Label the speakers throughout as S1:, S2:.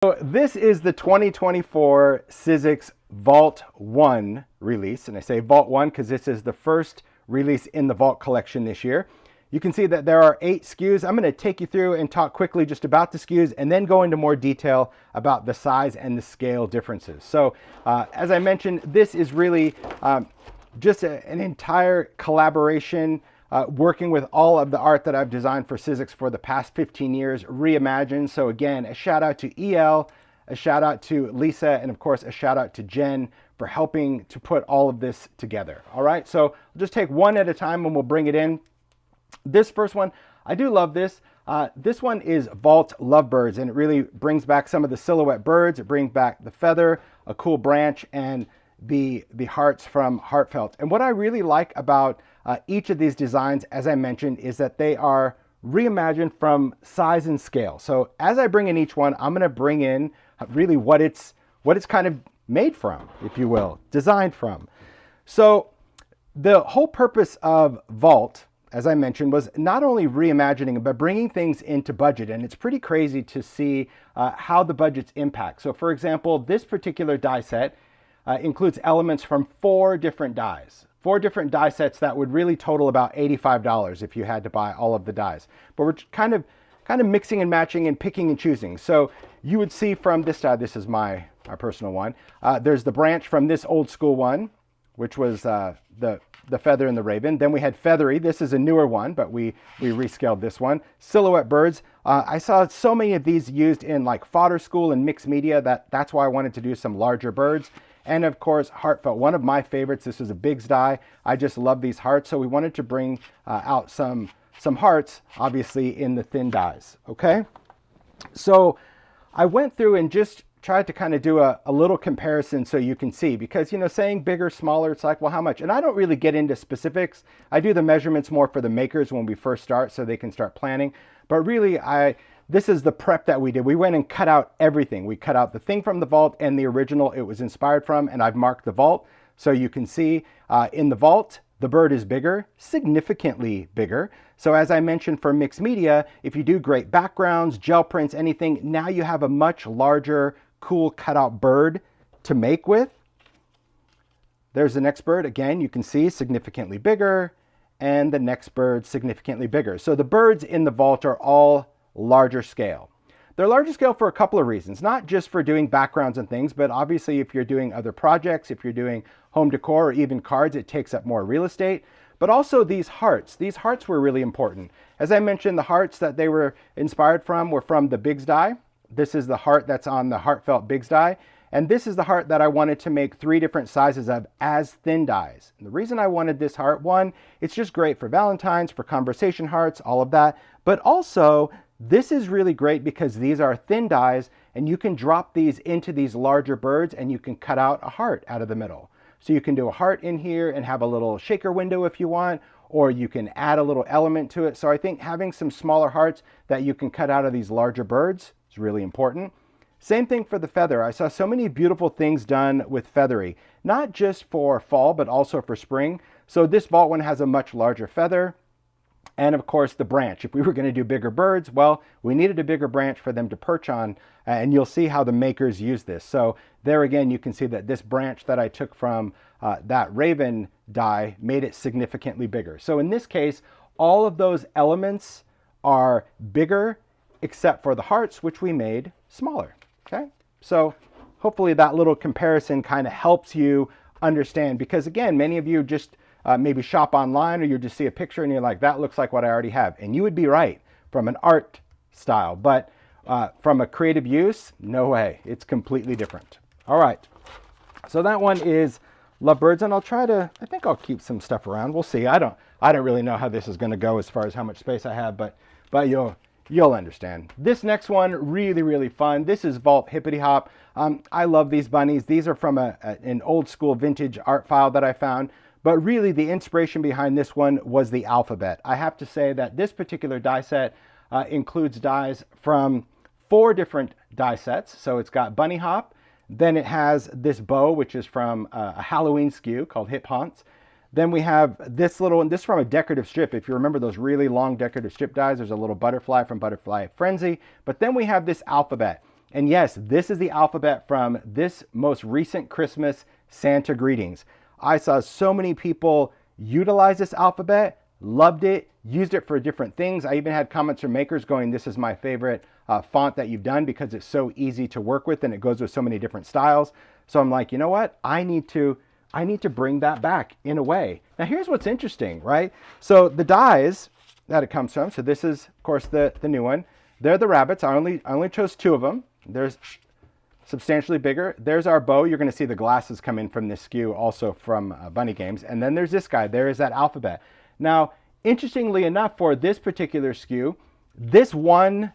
S1: So this is the 2024 Sizzix Vault 1 release, and I say Vault 1 because this is the first release in the Vault collection this year. You can see that there are 8 SKUs. I'm going to take you through and talk quickly just about the SKUs and then go into more detail about the size and the scale differences. So as I mentioned, this is really just an entire collaboration working with all of the art that I've designed for Sizzix for the past 15 years, reimagined. So again, a shout out to EL, a shout out to Lisa, and of course a shout out to Jen for helping to put all of this together. All right, so I'll just take one at a time and we'll bring it in. This first one, I do love this. This one is Vault Lovebirds, and it really brings back some of the silhouette birds. It brings back the feather, a cool branch, and the hearts from Heartfelt. And what I really like about each of these designs, as I mentioned, is that they are reimagined from size and scale. So as I bring in each one, I'm going to bring in really what it's kind of made from, if you will, designed from. So the whole purpose of Vault, as I mentioned, was not only reimagining, but bringing things into budget. And it's pretty crazy to see how the budgets impact. So for example, this particular die set includes elements from 4 different dies. 4 different die sets that would really total about $85 if you had to buy all of the dies. But we're kind of mixing and matching and picking and choosing. So you would see from this die, this is my personal one, there's the branch from this old school one, which was the feather and the raven. Then we had feathery. This is a newer one, but we rescaled this one. Silhouette birds. I saw so many of these used in like fodder school and mixed media that's why I wanted to do some larger birds. And of course, Heartfelt, one of my favorites. This is a Biggs die. I just love these hearts. So we wanted to bring out some hearts, obviously in the thin dies. Okay. So I went through and just tried to kind of do a little comparison so you can see, because, you know, saying bigger, smaller, it's like, well, how much? And I don't really get into specifics. I do the measurements more for the makers when we first start so they can start planning. But really, this is the prep that we did. We went and cut out everything. We cut out the thing from the Vault and the original it was inspired from, and I've marked the Vault. So you can see in the Vault, the bird is bigger, significantly bigger. So as I mentioned for mixed media, if you do great backgrounds, gel prints, anything, now you have a much larger, cool cutout bird to make with. There's the next bird. Again, you can see significantly bigger, and the next bird significantly bigger. So the birds in the Vault are all larger scale. They're larger scale for a couple of reasons, not just for doing backgrounds and things, but obviously if you're doing other projects, if you're doing home decor or even cards, it takes up more real estate. But also these hearts were really important. As I mentioned, the hearts that they were inspired from were from the Biggs die. This is the heart that's on the Heartfelt Biggs die. And this is the heart that I wanted to make 3 different sizes of as thin dies. And the reason I wanted this heart, one, it's just great for Valentine's, for conversation hearts, all of that. But also, this is really great because these are thin dies and you can drop these into these larger birds and you can cut out a heart out of the middle. So you can do a heart in here and have a little shaker window if you want, or you can add a little element to it. So I think having some smaller hearts that you can cut out of these larger birds is really important. Same thing for the feather. I saw so many beautiful things done with feathery, not just for fall, but also for spring. So this Vault one has a much larger feather. And of course the branch. If we were going to do bigger birds, well, we needed a bigger branch for them to perch on, and you'll see how the makers use this. So there again, you can see that this branch that I took from that raven die made it significantly bigger. So in this case, all of those elements are bigger except for the hearts, which we made smaller. Okay, so hopefully that little comparison kind of helps you understand, because again, many of you just maybe shop online, or you just see a picture and you're like, that looks like what I already have. And you would be right from an art style, but from a creative use, no way. It's completely different. All right. So that one is Lovebirds, and I think I'll keep some stuff around. We'll see. I don't really know how this is going to go as far as how much space I have, but you'll understand. This next one, really, really fun. This is Vault Hippity Hop. I love these bunnies. These are from an old school vintage art file that I found. But really the inspiration behind this one was the alphabet. I have to say that this particular die set includes dies from 4 different die sets. So it's got Bunny Hop, then it has this bow, which is from a Halloween SKU called Hip Haunts. Then we have this little one, this is from a decorative strip. If you remember those really long decorative strip dies, there's a little butterfly from Butterfly Frenzy. But then we have this alphabet. And yes, this is the alphabet from this most recent Christmas Santa greetings. I saw so many people utilize this alphabet, loved it, used it for different things. I even had comments from makers going, this is my favorite font that you've done because it's so easy to work with and it goes with so many different styles. So I'm like, you know what? I need to bring that back in a way. Now here's what's interesting, right? So the dies that it comes from, so this is of course the new one. They're the rabbits. I only chose 2 of them. There's substantially bigger. There's our bow. You're going to see the glasses come in from this SKU, also from Bunny Games. And then there's this guy. There is that alphabet. Now, interestingly enough, for this particular SKU, this one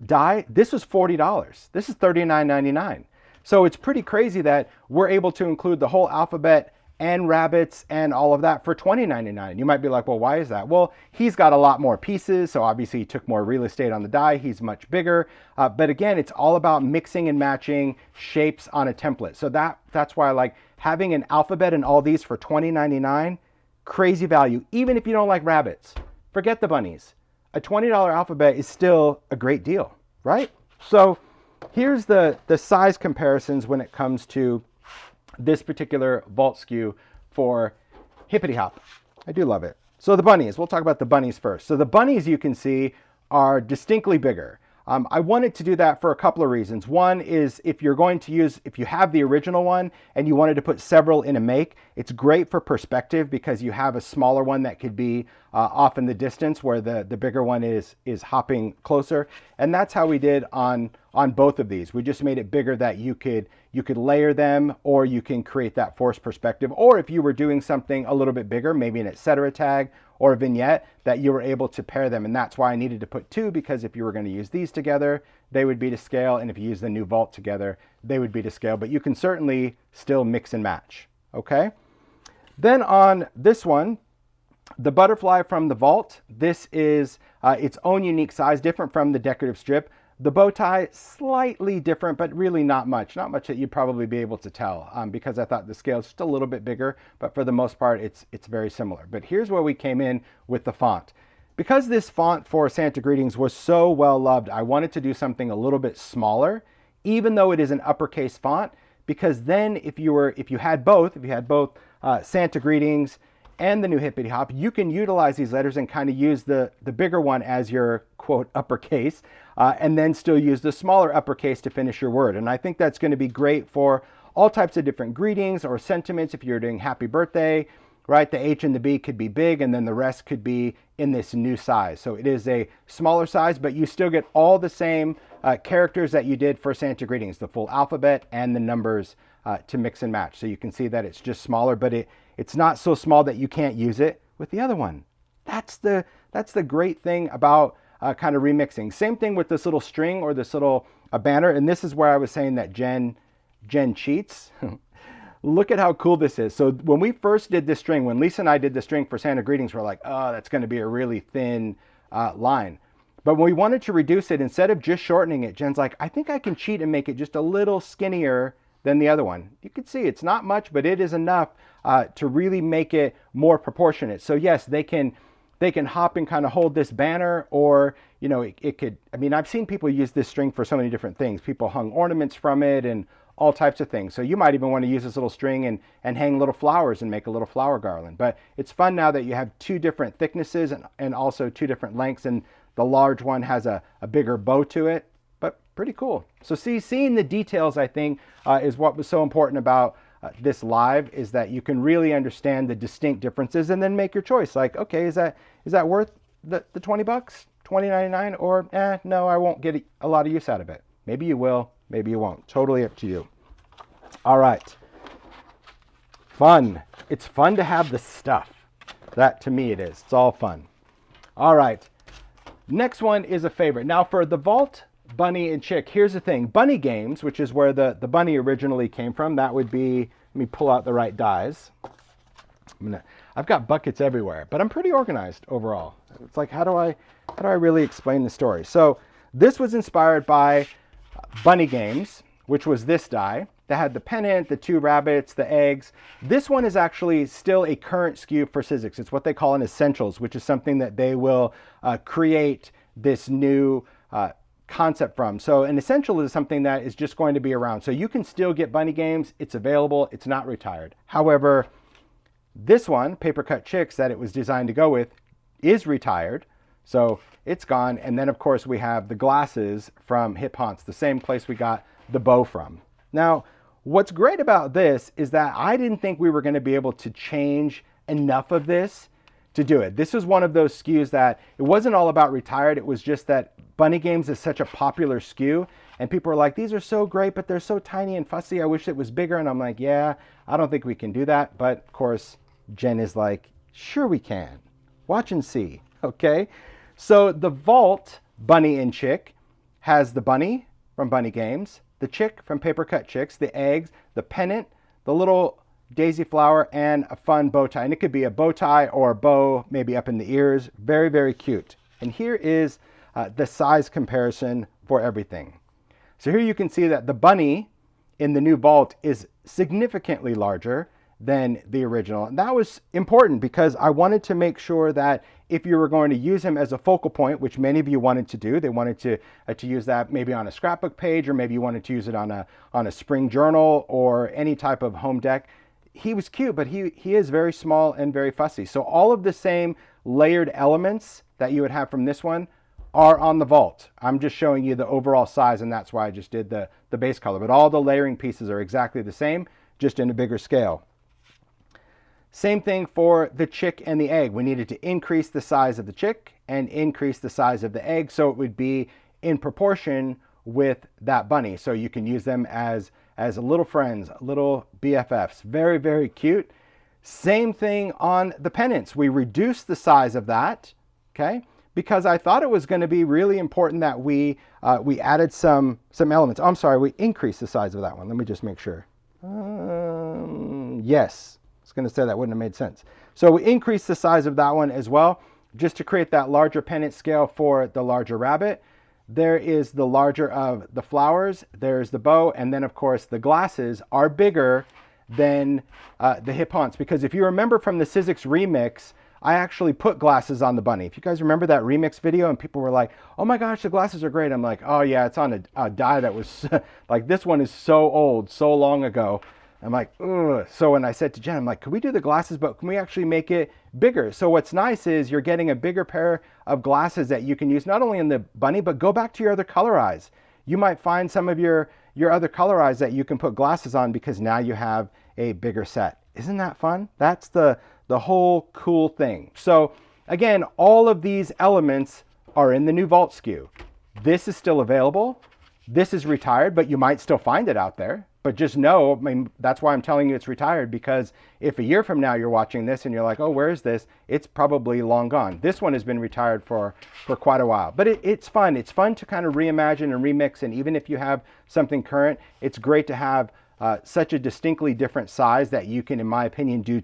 S1: die, this was $40. This is $39.99. So it's pretty crazy that we're able to include the whole alphabet and rabbits and all of that for $20.99. You might be like, well, why is that? Well, he's got a lot more pieces, so obviously he took more real estate on the die. He's much bigger. But again, it's all about mixing and matching shapes on a template. So that's why I like having an alphabet and all these for $20.99. Crazy value, even if you don't like rabbits. Forget the bunnies. A $20 alphabet is still a great deal, right? So here's the size comparisons when it comes to this particular vault SKU for Hippity Hop. I do love it. So the bunnies, we'll talk about the bunnies first. So the bunnies, you can see, are distinctly bigger. I wanted to do that for a couple of reasons. One is if you have the original one and you wanted to put several in a make, it's great for perspective because you have a smaller one that could be off in the distance where the bigger one is hopping closer. And that's how we did on both of these. We just made it bigger that you could layer them, or you can create that forced perspective. Or if you were doing something a little bit bigger, maybe an etc. tag or a vignette, that you were able to pair them. And that's why I needed to put 2, because if you were going to use these together, they would be to scale. And if you use the new vault together, they would be to scale. But you can certainly still mix and match. Okay. Then on this one, the butterfly from the vault, this is its own unique size, different from the decorative strip. The bow tie, slightly different, but really not much that you'd probably be able to tell, because I thought the scale is just a little bit bigger, but for the most part, it's very similar. But here's where we came in with the font. Because this font for Santa Greetings was so well loved, I wanted to do something a little bit smaller, even though it is an uppercase font, because then if you had both Santa Greetings and the new Hippity Hop, you can utilize these letters and kind of use the bigger one as your quote uppercase, and then still use the smaller uppercase to finish your word. And I think that's going to be great for all types of different greetings or sentiments. If you're doing happy birthday, right, the H and the B could be big, and then the rest could be in this new size. So it is a smaller size, but you still get all the same characters that you did for Santa Greetings, the full alphabet and the numbers to mix and match. So you can see that it's just smaller, but it's not so small that you can't use it with the other one. That's the great thing about kind of remixing. Same thing with this little string or this little banner. And this is where I was saying that Jen cheats. Look at how cool this is. So when we first did this string, when Lisa and I did the string for Santa Greetings, we're like, oh, that's going to be a really thin line. But when we wanted to reduce it, instead of just shortening it, Jen's like, I think I can cheat and make it just a little skinnier than the other one. You can see it's not much, but it is enough to really make it more proportionate. So yes, they can hop and kind of hold this banner, or it could, I mean, I've seen people use this string for so many different things. People hung ornaments from it and all types of things. So you might even want to use this little string and hang little flowers and make a little flower garland. But it's fun now that you have 2 different thicknesses and also 2 different lengths, and the large one has a bigger bow to it, but pretty cool. So seeing the details, I think, is what was so important about this live, is that you can really understand the distinct differences and then make your choice. Like, okay, is that worth the $20, $20.99, or no, I won't get a lot of use out of it. Maybe you will, maybe you won't. Totally up to you. All right. Fun. It's fun to have the stuff. That, to me, it is. It's all fun. All right. Next one is a favorite. Now for the Vault Bunny and Chick, here's the thing. Bunny Games, which is where the bunny originally came from, that would be, let me pull out the right dies. I've got buckets everywhere, but I'm pretty organized overall. It's like, how do I really explain the story? So this was inspired by Bunny Games, which was this die that had the pennant, the 2 rabbits, the eggs. This one is actually still a current SKU for Sizzix. It's what they call an essentials, which is something that they will create this new concept from. So an essential is something that is just going to be around. So you can still get bunny games. It's available. It's not retired. However, this one, Paper Cut Chicks, that it was designed to go with, is retired. So it's gone. And then, of course, we have the glasses from Hip Haunts, the same place we got the bow from. Now, what's great about this is that I didn't think we were going to be able to change enough of this to do it. This is one of those SKUs that it wasn't all about retired. It was just that bunny games is such a popular SKU, and people are like, these are so great, but they're so tiny and fussy. I wish it was bigger. And I'm like, yeah, I don't think we can do that. But of course, Jen is like, sure we can. Watch and see. Okay. So the Vault Bunny and Chick has the bunny from Bunny Games, the chick from Paper Cut Chicks, the eggs, the pennant, the little daisy flower, and a fun bow tie. And it could be a bow tie or a bow, maybe up in the ears. Very, very cute. And here is the size comparison for everything. So here you can see that the bunny in the new Vault is significantly larger than the original. And that was important because I wanted to make sure that if you were going to use him as a focal point, which many of you wanted to do, they wanted to use that maybe on a scrapbook page, or maybe you wanted to use it on a spring journal or any type of home deck. He was cute, but he is very small and very fussy. So all of the same layered elements that you would have from this one are on the Vault. I'm just showing you the overall size, and that's why I just did the base color. But all the layering pieces are exactly the same, just in a bigger scale. Same thing for the chick and the egg. We needed to increase the size of the chick and increase the size of the egg so it would be in proportion with that bunny. So you can use them as little friends, little BFFs. Very, very cute. Same thing on the pennants. We reduced the size of that, okay? Because I thought it was going to be really important that we added some elements. Oh, I'm sorry, we increased the size of that one. Let me just make sure. Yes. I was going to say that wouldn't have made sense. So we increased the size of that one as well, just to create that larger pennant scale for the larger rabbit. There is the larger of the flowers, there's the bow, and then of course the glasses are bigger than the Hip Haunts, because if you remember from the Sizzix remix, I actually put glasses on the bunny. If you guys remember that remix video and people were like, oh my gosh, the glasses are great. I'm like, oh yeah, it's on a die that was like, this one is so old, so long ago. I'm like, ugh. So when I said to Jen, I'm like, can we do the glasses, but can we actually make it bigger? So what's nice is you're getting a bigger pair of glasses that you can use not only in the bunny, but go back to your other color eyes. You might find some of your other color eyes that you can put glasses on because now you have a bigger set. Isn't that fun? That's the whole cool thing. So again, all of these elements are in the new Vault SKU. This is still available. This is retired, but you might still find it out there. But just know, I mean, that's why I'm telling you it's retired, because if a year from now you're watching this and you're like, oh, where is this? It's probably long gone. This one has been retired for quite a while. But it's fun. It's fun to kind of reimagine and remix. And even if you have something current, it's great to have such a distinctly different size that you can, in my opinion, do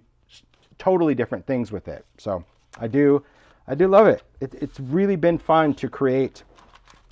S1: totally different things with it. So I do love it. It's really been fun to create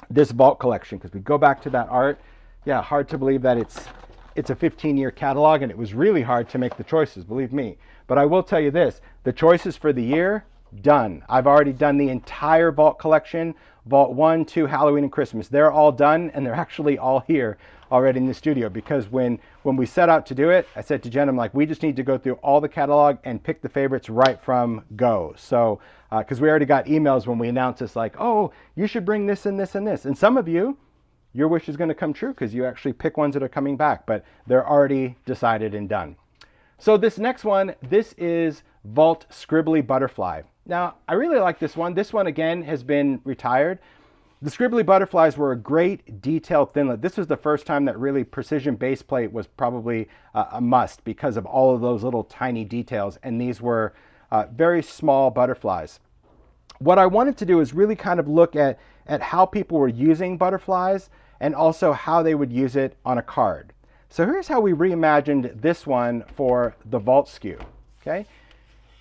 S1: this Vault collection, because we go back to that art. Yeah, hard to believe that it's a 15-year catalog, and it was really hard to make the choices, believe me. But I will tell you this, the choices for the year, done. I've already done the entire Vault collection, Vault 1, 2, Halloween, and Christmas. They're all done, and they're actually all here already in the studio, because when we set out to do it, I said to Jen, I'm like, we just need to go through all the catalog and pick the favorites right from go. So, because we already got emails when we announced this, like, oh, you should bring this and this and this. And some of you, your wish is going to come true because you actually pick ones that are coming back, but they're already decided and done. So this next one, this is Vault Scribbly Butterfly. Now, I really like this one. This one, again, has been retired. The Scribbly Butterflies were a great detailed thinlet. This was the first time that really precision base plate was probably a must because of all of those little tiny details, and these were very small butterflies. What I wanted to do is really kind of look at how people were using butterflies and also how they would use it on a card. So here's how we reimagined this one for the Vault SKU, okay?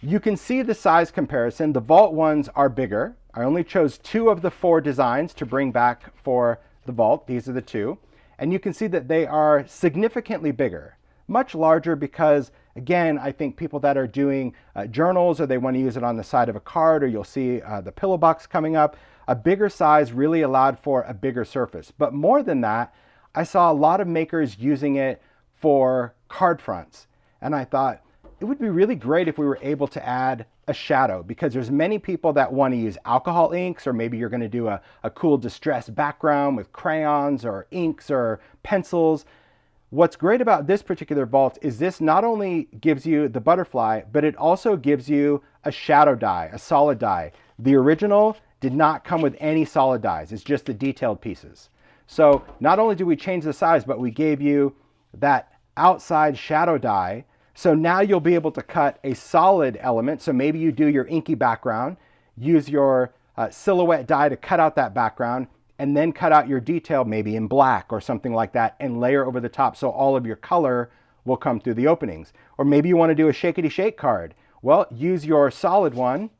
S1: You can see the size comparison. The Vault ones are bigger. I only chose 2 of the 4 designs to bring back for the Vault. These are the 2. And you can see that they are significantly bigger, much larger because, again, I think people that are doing journals, or they want to use it on the side of a card, or you'll see the pillow box coming up, a bigger size really allowed for a bigger surface. But more than that, I saw a lot of makers using it for card fronts. And I thought it would be really great if we were able to add a shadow, because there's many people that want to use alcohol inks, or maybe you're going to do a cool distressed background with crayons or inks or pencils. What's great about this particular vault is this not only gives you the butterfly, but it also gives you a shadow die, a solid die. The original did not come with any solid dies. It's just the detailed pieces. So not only do we change the size, but we gave you that outside shadow die. So now you'll be able to cut a solid element. So maybe you do your inky background, use your silhouette die to cut out that background, and then cut out your detail maybe in black or something like that and layer over the top so all of your color will come through the openings. Or maybe you want to do a shakety shake card. Well, use your solid one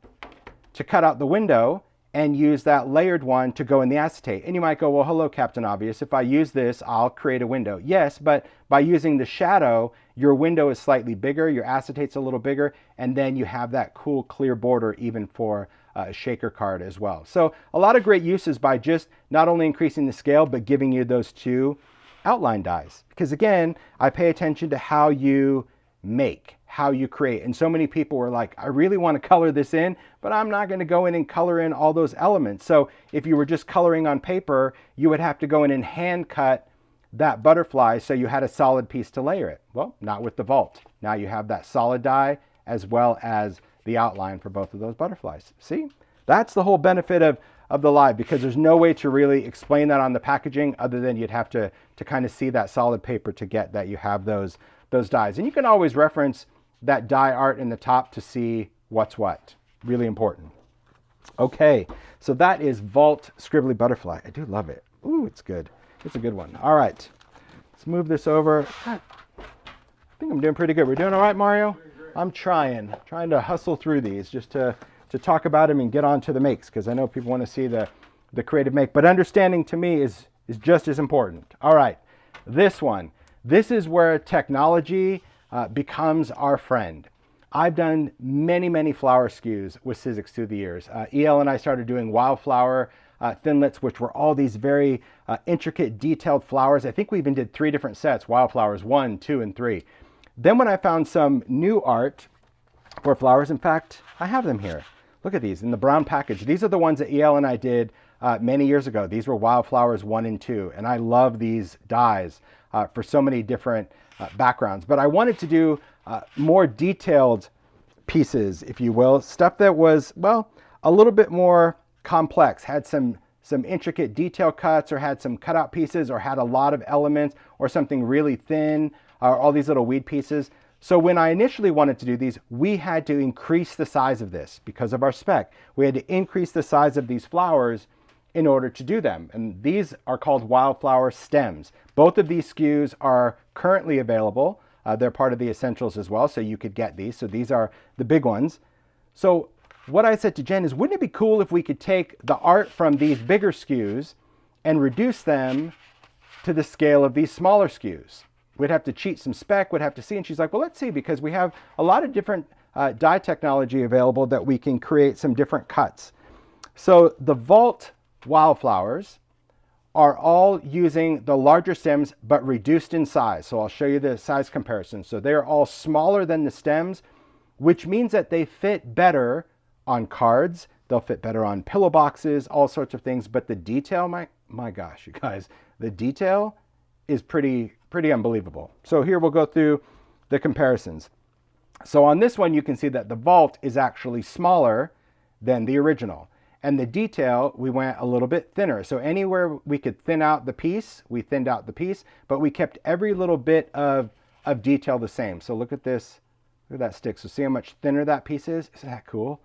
S1: to cut out the window and use that layered one to go in the acetate. And you might go, well, hello, Captain Obvious. If I use this, I'll create a window. Yes, but by using the shadow, your window is slightly bigger, your acetate's a little bigger, and then you have that cool clear border even for a shaker card as well. So a lot of great uses by just not only increasing the scale, but giving you those two outline dies. Because again, I pay attention to how you make, how you create. And so many people were like, I really want to color this in, but I'm not going to go in and color in all those elements. So if you were just coloring on paper, you would have to go in and hand cut that butterfly so you had a solid piece to layer it. Well, not with the vault. Now you have that solid die as well as the outline for both of those butterflies. See, that's the whole benefit of the live, because there's no way to really explain that on the packaging other than you'd have to kind of see that solid paper to get that you have those dies. And you can always reference that die art in the top to see what's what. Really important. Okay, so that is Vault Scribbly Butterfly. I do love it. Ooh, it's good. It's a good one. All right, let's move this over. I think I'm doing pretty good. We're doing all right, Mario? I'm trying to hustle through these just to talk about them and get on to the makes, because I know people want to see the creative make. But understanding to me is just as important. All right, this one. This is where technology becomes our friend. I've done many flower SKUs with Sizzix through the years. EL and I started doing wildflower thinlits, which were all these very intricate, detailed flowers. I think we even did 3 different sets, wildflowers 1, 2, and 3. Then when I found some new art for flowers, in fact, I have them here. Look at these in the brown package. These are the ones that EL and I did many years ago. These were wildflowers 1 and 2, and I love these dies for so many different backgrounds. But I wanted to do more detailed pieces, if you will, stuff that was, well, a little bit more complex, had some intricate detail cuts, or had some cutout pieces, or had a lot of elements, or something really thin, or all these little weed pieces. So when I initially wanted to do these, we had to increase the size of this because of our spec. We had to increase the size of these flowers in order to do them. And these are called wildflower stems. Both of these SKUs are currently available. They're part of the essentials as well, so you could get these. So these are the big ones. So what I said to Jen is, wouldn't it be cool if we could take the art from these bigger SKUs and reduce them to the scale of these smaller SKUs? We'd have to cheat some spec, we'd have to see. And she's like, well, let's see, because we have a lot of different dye technology available that we can create some different cuts. So the Vault wildflowers are all using the larger stems, but reduced in size. So I'll show you the size comparison. So they're all smaller than the stems, which means that they fit better on cards. They'll fit better on pillow boxes, all sorts of things. But the detail, my gosh, you guys, the detail is pretty unbelievable. So here we'll go through the comparisons. So on this one, you can see that the Vault is actually smaller than the original. And the detail, we went a little bit thinner. So anywhere we could thin out the piece, we thinned out the piece, but we kept every little bit of detail the same. So look at this, look at that stick. So see how much thinner that piece is? Isn't that cool?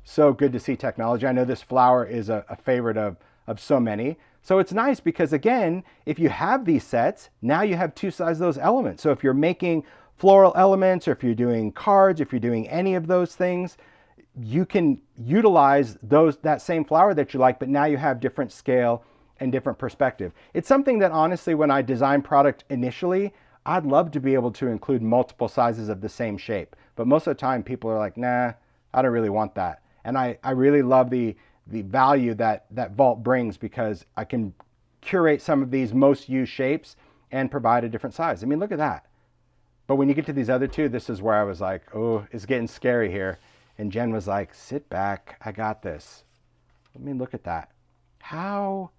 S1: So good to see technology. I know this flower is a favorite of so many. So it's nice because, again, if you have these sets, now you have 2 sizes of those elements. So if you're making floral elements, or if you're doing cards, if you're doing any of those things, you can utilize that same flower that you like, but now you have different scale and different perspective. It's something that, honestly, when I designed product initially, I'd love to be able to include multiple sizes of the same shape. But most of the time people are like, nah, I don't really want that. And I really love the value that Vault brings, because I can curate some of these most used shapes and provide a different size. I mean, look at that. But when you get to these other two, this is where I was like, oh, it's getting scary here. And Jen was like, sit back, I got this. I mean, look at that. How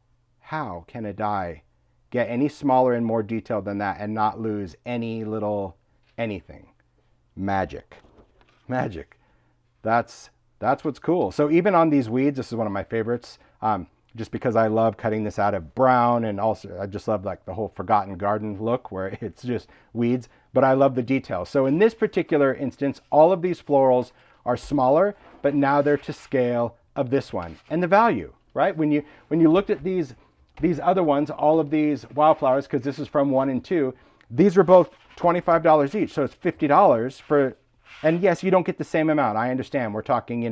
S1: can a die get any smaller and more detailed than that and not lose any little anything? Magic. That's what's cool. So even on these weeds, this is one of my favorites, just because I love cutting this out of brown, and also I just love like the whole Forgotten Garden look where it's just weeds, but I love the details. So in this particular instance, all of these florals are smaller, but now they're to scale of this one. And the value, right? When you looked at these other ones, all of these wildflowers, because this is from 1 and 2, these were both $25 each. So it's $50 for, and yes, you don't get the same amount. I understand. We're talking,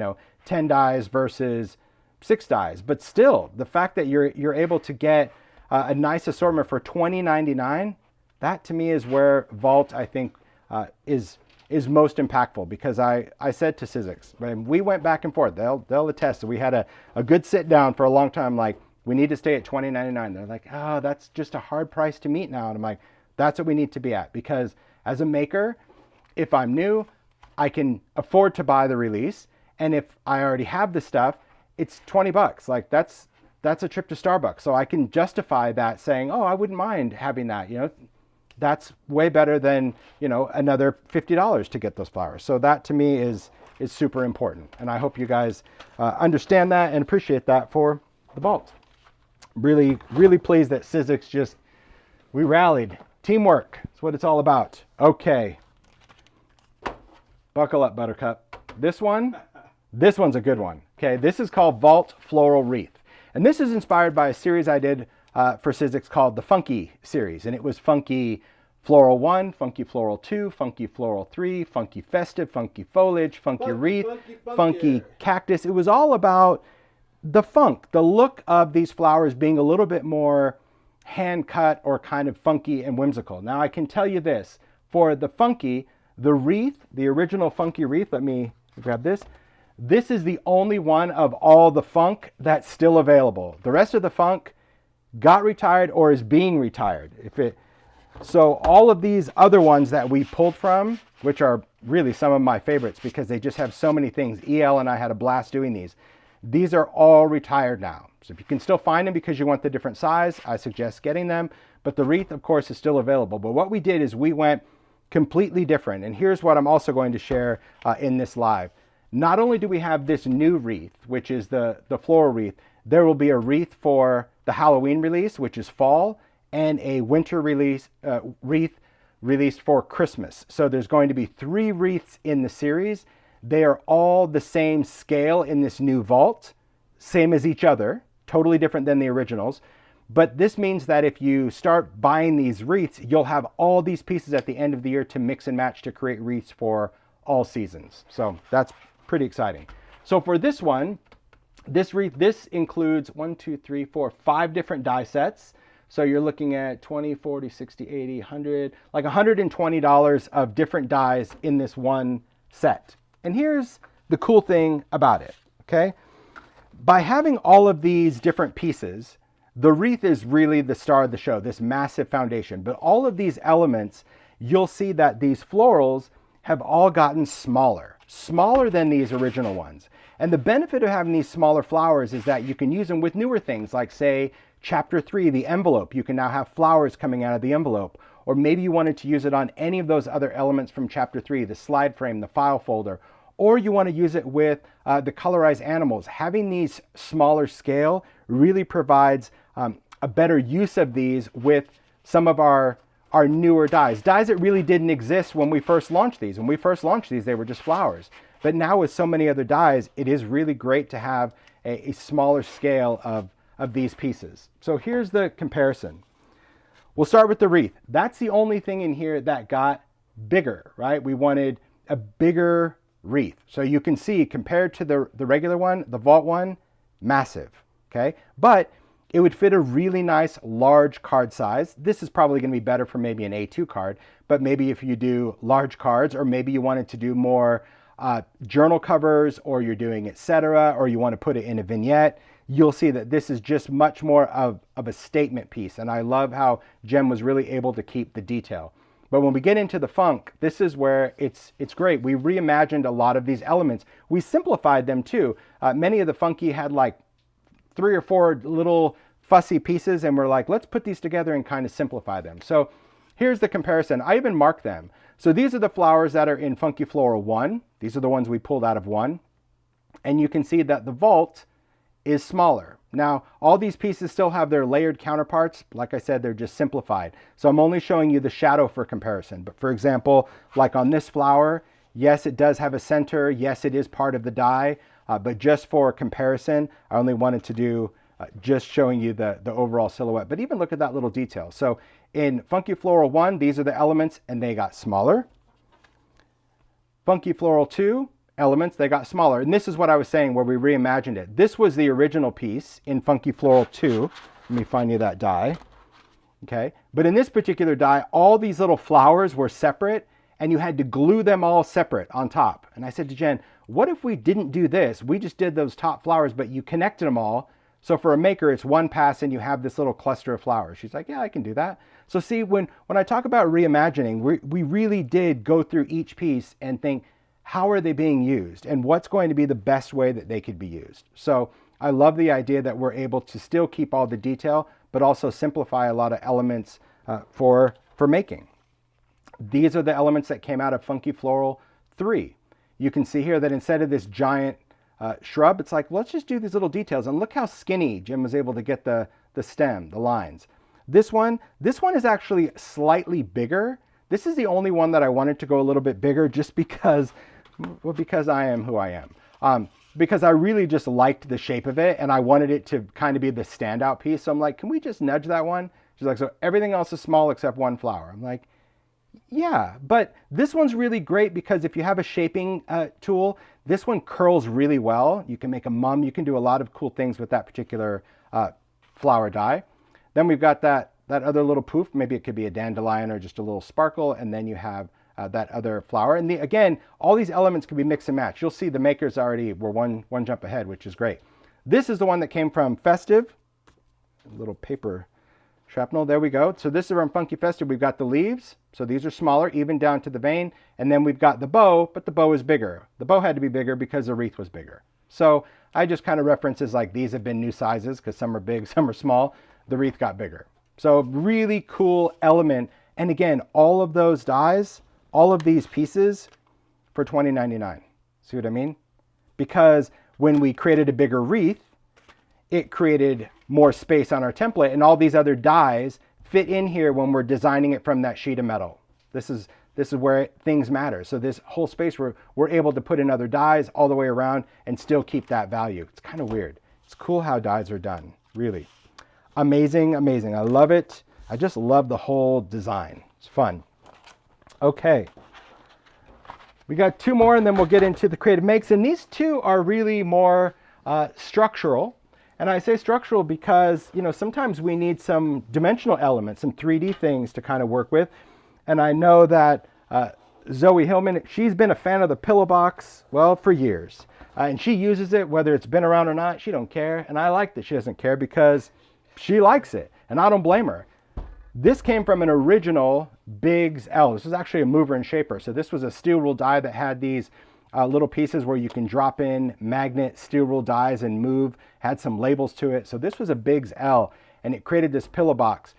S1: 10 dies versus 6 dies, but still the fact that you're able to get a nice assortment for $20.99, that to me is where Vault, I think, is most impactful, because I said to Sizzix, we went back and forth, they'll attest, we had a good sit down for a long time, like, we need to stay at $20.99. They're like, oh, that's just a hard price to meet now. And I'm like, that's what we need to be at, because as a maker, if I'm new, I can afford to buy the release. And if I already have the stuff, it's $20. Like that's a trip to Starbucks. So I can justify that saying, oh, I wouldn't mind having that, that's way better than, another $50 to get those flowers. So that to me is super important. And I hope you guys understand that and appreciate that for the Vault. Really, really pleased that Sizzix we rallied. Teamwork is what it's all about. Okay. Buckle up, Buttercup. This one's a good one. Okay, this is called Vault Floral Wreath. And this is inspired by a series I did for Sizzix called the Funky series. And it was Funky Floral 1, Funky Floral 2, Funky Floral 3, Funky Festive, Funky Foliage, Funky Wreath, Funky Cactus. It was all about the funk, the look of these flowers being a little bit more hand cut or kind of funky and whimsical. Now I can tell you this, for the funky, the wreath, the original funky wreath, let me grab this. This is the only one of all the funk that's still available. The rest of the funk got retired or is being retired. So all of these other ones that we pulled from, which are really some of my favorites because they just have so many things. EL and I had a blast doing these. These are all retired now. So if you can still find them because you want the different size, I suggest getting them. But the wreath, of course, is still available. But what we did is we went completely different. And here's what I'm also going to share in this live. Not only do we have this new wreath, which is the floral wreath, there will be a wreath for the Halloween release, which is fall, and a winter release wreath released for Christmas. So there's going to be 3 wreaths in the series. They are all the same scale in this new Vault, same as each other, totally different than the originals. But this means that if you start buying these wreaths, you'll have all these pieces at the end of the year to mix and match to create wreaths for all seasons. So that's pretty exciting. So for this one, this wreath, this includes 5 different die sets. So you're looking at 20, 40, 60, 80, 100, like $120 of different dies in this one set. And here's the cool thing about it, okay? By having all of these different pieces, the wreath is really the star of the show, this massive foundation. But all of these elements, you'll see that these florals have all gotten smaller than these original ones. And the benefit of having these smaller flowers is that you can use them with newer things, like say, Chapter 3, the envelope. You can now have flowers coming out of the envelope. Or maybe you wanted to use it on any of those other elements from Chapter 3, the slide frame, the file folder. Or you want to use it with the colorized animals. Having these smaller scale really provides a better use of these with some of our newer dies that really didn't exist when we first launched these. When we first launched these, they were just flowers. But now with so many other dies, it is really great to have a smaller scale of these pieces. So here's the comparison. We'll start with the wreath. That's the only thing in here that got bigger, right? We wanted a bigger wreath. So you can see compared to the regular one, the Vault one, massive, okay? But it would fit a really nice large card size. This is probably going to be better for maybe an A2 card, but maybe if you do large cards, or maybe you wanted to do more journal covers, or you're doing etc., or you want to put it in a vignette, you'll see that this is just much more of a statement piece. And I love how Jem was really able to keep the detail. But when we get into the funk, this is where it's great. We reimagined a lot of these elements. We simplified them too. Many of the funky had like 3 or 4 little fussy pieces, and we're like, let's put these together and kind of simplify them. So here's the comparison. I even marked them. So these are the flowers that are in Funky Floral 1. These are the ones we pulled out of 1. And you can see that the vault is smaller. Now, all these pieces still have their layered counterparts. Like I said, they're just simplified. So I'm only showing you the shadow for comparison. But for example, like on this flower, yes, it does have a center. Yes, it is part of the die. But just for comparison, I only wanted to do just showing you the overall silhouette. But even look at that little detail. So in Funky Floral 1, these are the elements, and they got smaller. Funky Floral 2, elements, they got smaller. And this is what I was saying where we reimagined it. This was the original piece in Funky Floral 2. Let me find you that die. Okay. But in this particular die, all these little flowers were separate, and you had to glue them all separate on top. And I said to Jen, what if we didn't do this? We just did those top flowers, but you connected them all. So for a maker, it's one pass and you have this little cluster of flowers. She's like, yeah, I can do that. So see, when I talk about reimagining, we really did go through each piece and think, how are they being used? And what's going to be the best way that they could be used? So I love the idea that we're able to still keep all the detail, but also simplify a lot of elements for making. These are the elements that came out of Funky Floral 3. You can see here that instead of this giant shrub, it's like, let's just do these little details. And look how skinny Jim was able to get the stem, the lines. This one is actually slightly bigger. This is the only one that I wanted to go a little bit bigger just because, well, because I am who I am. Because I really just liked the shape of it and I wanted it to kind of be the standout piece. So I'm like, can we just nudge that one? She's like, so everything else is small except one flower. I'm like, yeah, but this one's really great because if you have a shaping tool, this one curls really well. You can make a mum. You can do a lot of cool things with that particular flower die. Then we've got that other little poof. Maybe it could be a dandelion or just a little sparkle. And then you have that other flower. And again, all these elements can be mix and match. You'll see the makers already were one jump ahead, which is great. This is the one that came from Festive. A little paper shrapnel. There we go. So this is from Funky Festive. We've got the leaves. So these are smaller, even down to the vein. And then we've got the bow, but the bow is bigger. The bow had to be bigger because the wreath was bigger. So I just kind of references like these have been new sizes because some are big, some are small. The wreath got bigger. So really cool element. And again, all of those dies, all of these pieces for $20.99. See what I mean? Because when we created a bigger wreath, it created more space on our template, and all these other dies fit in here when we're designing it from that sheet of metal. This is where things matter. So this whole space we're able to put in other dies all the way around and still keep that value. It's kind of weird. It's cool how dies are done. Really. Amazing, amazing. I love it. I just love the whole design. It's fun. Okay. We got 2 more and then we'll get into the creative makes. And these 2 are really more structural. And I say structural because, you know, sometimes we need some dimensional elements, some 3D things to kind of work with. And I know that Zoe Hillman, she's been a fan of the pillow box, well, for years. And she uses it, whether it's been around or not, she don't care. And I like that she doesn't care because she likes it. And I don't blame her. This came from an original Biggs L. This was actually a mover and shaper. So this was a steel rule die that had these little pieces where you can drop in magnet steel rule dies and move, had some labels to it. So this was a Biggs L and it created this pillow box.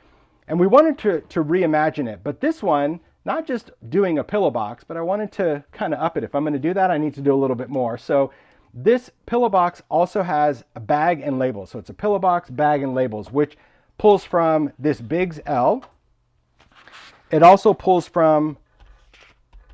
S1: And we wanted to reimagine it. But this one, not just doing a pillow box, but I wanted to kind of up it. If I'm going to do that, I need to do a little bit more. So this pillow box also has a bag and labels. So it's a pillow box, bag, and labels, which pulls from this Biggs L. It also pulls from,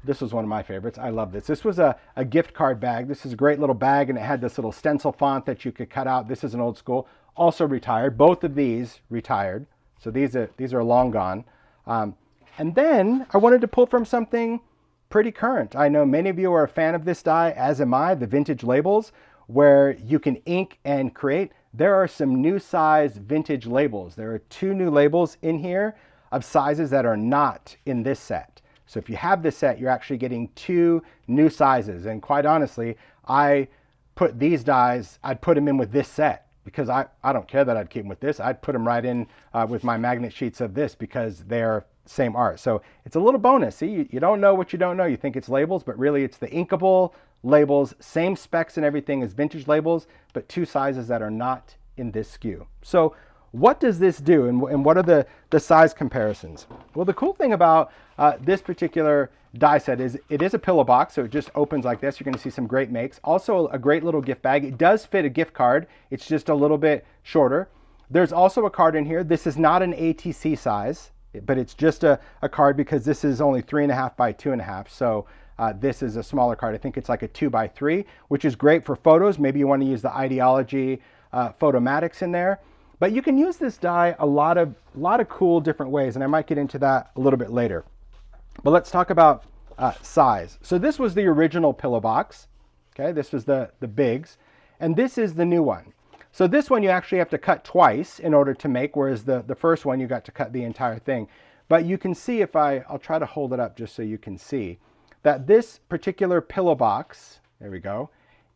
S1: this was one of my favorites. I love this. This was a gift card bag. This is a great little bag, and it had this little stencil font that you could cut out. This is an old school, also retired. Both of these retired. So these are long gone. And then I wanted to pull from something pretty current. I know many of you are a fan of this die, as am I, the vintage labels, where you can ink and create. There are some new size vintage labels. There are 2 new labels in here of sizes that are not in this set. So if you have this set, you're actually getting 2 new sizes. And quite honestly, I put these dies, I'd put them in with this set because I don't care that I'd keep them with this. I'd put them right in with my magnet sheets of this because they're same art. So it's a little bonus. See, you don't know what you don't know. You think it's labels, but really it's the inkable labels, same specs and everything as vintage labels, but 2 sizes that are not in this SKU. So what does this do, and what are the size comparisons? Well, the cool thing about this particular die set is it is a pillow box, so it just opens like this. You're going to see some great makes. Also a great little gift bag. It does fit a gift card. It's just a little bit shorter. There's also a card in here. This is not an ATC size, but it's just a card because this is only 3.5 by 2.5. So this is a smaller card. I think it's like a 2 by 3, which is great for photos. Maybe you want to use the Ideology Photomatics in there. But you can use this die a lot of cool different ways, and I might get into that a little bit later. But let's talk about size. So this was the original pillow box. Okay, this was the bigs, and this is the new one. So this one you actually have to cut twice in order to make, whereas the first one you got to cut the entire thing. But you can see if I'll try to hold it up just so you can see that this particular pillow box, there we go,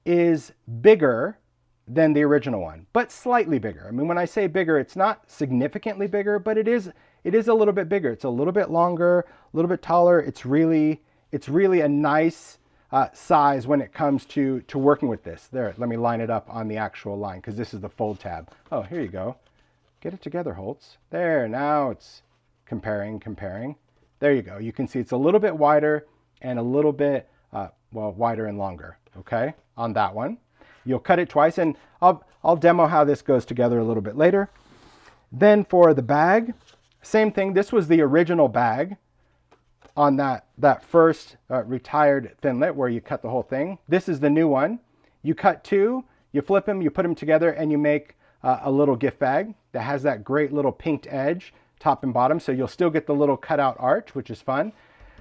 S1: is bigger than the original one, but slightly bigger. I mean, when I say bigger, it's not significantly bigger, but it is a little bit bigger. It's a little bit longer, a little bit taller. It's really a nice size when it comes to working with this. There, let me line it up on the actual line because this is the fold tab. Oh, here you go. Get it together, Holtz. There, now it's comparing. There you go. You can see it's a little bit wider and a little bit, wider and longer, okay, on that one. You'll cut it twice, and I'll demo how this goes together a little bit later. Then for the bag, same thing. This was the original bag on that first retired thinlet where you cut the whole thing. This is the new one. You cut 2, you flip them, you put them together, and you make a little gift bag that has that great little pinked edge, top and bottom, so you'll still get the little cutout arch, which is fun.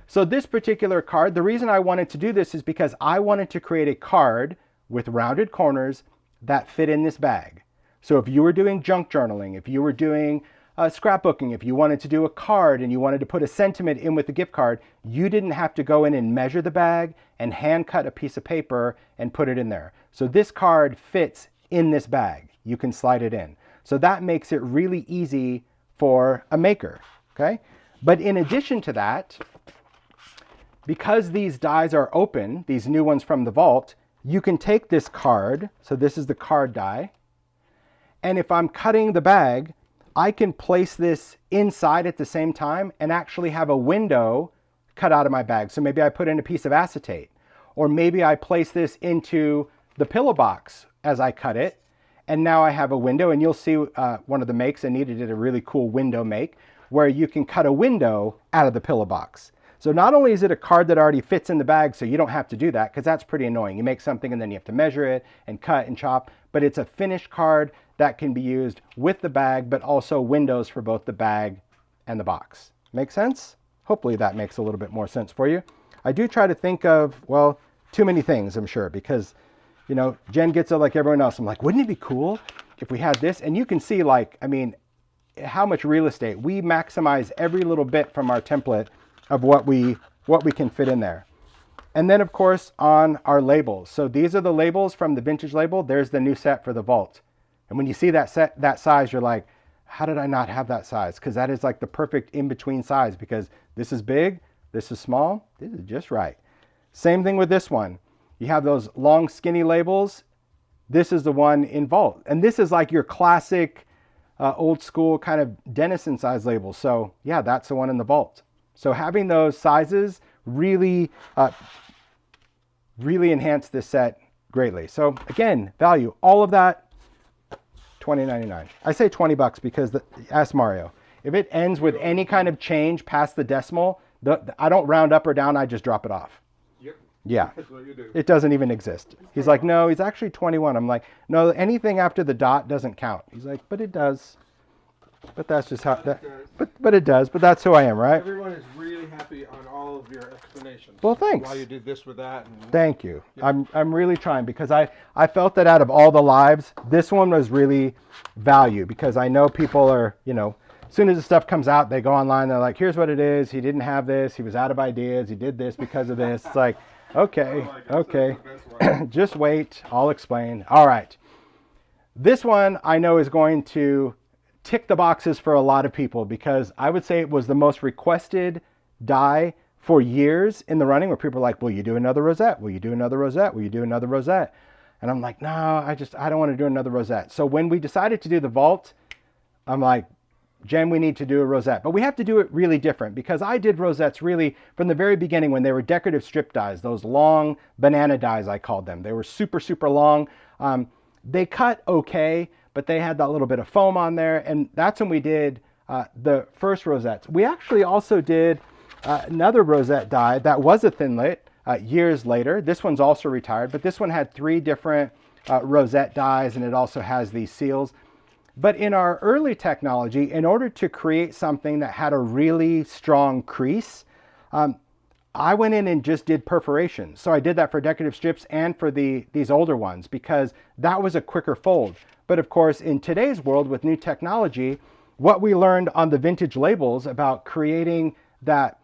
S1: So this particular card, the reason I wanted to do this is because I wanted to create a card with rounded corners that fit in this bag. So if you were doing junk journaling, if you were doing scrapbooking, if you wanted to do a card and you wanted to put a sentiment in with the gift card, you didn't have to go in and measure the bag and hand cut a piece of paper and put it in there. So this card fits in this bag. You can slide it in. So that makes it really easy for a maker, okay? But in addition to that, because these dies are open, these new ones from the vault, you can take this card, so this is the card die, and if I'm cutting the bag, I can place this inside at the same time and actually have a window cut out of my bag. So maybe I put in a piece of acetate, or maybe I place this into the pillow box as I cut it, and now I have a window, and you'll see one of the makes, Anita did a really cool window make, where you can cut a window out of the pillow box. So not only is it a card that already fits in the bag, so you don't have to do that, because that's pretty annoying. You make something and then you have to measure it and cut and chop, but it's a finished card that can be used with the bag, but also windows for both the bag and the box. Make sense? Hopefully that makes a little bit more sense for you. I do try to think of, well, too many things, I'm sure, because, you know, Jen gets it like everyone else. I'm like, wouldn't it be cool if we had this? And you can see, like, I mean, how much real estate. We maximize every little bit from our template of what we can fit in there. And then of course on our labels. So these are the labels from the vintage label. There's the new set for the vault. And when you see that size, you're like, how did I not have that size? Because that is like the perfect in-between size, because this is big, this is small, this is just right. Same thing with this one. You have those long skinny labels. This is the one in vault. And this is like your classic old school kind of Denison size label. So yeah, that's the one in the vault. So having those sizes really enhance this set greatly. So again, value, all of that, $20.99. I say $20 because ask Mario. If it ends with any kind of change past the decimal, I don't round up or down, I just drop it off.
S2: Yep.
S1: Yeah.
S2: That's what you do.
S1: It doesn't even exist. He's like, no, he's actually 21. I'm like, no, anything after the dot doesn't count. He's like, but it does. But that's just how that. But it does. But that's who I am, right?
S2: Everyone is really happy on all of your explanations.
S1: Well, thanks.
S2: Why you did this with that. And
S1: Thank you.
S2: Yeah.
S1: I'm really trying, because I felt that out of all the lives, this one was really value, because I know people are, you know, as soon as the stuff comes out, they go online, they're like, here's what it is. He didn't have this. He was out of ideas. He did this because of this. It's like, okay, okay. Just wait. I'll explain. All right. This one I know is going to tick the boxes for a lot of people because I would say it was the most requested die for years in the running, where people are like, will you do another rosette? Will you do another rosette? Will you do another rosette? And I'm like, no, I don't want to do another rosette. So when we decided to do the vault, I'm like, Jen, we need to do a rosette, but we have to do it really different because I did rosettes really from the very beginning when they were decorative strip dies, those long banana dies, I called them. They were super, super long. They cut okay, but they had that little bit of foam on there. And that's when we did the first rosettes. We actually also did another rosette die that was a thinlit years later. This one's also retired, but this one had 3 different rosette dies, and it also has these seals. But in our early technology, in order to create something that had a really strong crease, I went in and just did perforation. So I did that for decorative strips and for these older ones because that was a quicker fold. But of course, in today's world with new technology, what we learned on the vintage labels about creating that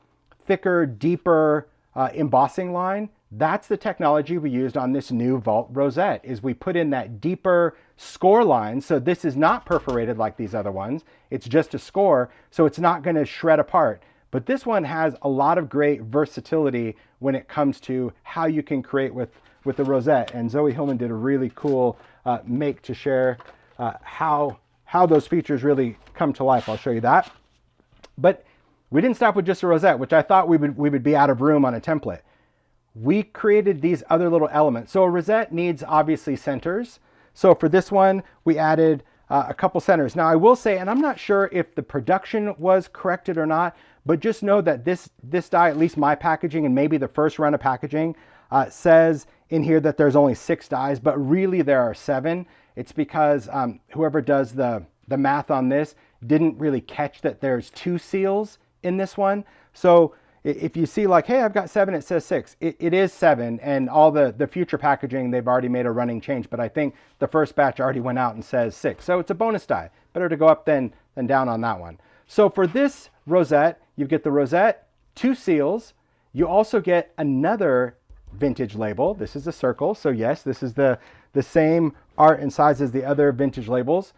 S1: thicker, deeper embossing line, that's the technology we used on this new vault rosette, is we put in that deeper score line. So this is not perforated like these other ones. It's just a score, so it's not going to shred apart. But this one has a lot of great versatility when it comes to how you can create with the rosette. And Zoe Hillman did a really cool make to share how those features really come to life. I'll show you that. But we didn't stop with just a rosette, which I thought we would be out of room on a template. We created these other little elements. So a rosette needs obviously centers. So for this one, we added a couple centers. Now I will say, and I'm not sure if the production was corrected or not, but just know that this die, at least my packaging and maybe the first run of packaging, says in here that there's only 6 dies, but really there are 7. It's because whoever does the math on this didn't really catch that there's 2 seals in this one. So if you see like, hey, I've got 7, it says 6. It is 7, and all the future packaging, they've already made a running change, but I think the first batch already went out and says 6. So it's a bonus die. Better to go up than down on that one. So for this rosette, you get the rosette, 2 seals. You also get another vintage label. This is a circle. So yes, this is the same art and size as the other vintage labels.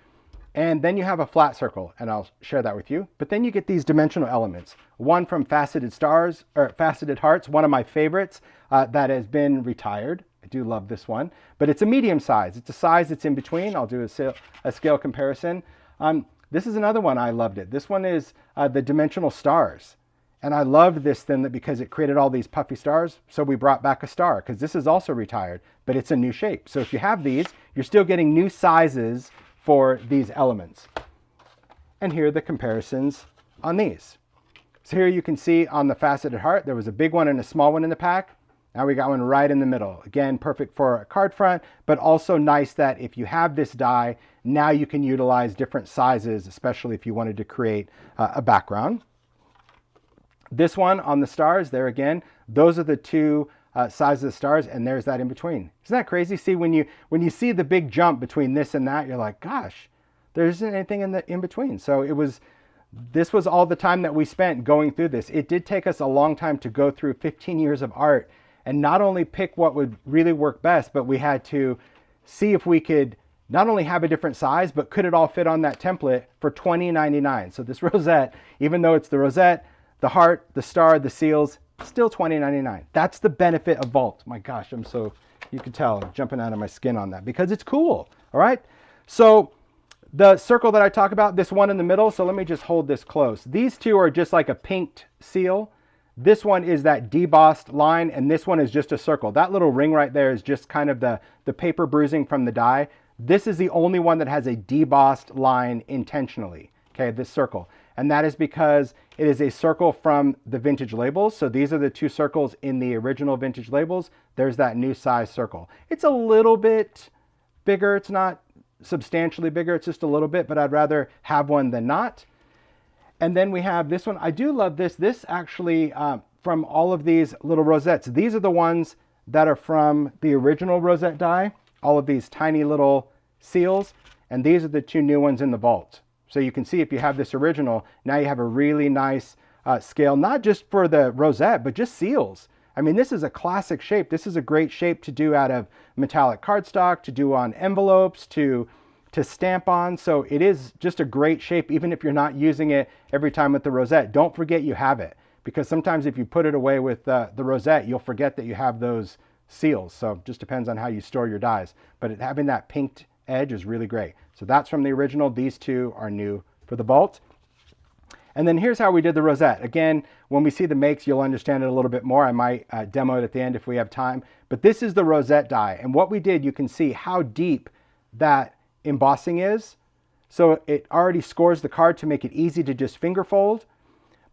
S1: And then you have a flat circle, and I'll share that with you. But then you get these dimensional elements. One from Faceted Stars, or Faceted Hearts, one of my favorites that has been retired. I do love this one, but it's a medium size. It's a size that's in between. I'll do a scale comparison. This is another one I loved it. This one is the Dimensional Stars. And I loved this thinlet because it created all these puffy stars. So we brought back a star because this is also retired, but it's a new shape. So if you have these, you're still getting new sizes for these elements. And here are the comparisons on these. So here you can see on the Faceted Heart, there was a big one and a small one in the pack. Now we got one right in the middle. Again, perfect for a card front, but also nice that if you have this die, now you can utilize different sizes, especially if you wanted to create a background. This one on the stars, there again, those are the 2 sizes of stars, and there's that in between. Isn't that crazy? See, when you see the big jump between this and that, you're like, gosh, there isn't anything in between. So this was all the time that we spent going through this. It did take us a long time to go through 15 years of art and not only pick what would really work best, but we had to see if we could not only have a different size, but could it all fit on that template for $20.99. So this rosette, even though it's the rosette, the heart, the star, the seals, still $20.99. That's the benefit of Vault. My gosh, you can tell I'm jumping out of my skin on that because it's cool. All right. So the circle that I talk about, this one in the middle. So let me just hold this close. These 2 are just like a pinked seal. This one is that debossed line, and this one is just a circle. That little ring right there is just kind of the paper bruising from the die. This is the only one that has a debossed line intentionally. Okay, this circle. And that is because it is a circle from the vintage labels. So these are the 2 circles in the original vintage labels. There's that new size circle. It's a little bit bigger. It's not substantially bigger. It's just a little bit, but I'd rather have one than not. And then we have this one. I do love this. This actually, from all of these little rosettes, these are the ones that are from the original rosette die. All of these tiny little seals. And these are the 2 new ones in the vault. So you can see if you have this original, now you have a really nice scale, not just for the rosette, but just seals. I mean, this is a classic shape. This is a great shape to do out of metallic cardstock, to do on envelopes, to stamp on. So it is just a great shape, even if you're not using it every time with the rosette. Don't forget you have it, because sometimes if you put it away with the rosette, you'll forget that you have those seals. So it just depends on how you store your dies. But having that pinked edge is really great. So that's from the original. These two are new for the vault. And then here's how we did the rosette. Again, when we see the makes, you'll understand it a little bit more. I might demo it at the end if we have time. But this is the rosette die. And what we did, you can see how deep that embossing is. So it already scores the card to make it easy to just finger fold.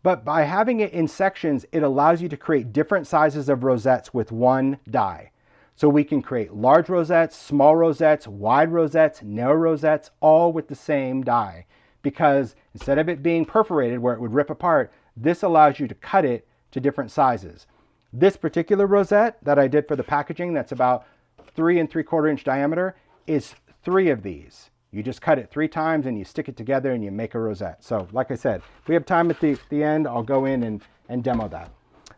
S1: But by having it in sections, it allows you to create different sizes of rosettes with one die. So we can create large rosettes, small rosettes, wide rosettes, narrow rosettes, all with the same die. Because instead of it being perforated where it would rip apart, this allows you to cut it to different sizes. This particular rosette that I did for the packaging, that's about 3 3/4 inch diameter, is 3 of these. You just cut it 3 times and you stick it together and you make a rosette. So like I said, if we have time at the end, I'll go in and demo that.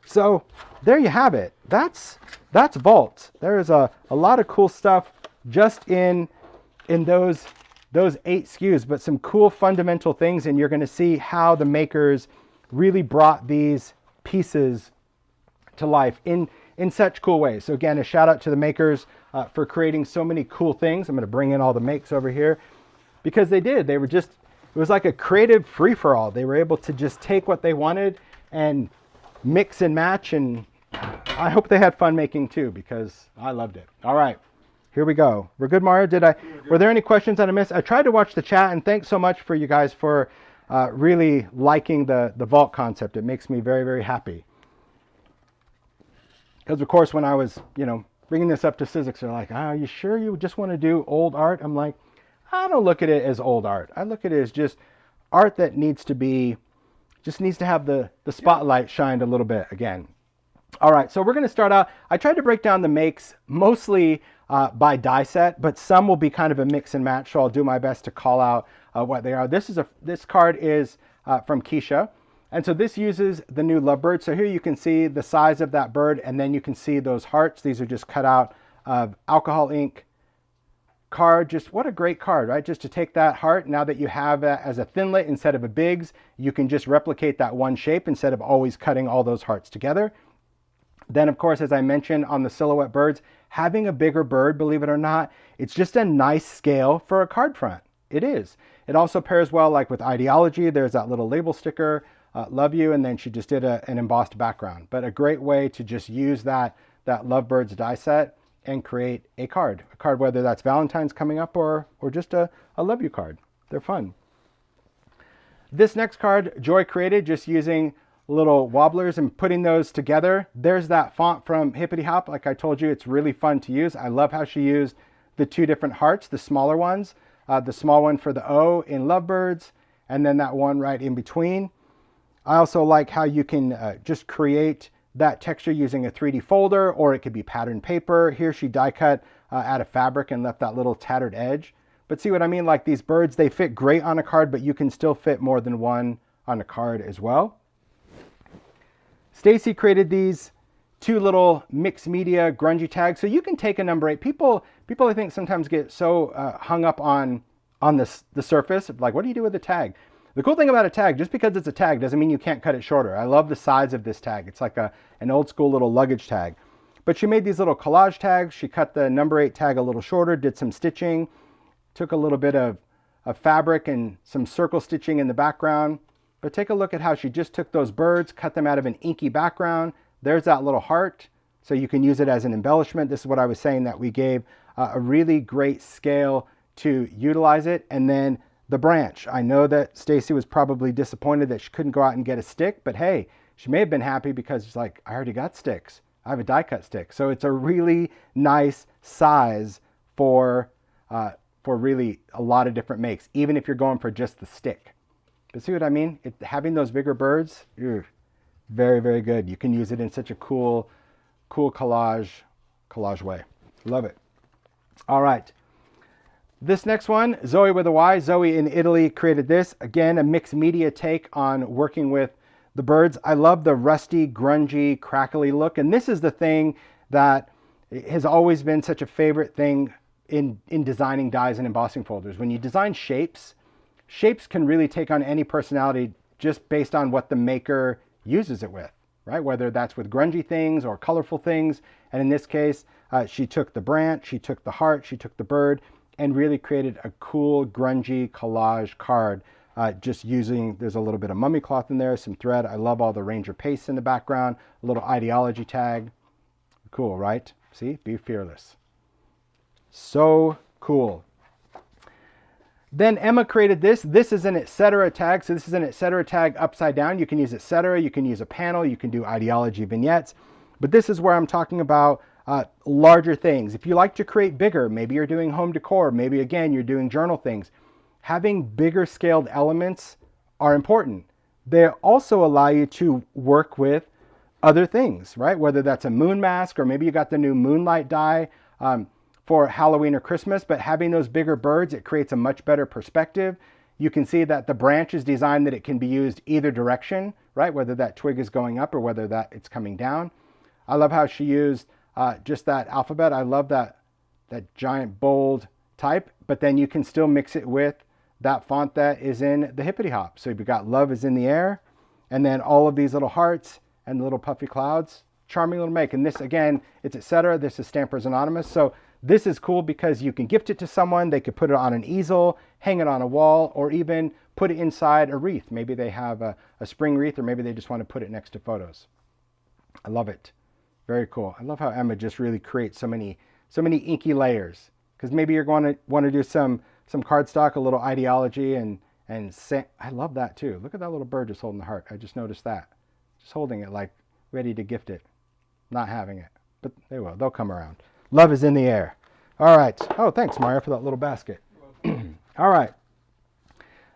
S1: So there you have it. That's Vault. There is a lot of cool stuff just in those 8 SKUs, but some cool fundamental things, and you're going to see how the makers really brought these pieces to life in such cool ways. So again, a shout out to the makers for creating so many cool things. I'm going to bring in all the makes over here because they did. They were just, it was like a creative free-for-all. They were able to just take what they wanted and mix and match, and I hope they had fun making too, because I loved it. All right, here we go. We're good, Mario? Were there any questions that I missed? I tried to watch the chat, and thanks so much for you guys for really liking the vault concept. It makes me very, very happy. Because of course, when I was, bringing this up to Sizzix, they're like, "Are you sure you just want to do old art?" I'm like, I don't look at it as old art. I look at it as just art that needs to have the spotlight shined a little bit again. All right, so we're going to start out. I tried to break down the makes mostly by die set, but some will be kind of a mix and match, so I'll do my best to call out what they are. This card is from Keisha, and so this uses the new lovebird. So here you can see the size of that bird, and then you can see those hearts. These are just cut out of alcohol ink card. Just what a great card, right? Just to take that heart, now that you have that as a thinlet instead of a bigs, you can just replicate that one shape instead of always cutting all those hearts together. Then of course, as I mentioned on the silhouette birds, having a bigger bird, believe it or not, it's just a nice scale for a card front. It is. It also pairs well like with ideology. There's that little label sticker, love you, and then she just did an embossed background. But a great way to just use that lovebirds die set and create a card, whether that's Valentine's coming up or just a love you card. They're fun. This next card Joy created just using little wobblers and putting those together. There's that font from Hippity Hop. Like I told you, it's really fun to use. I love how she used the 2 different hearts, the smaller ones, the small one for the O in lovebirds, and then that one right in between. I also like how you can just create that texture using a 3D folder, or it could be patterned paper. Here she die cut out of fabric and left that little tattered edge. But see what I mean? Like these birds, they fit great on a card, but you can still fit more than one on a card as well. Stacy created these 2 little mixed media grungy tags. So you can take a number 8. People I think sometimes get so hung up on the surface. Like, what do you do with a tag? The cool thing about a tag, just because it's a tag doesn't mean you can't cut it shorter. I love the size of this tag. It's like an old school little luggage tag. But she made these little collage tags. She cut the number 8 tag a little shorter, did some stitching, took a little bit of fabric and some circle stitching in the background. But take a look at how she just took those birds, cut them out of an inky background. There's that little heart. So you can use it as an embellishment. This is what I was saying, that we gave a really great scale to utilize it. And then the branch. I know that Stacy was probably disappointed that she couldn't go out and get a stick, but hey, she may have been happy because she's like, I already got sticks. I have a die cut stick. So it's a really nice size for really a lot of different makes, even if you're going for just the stick. But see what I mean? Having those bigger birds, very, very good. You can use it in such a cool collage way. Love it. All right. This next one, Zoe with a Y, Zoe in Italy created this. Again, a mixed media take on working with the birds. I love the rusty, grungy, crackly look. And this is the thing that has always been such a favorite thing in designing dies and embossing folders. When you design shapes, shapes can really take on any personality just based on what the maker uses it with, right? Whether that's with grungy things or colorful things. And in this case, she took the branch, she took the heart, she took the bird, and really created a cool, grungy collage card. Just using, there's a little bit of mummy cloth in there, some thread. I love all the Ranger paste in the background, a little ideology tag. Cool, right? See, be fearless. So cool. Then Emma created this. This is an etc. tag. So this is an etc. tag upside down. You can use etc. You can use a panel. You can do ideology vignettes. But this is where I'm talking about larger things. If you like to create bigger, maybe you're doing home decor, maybe again, you're doing journal things. Having bigger scaled elements are important. They also allow you to work with other things, right? Whether that's a moon mask, or maybe you got the new moonlight die for Halloween or Christmas, but having those bigger birds, it creates a much better perspective. You can see that the branch is designed that it can be used either direction, right? Whether that twig is going up or whether that it's coming down. I love how she used just that alphabet. I love that giant bold type, but then you can still mix it with that font that is in the hippity hop. So you've got love is in the air, and then all of these little hearts and the little puffy clouds. Charming little make. And this, again, it's etc. This is Stampers Anonymous. So this is cool because you can gift it to someone. They could put it on an easel, hang it on a wall, or even put it inside a wreath. Maybe they have a spring wreath, or maybe they just want to put it next to photos. I love it. Very cool. I love how Emma just really creates so many inky layers. Because maybe you're going to want to do some cardstock, a little ideology, and say, I love that too. Look at that little bird just holding the heart. I just noticed that. Just holding it like ready to gift it. Not having it. But they will. They'll come around. Love is in the air. All right. Oh, thanks, Mario, for that little basket. All right.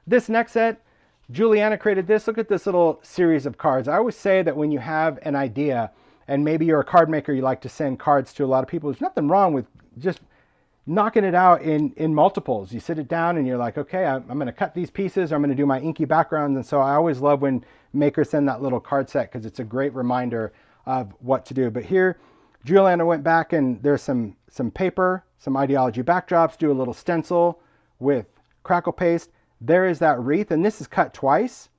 S1: This next set, Juliana created this. Look at this little series of cards. I always say that when you have an idea, and maybe you're a card maker, you like to send cards to a lot of people, there's nothing wrong with just knocking it out in multiples. You sit it down and you're like, okay, I'm going to cut these pieces, or I'm going to do my inky backgrounds. And so I always love when makers send that little card set because it's a great reminder of what to do. But here, Juliana went back and there's some paper, some ideology backdrops, do a little stencil with crackle paste. There is that wreath, and this is cut twice.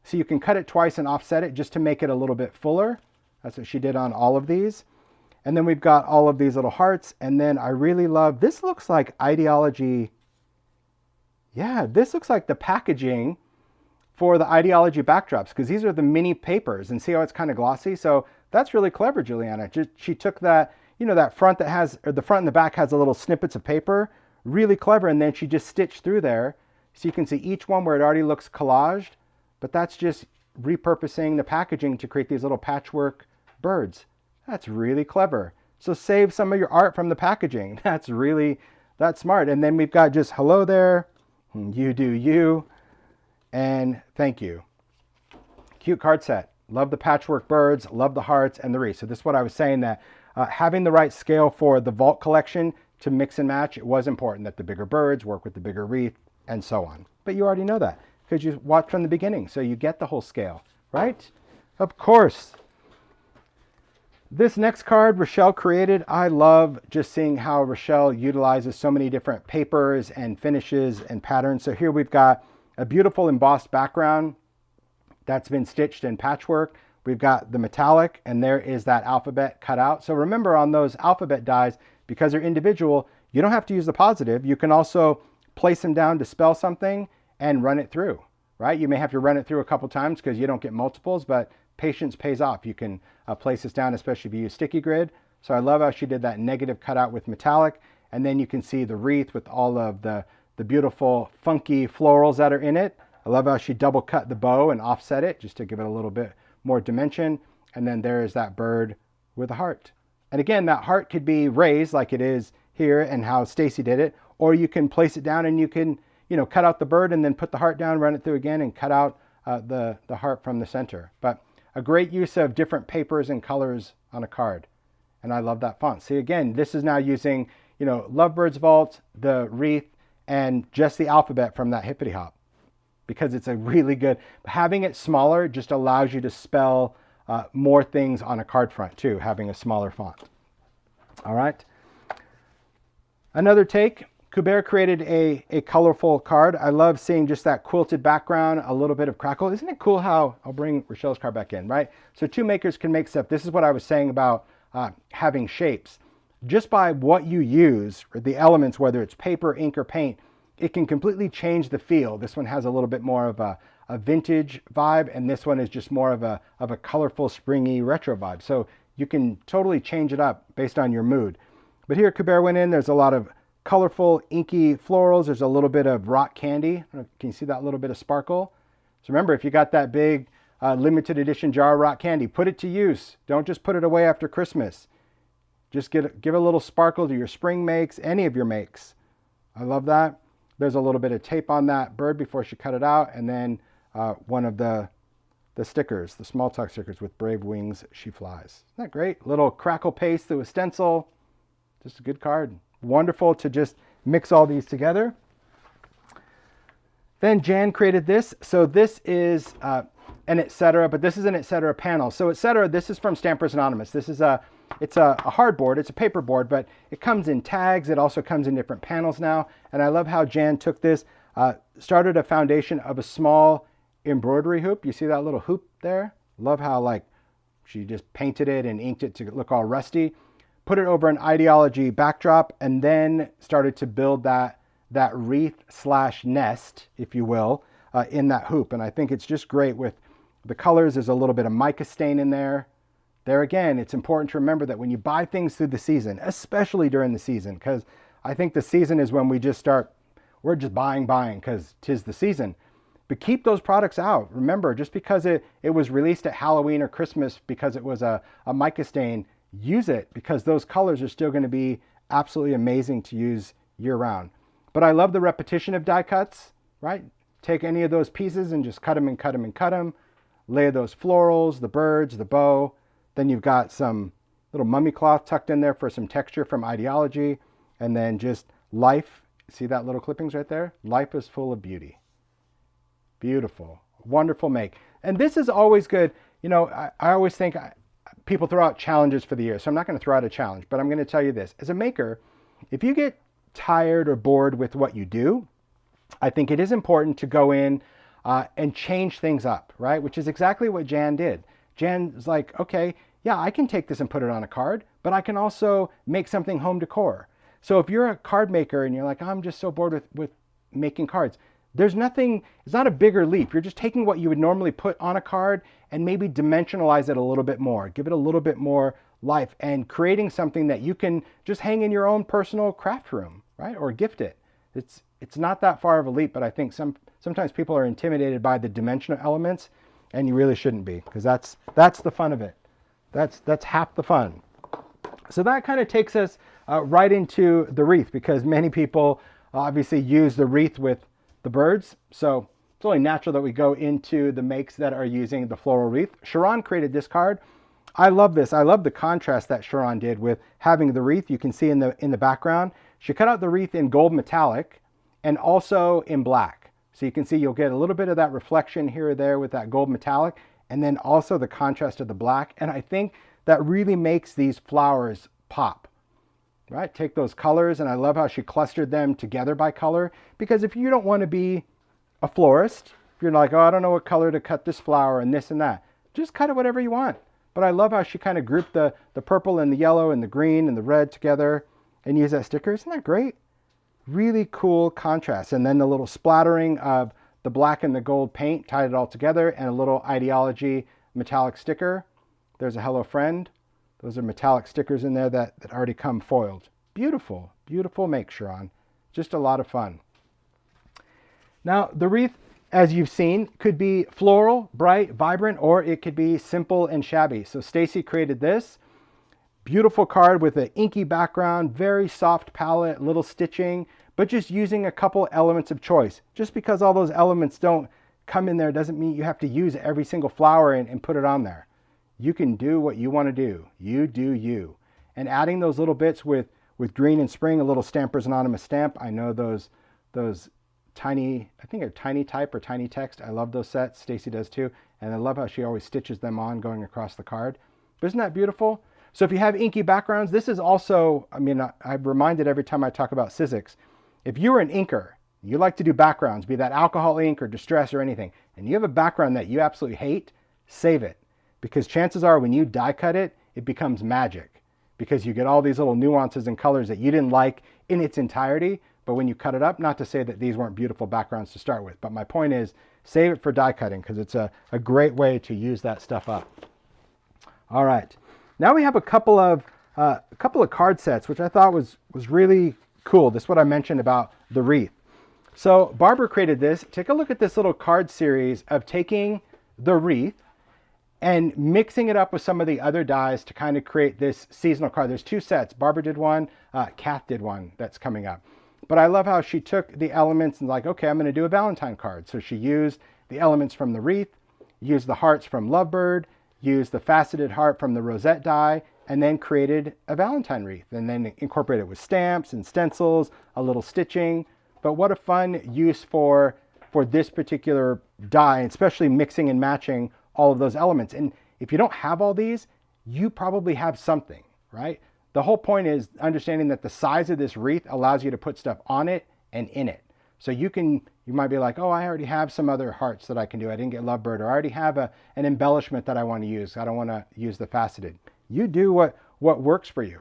S1: So you can cut it twice and offset it just to make it a little bit fuller. That's what she did on all of these. And then we've got all of these little hearts. And then I really love, this looks like ideology. Yeah, this looks like the packaging for the ideology backdrops, because these are the mini papers, and see how it's kind of glossy. So that's really clever, Juliana. She took that, you know, that front that has, or the front and the back has a little snippets of paper, really clever. And then she just stitched through there. So you can see each one where it already looks collaged, but that's just repurposing the packaging to create these little patchwork birds. That's really clever. So save some of your art from the packaging. That's smart. And then we've got just hello there, you do you, and thank you. Cute card set. Love the patchwork birds, love the hearts and the wreath. So this is what I was saying, that having the right scale for the vault collection to mix and match, it was important that the bigger birds work with the bigger wreath and so on. But you already know that because you watched from the beginning, so you get the whole scale, right? Of course. This next card Rochelle created. I love just seeing how Rochelle utilizes so many different papers and finishes and patterns. So here we've got a beautiful embossed background that's been stitched in patchwork. We've got the metallic, and there is that alphabet cut out. So remember, on those alphabet dies, because they're individual, you don't have to use the positive. You can also place them down to spell something and run it through, right? You may have to run it through a couple times because you don't get multiples, but patience pays off. You can place this down, especially if you use sticky grid. So I love how she did that negative cutout with metallic, and then you can see the wreath with all of the beautiful funky florals that are in it. I love how she double cut the bow and offset it just to give it a little bit more dimension. And then there is that bird with a heart. And again, that heart could be raised like it is here and how Stacy did it, or you can place it down and you can, you know, cut out the bird and then put the heart down, run it through again, and cut out the heart from the center. But a great use of different papers and colors on a card. And I love that font. See, again, this is now using, you know, Lovebirds Vault, the wreath, and just the alphabet from that hippity hop, because it's a really good, having it smaller just allows you to spell more things on a card front too, having a smaller font. All right. Another take, Kubert created a colorful card. I love seeing just that quilted background, a little bit of crackle. Isn't it cool how, I'll bring Rochelle's card back in, right? So two makers can make stuff. This is what I was saying about having shapes. Just by what you use, or the elements, whether it's paper, ink, or paint, it can completely change the feel. This one has a little bit more of a vintage vibe, and this one is just more of a colorful, springy, retro vibe. So you can totally change it up based on your mood. But here Kubert went in, there's a lot of colorful, inky florals. There's a little bit of rock candy. Can you see that little bit of sparkle? So remember, if you got that big limited edition jar of rock candy, put it to use. Don't just put it away after Christmas. Just give a little sparkle to your spring makes, any of your makes. I love that. There's a little bit of tape on that bird before she cut it out, and then one of the stickers, the small talk stickers with brave wings she flies. Isn't that great? Little crackle paste through a stencil. Just a good card. Wonderful to just mix all these together. Then Jan created this. So this is an etc., but this is an etc. panel. So etc., this is from Stampers Anonymous. This is it's a hardboard, it's a paper board, but it comes in tags. It also comes in different panels now. And I love how Jan took this, started a foundation of a small embroidery hoop. You see that little hoop there? Love how like she just painted it and inked it to look all rusty. Put it over an ideology backdrop, and then started to build that wreath / nest, if you will, in that hoop. And I think it's just great with the colors. There's a little bit of mica stain in there. There again, it's important to remember that when you buy things through the season, especially during the season, because I think the season is when we just start, we're just buying because 'tis the season. But keep those products out. Remember, just because it was released at Halloween or Christmas because it was a mica stain, use it, because those colors are still going to be absolutely amazing to use year round. But I love the repetition of die cuts, right? Take any of those pieces and just cut them and cut them and cut them. Lay those florals, the birds, the bow. Then you've got some little mummy cloth tucked in there for some texture from ideology. And then just life. See that little clippings right there? Life is full of beauty. Beautiful. Wonderful make. And this is always good. You know, I always think people throw out challenges for the year. So I'm not going to throw out a challenge, but I'm going to tell you this. As a maker, if you get tired or bored with what you do, I think it is important to go in and change things up, right? Which is exactly what Jan did. Jan's like, okay, yeah, I can take this and put it on a card, but I can also make something home decor. So if you're a card maker and you're like, I'm just so bored with making cards, there's nothing, it's not a bigger leap. You're just taking what you would normally put on a card and maybe dimensionalize it a little bit more, give it a little bit more life, and creating something that you can just hang in your own personal craft room, right? Or gift it. It's not that far of a leap, but I think sometimes people are intimidated by the dimensional elements, and you really shouldn't be, because that's the fun of it. That's half the fun. So that kind of takes us right into the wreath, because many people obviously use the wreath with the birds. So it's only natural that we go into the makes that are using the floral wreath. Sharon created this card. I love this. I love the contrast that Sharon did with having the wreath. You can see in the background. She cut out the wreath in gold metallic and also in black. So you can see you'll get a little bit of that reflection here or there with that gold metallic, and then also the contrast of the black. And I think that really makes these flowers pop. Right? Take those colors, and I love how she clustered them together by color, because if you don't want to be a florist, if you're like, oh, I don't know what color to cut this flower and this and that, just cut it whatever you want. But I love how she kind of grouped the purple and the yellow and the green and the red together and use that sticker. Isn't that great? Really cool contrast. And then the little splattering of the black and the gold paint tied it all together, and a little ideology metallic sticker. There's a hello friend. Those are metallic stickers in there that already come foiled. Beautiful, beautiful make, Sharon. Just a lot of fun. Now, the wreath, as you've seen, could be floral, bright, vibrant, or it could be simple and shabby. So Stacy created this. Beautiful card with an inky background, very soft palette, little stitching, but just using a couple elements of choice. Just because all those elements don't come in there doesn't mean you have to use every single flower and put it on there. You can do what you want to do. You do you. And adding those little bits with green and spring, a little Stampers Anonymous stamp. I know those those tiny, I think they're tiny type or tiny text. I love those sets. Stacy does too. And I love how she always stitches them on going across the card. But isn't that beautiful? So if you have inky backgrounds, this is also, I mean, I'm reminded every time I talk about Sizzix, if you're an inker, you like to do backgrounds, be that alcohol ink or distress or anything, and you have a background that you absolutely hate, save it. Because chances are when you die cut it, it becomes magic. Because you get all these little nuances and colors that you didn't like in its entirety, but when you cut it up, not to say that these weren't beautiful backgrounds to start with, but my point is save it for die cutting because it's a great way to use that stuff up. All right, now we have a couple of card sets, which I thought was really cool. This is what I mentioned about the wreath. So Barbara created this. Take a look at this little card series of taking the wreath and mixing it up with some of the other dies to kind of create this seasonal card. There's two sets. Barbara did one, Kath did one that's coming up. But I love how she took the elements and like, okay, I'm going to do a Valentine card. So she used the elements from the wreath, used the hearts from Lovebird, used the faceted heart from the rosette die, and then created a Valentine wreath. And then incorporated it with stamps and stencils, a little stitching. But what a fun use for this particular die, especially mixing and matching all of those elements. And if you don't have all these, you probably have something, right? The whole point is understanding that the size of this wreath allows you to put stuff on it and in it. So you might be like, oh, I already have some other hearts that I can do. I didn't get Lovebird, or I already have an embellishment that I want to use. I don't want to use the faceted. You do what works for you.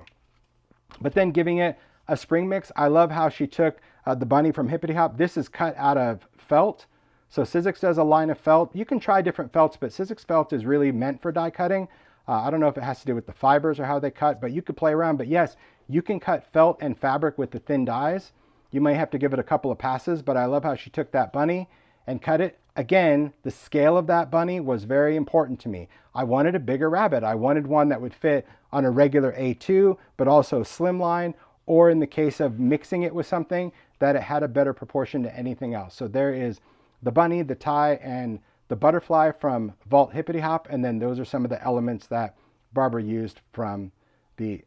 S1: But then giving it a spring mix. I love how she took the bunny from Hippity Hop. This is cut out of felt. So Sizzix does a line of felt. You can try different felts, but Sizzix felt is really meant for die cutting. I don't know if it has to do with the fibers or how they cut, but you could play around. But yes, you can cut felt and fabric with the thin dies. You may have to give it a couple of passes, but I love how she took that bunny and cut it. Again, the scale of that bunny was very important to me. I wanted a bigger rabbit. I wanted one that would fit on a regular A2, but also slimline, or in the case of mixing it with something, that it had a better proportion to anything else. So there is the bunny, the tie, and the butterfly from Vault Hippity Hop, and then those are some of the elements that Barbara used from the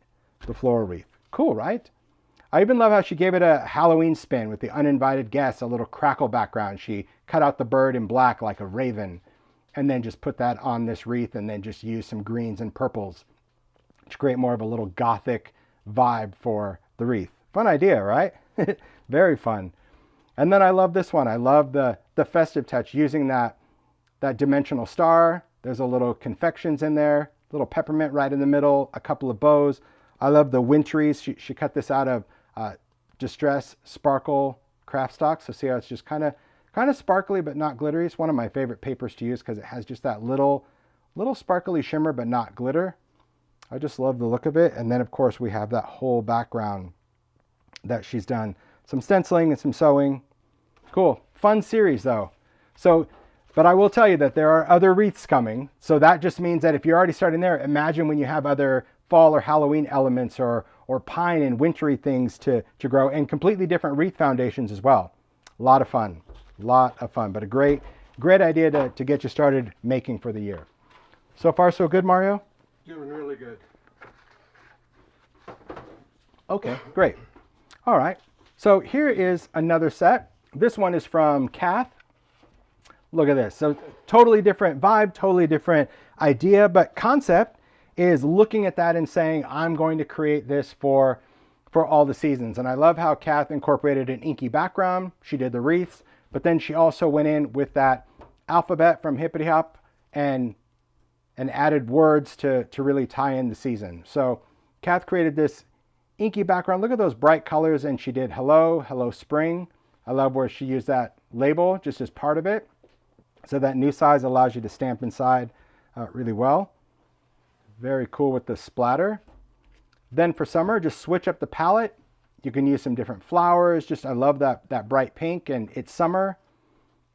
S1: floral wreath. Cool, right? I even love how she gave it a Halloween spin with the uninvited guests, a little crackle background. She cut out the bird in black like a raven, and then just put that on this wreath, and then just used some greens and purples to create more of a little gothic vibe for the wreath. Fun idea, right? Very fun. And then I love this one. I love the festive touch using that dimensional star. There's a little confections in there, a little peppermint right in the middle, a couple of bows. I love the wintries. She cut this out of Distress Sparkle craft stock. So see how it's just kind of sparkly but not glittery. It's one of my favorite papers to use because it has just that little sparkly shimmer but not glitter. I just love the look of it. And then of course we have that whole background that she's done. Some stenciling and some sewing. Cool. Fun series though. But I will tell you that there are other wreaths coming. So that just means that if you're already starting there, imagine when you have other fall or Halloween elements or pine and wintry things to grow, and completely different wreath foundations as well. A lot of fun, but a great idea to get you started making for the year. So far so good, Mario?
S2: Doing really good.
S1: Okay, great. All right, so here is another set. This one is from Kath. Look at this. So totally different vibe, totally different idea, but concept is looking at that and saying, I'm going to create this for all the seasons. And I love how Kath incorporated an inky background. She did the wreaths, but then she also went in with that alphabet from Hippity Hop and added words to really tie in the season. So Kath created this inky background. Look at those bright colors, and she did hello spring. I love where she used that label just as part of it. So that new size allows you to stamp inside really well. Very cool with the splatter. Then for summer, just switch up the palette. You can use some different flowers. I love that bright pink, and it's summer.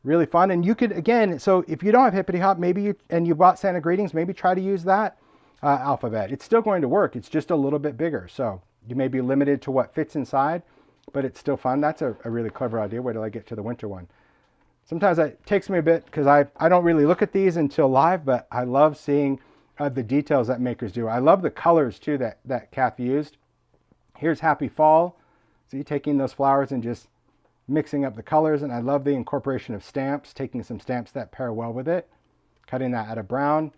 S1: Really fun. And you could, again, so if you don't have Hippity Hop, maybe you bought Santa Greetings, maybe try to use that alphabet. It's still going to work. It's just a little bit bigger. So you may be limited to what fits inside, but it's still fun. That's a really clever idea. Wait till I get to the winter one. Sometimes it takes me a bit because I don't really look at these until live, but I love seeing the details that makers do. I love the colors too that Kath used. Here's Happy Fall. So you're taking those flowers and just mixing up the colors, and I love the incorporation of stamps, taking some stamps that pair well with it, cutting that out of brown.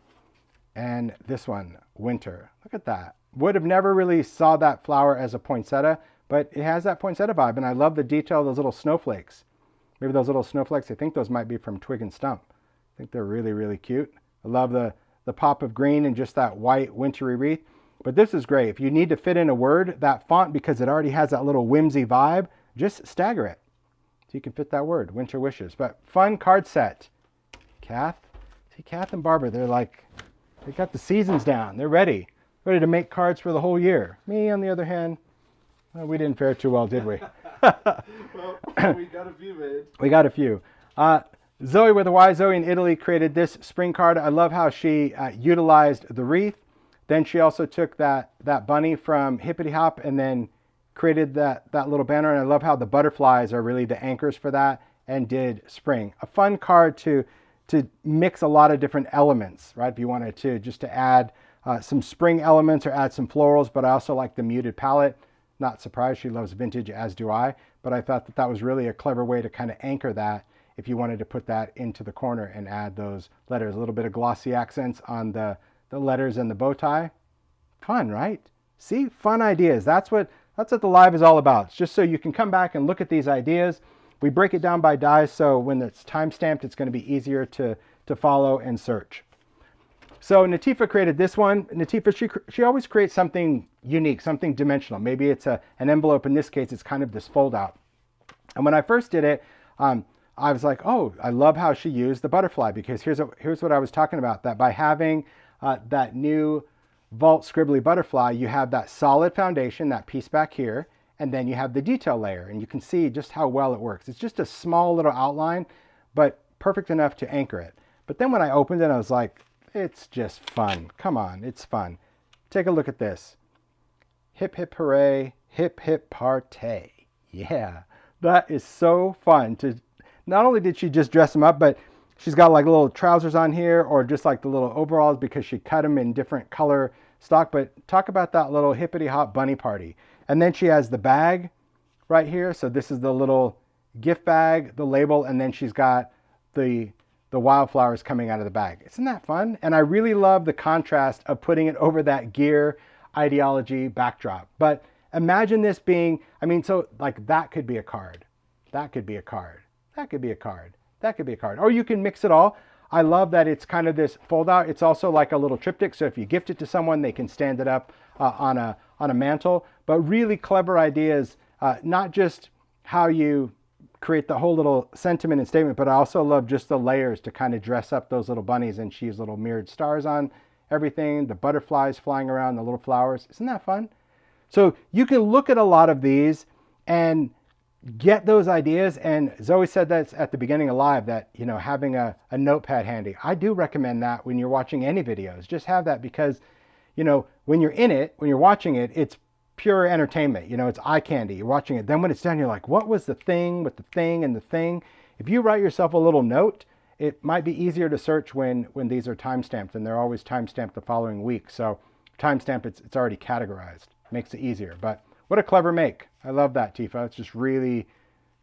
S1: And this one, winter. Look at that. Would have never really saw that flower as a poinsettia, but it has that poinsettia vibe, and I love the detail of those little snowflakes. Maybe those little snowflakes, I think those might be from twig and stump. I think they're really, really cute. I love the pop of green and just that white wintry wreath. But this is great. If you need to fit in a word, that font, because it already has that little whimsy vibe, just stagger it. So you can fit that word, winter wishes. But fun card set. Kath and Barbara, they got the seasons down. They're ready to make cards for the whole year. Me, on the other hand, well, we didn't fare too well, did we?
S2: Well, we got a few made.
S1: We got a few. Zoe with a Y, Zoe in Italy, created this spring card. I love how she utilized the wreath. Then she also took that bunny from Hippity Hop and then created that little banner. And I love how the butterflies are really the anchors for that, and did spring. A fun card to mix a lot of different elements, right? If you wanted to add some spring elements or add some florals, but I also like the muted palette. Not surprised, she loves vintage, as do I, but I thought that was really a clever way to kind of anchor that if you wanted to put that into the corner and add those letters. A little bit of glossy accents on the letters and the bow tie. Fun, right? See, fun ideas. That's what the live is all about. It's just so you can come back and look at these ideas. We break it down by dies, so when it's time-stamped, it's going to be easier to follow and search. So Natifa created this one. Natifa, she always creates something unique, something dimensional. Maybe it's an envelope. In this case, it's kind of this fold out. And when I first did it, I was like, oh, I love how she used the butterfly, because here's what I was talking about, that by having that new vault scribbly butterfly, you have that solid foundation, that piece back here, and then you have the detail layer, and you can see just how well it works. It's just a small little outline, but perfect enough to anchor it. But then when I opened it, I was like, it's just fun. Come on, it's fun. Take a look at this. Hip, hip, hooray, hip, hip, partay. Yeah, that is so fun. Not only did she just dress them up, but she's got like little trousers on here, or just like the little overalls, because she cut them in different color stock. But talk about that little hippity hop bunny party. And then she has the bag right here. So this is the little gift bag, the label, and then she's got the wildflowers coming out of the bag. Isn't that fun? And I really love the contrast of putting it over that gear ideology backdrop. But imagine this being, so like that could be a card. That could be a card. That could be a card. That could be a card. Or you can mix it all. I love that it's kind of this fold out. It's also like a little triptych. So if you gift it to someone, they can stand it up on a mantle. But really clever ideas, not just how you create the whole little sentiment and statement, but I also love just the layers to kind of dress up those little bunnies, and she has little mirrored stars on everything, the butterflies flying around, the little flowers. Isn't that fun? So you can look at a lot of these and get those ideas. And Zoe said that at the beginning of live, that, having a notepad handy. I do recommend that when you're watching any videos. Just have that, because, when you're in it, when you're watching it, it's pure entertainment. It's eye candy. You're watching it. Then when it's done, you're like, what was the thing with the thing and the thing? If you write yourself a little note, it might be easier to search when these are time-stamped, and they're always time-stamped the following week. So time-stamp, it's already categorized. Makes it easier. But what a clever make. I love that, Tifa. It's just really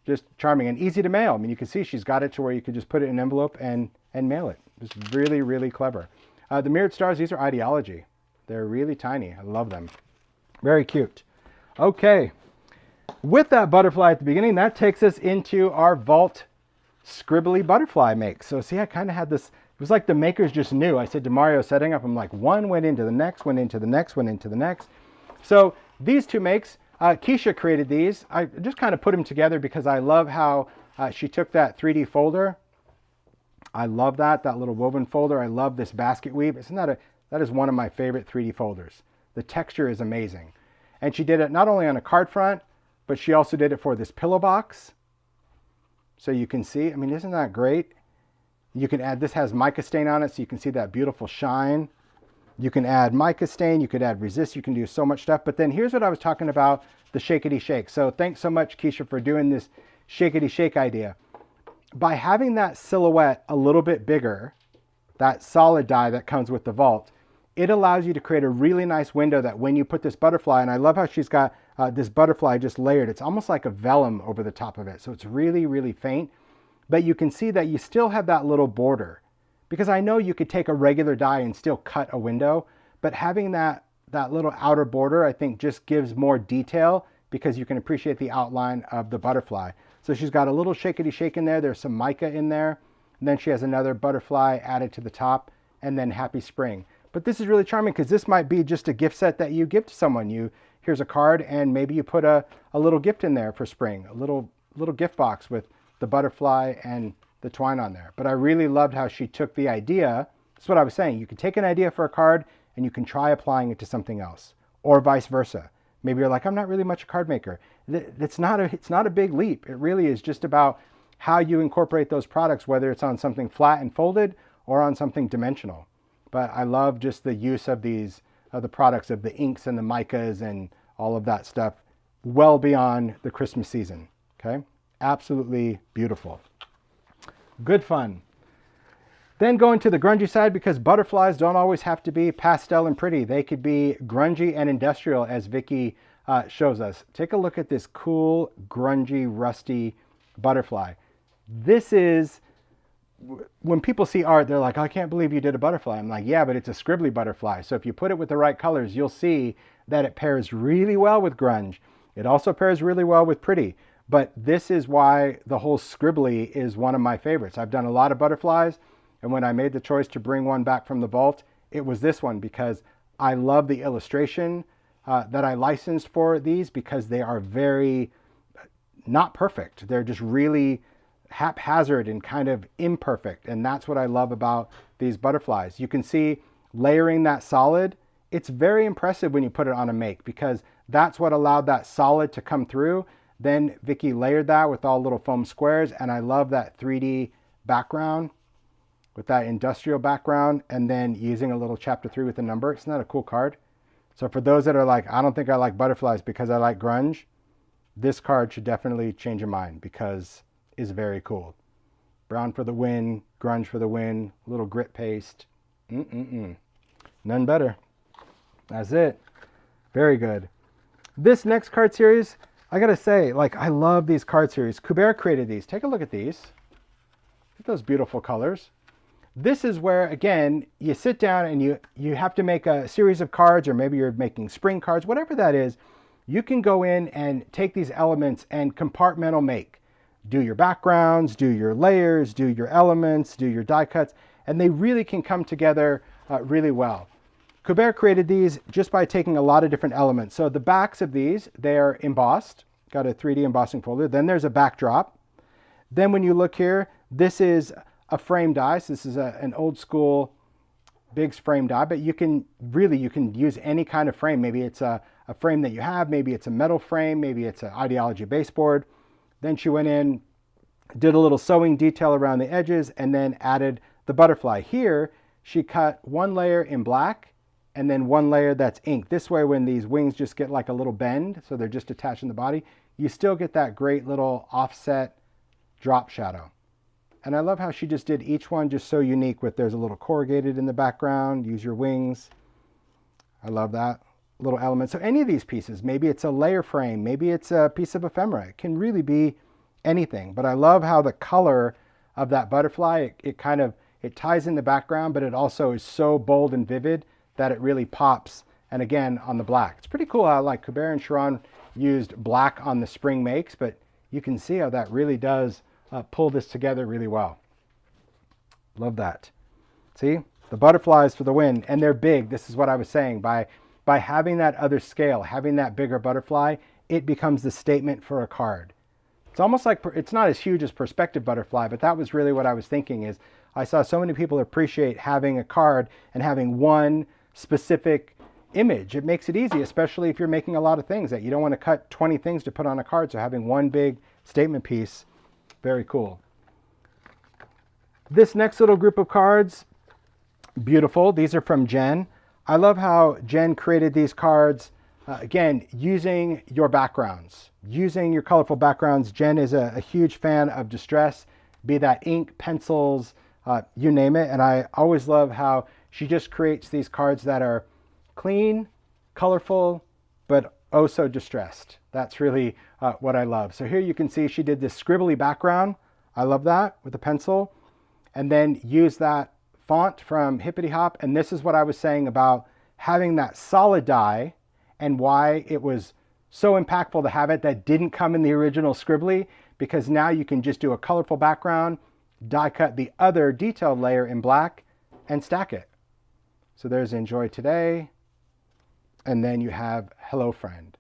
S1: just charming and easy to mail. You can see she's got it to where you could just put it in an envelope and mail it. Just really, really clever. The mirrored stars, these are ideology. They're really tiny. I love them. Very cute. Okay. With that butterfly at the beginning, that takes us into our vault scribbly butterfly make. So see, I kind of had this, it was like the makers just knew. I said to Mario setting up, I'm like, one went into the next, went into the next, went into the next. So these two makes, Keisha created these. I just kind of put them together because I love how she took that 3D folder. I love that little woven folder. I love this basket weave. That is one of my favorite 3D folders. The texture is amazing. And she did it not only on a card front, but she also did it for this pillow box. So you can see, isn't that great? You can add, this has mica stain on it, so you can see that beautiful shine. You can add mica stain, you could add resist, you can do so much stuff. But then here's what I was talking about, the shakety shake. So thanks so much, Keisha, for doing this shakety shake idea. By having that silhouette a little bit bigger, that solid die that comes with the vault, it allows you to create a really nice window that when you put this butterfly, and I love how she's got this butterfly just layered. It's almost like a vellum over the top of it. So it's really, really faint, but you can see that you still have that little border, because I know you could take a regular die and still cut a window, but having that little outer border, I think just gives more detail because you can appreciate the outline of the butterfly. So she's got a little shakety shake in there. There's some mica in there. And then she has another butterfly added to the top, and then happy spring. But this is really charming because this might be just a gift set that you give to someone. Here's a card, and maybe you put a little gift in there for spring, a little gift box with the butterfly and the twine on there. But I really loved how she took the idea. That's what I was saying. You can take an idea for a card and you can try applying it to something else, or vice versa. Maybe you're like, I'm not really much a card maker. It's not a big leap. It really is just about how you incorporate those products, whether it's on something flat and folded or on something dimensional. But I love just the use of these, the products of the inks and the micas and all of that stuff well beyond the Christmas season, okay? Absolutely beautiful. Good fun. Then going to the grungy side, because butterflies don't always have to be pastel and pretty. They could be grungy and industrial, as Vicky shows us. Take a look at this cool, grungy, rusty butterfly. This is, when people see art, they're like, I can't believe you did a butterfly. I'm like, yeah, but it's a scribbly butterfly. So if you put it with the right colors, you'll see that it pairs really well with grunge. It also pairs really well with pretty. But this is why the whole scribbly is one of my favorites. I've done a lot of butterflies, and when I made the choice to bring one back from the vault, it was this one, because I love the illustration that I licensed for these, because they are very not perfect. They're just really haphazard and kind of imperfect. And that's what I love about these butterflies. You can see layering that solid. It's very impressive when you put it on a make, because that's what allowed that solid to come through. Then Vicky layered that with all little foam squares, and I love that 3D background with that industrial background, and then using a little chapter 3 with a number. It's not a cool card. So for those that are like, I don't think I like butterflies because I like grunge, this card should definitely change your mind, because it's very cool. Brown for the win, grunge for the win, little grit paste. None better. That's it. Very good. This next card series, I gotta say, like, I love these card series. Kubert created these. Take a look at these. Look at those beautiful colors. This is where, again, you sit down and you have to make a series of cards, or maybe you're making spring cards, whatever that is. You can go in and take these elements and compartmental make. Do your backgrounds, do your layers, do your elements, do your die cuts, and they really can come together really well. Kubert created these just by taking a lot of different elements. So the backs of these, they're embossed, got a 3D embossing folder. Then there's a backdrop. Then when you look here, this is a frame die. So this is an old school Biggs frame die, but you can use any kind of frame. Maybe it's a frame that you have, maybe it's a metal frame, maybe it's an ideology baseboard. Then she went in, did a little sewing detail around the edges, and then added the butterfly. Here, she cut one layer in black and then one layer that's ink. This way, when these wings just get like a little bend, so they're just attached in the body, you still get that great little offset drop shadow. And I love how she just did each one just so unique, with there's a little corrugated in the background, use your wings. I love that little element. So any of these pieces, maybe it's a layer frame, maybe it's a piece of ephemera. It can really be anything. But I love how the color of that butterfly, it ties in the background, but it also is so bold and vivid that it really pops. And again, on the black. It's pretty cool how, like, Kubert and Sharon used black on the spring makes, but you can see how that really does pull this together really well. Love that. See, the butterflies for the win, and they're big. This is what I was saying. By having that other scale, having that bigger butterfly, it becomes the statement for a card. It's almost like, it's not as huge as perspective butterfly, but that was really what I was thinking. Is I saw so many people appreciate having a card and having one specific image. It makes it easy, especially if you're making a lot of things that you don't want to cut 20 things to put on a card. So having one big statement piece, very cool. This next little group of cards, beautiful. These are from Jen. I love how Jen created these cards, again, using your backgrounds, using your colorful backgrounds. Jen is a huge fan of distress, be that ink, pencils, you name it. And I always love how She just creates these cards that are clean, colorful, but oh so distressed. That's really what I love. So here you can see she did this scribbly background. I love that with a pencil. And then use that font from Hippity Hop. And this is what I was saying about having that solid die and why it was so impactful to have it that didn't come in the original scribbly, because now you can just do a colorful background, die cut the other detailed layer in black, and stack it. So there's Enjoy Today, and then you have Hello Friend.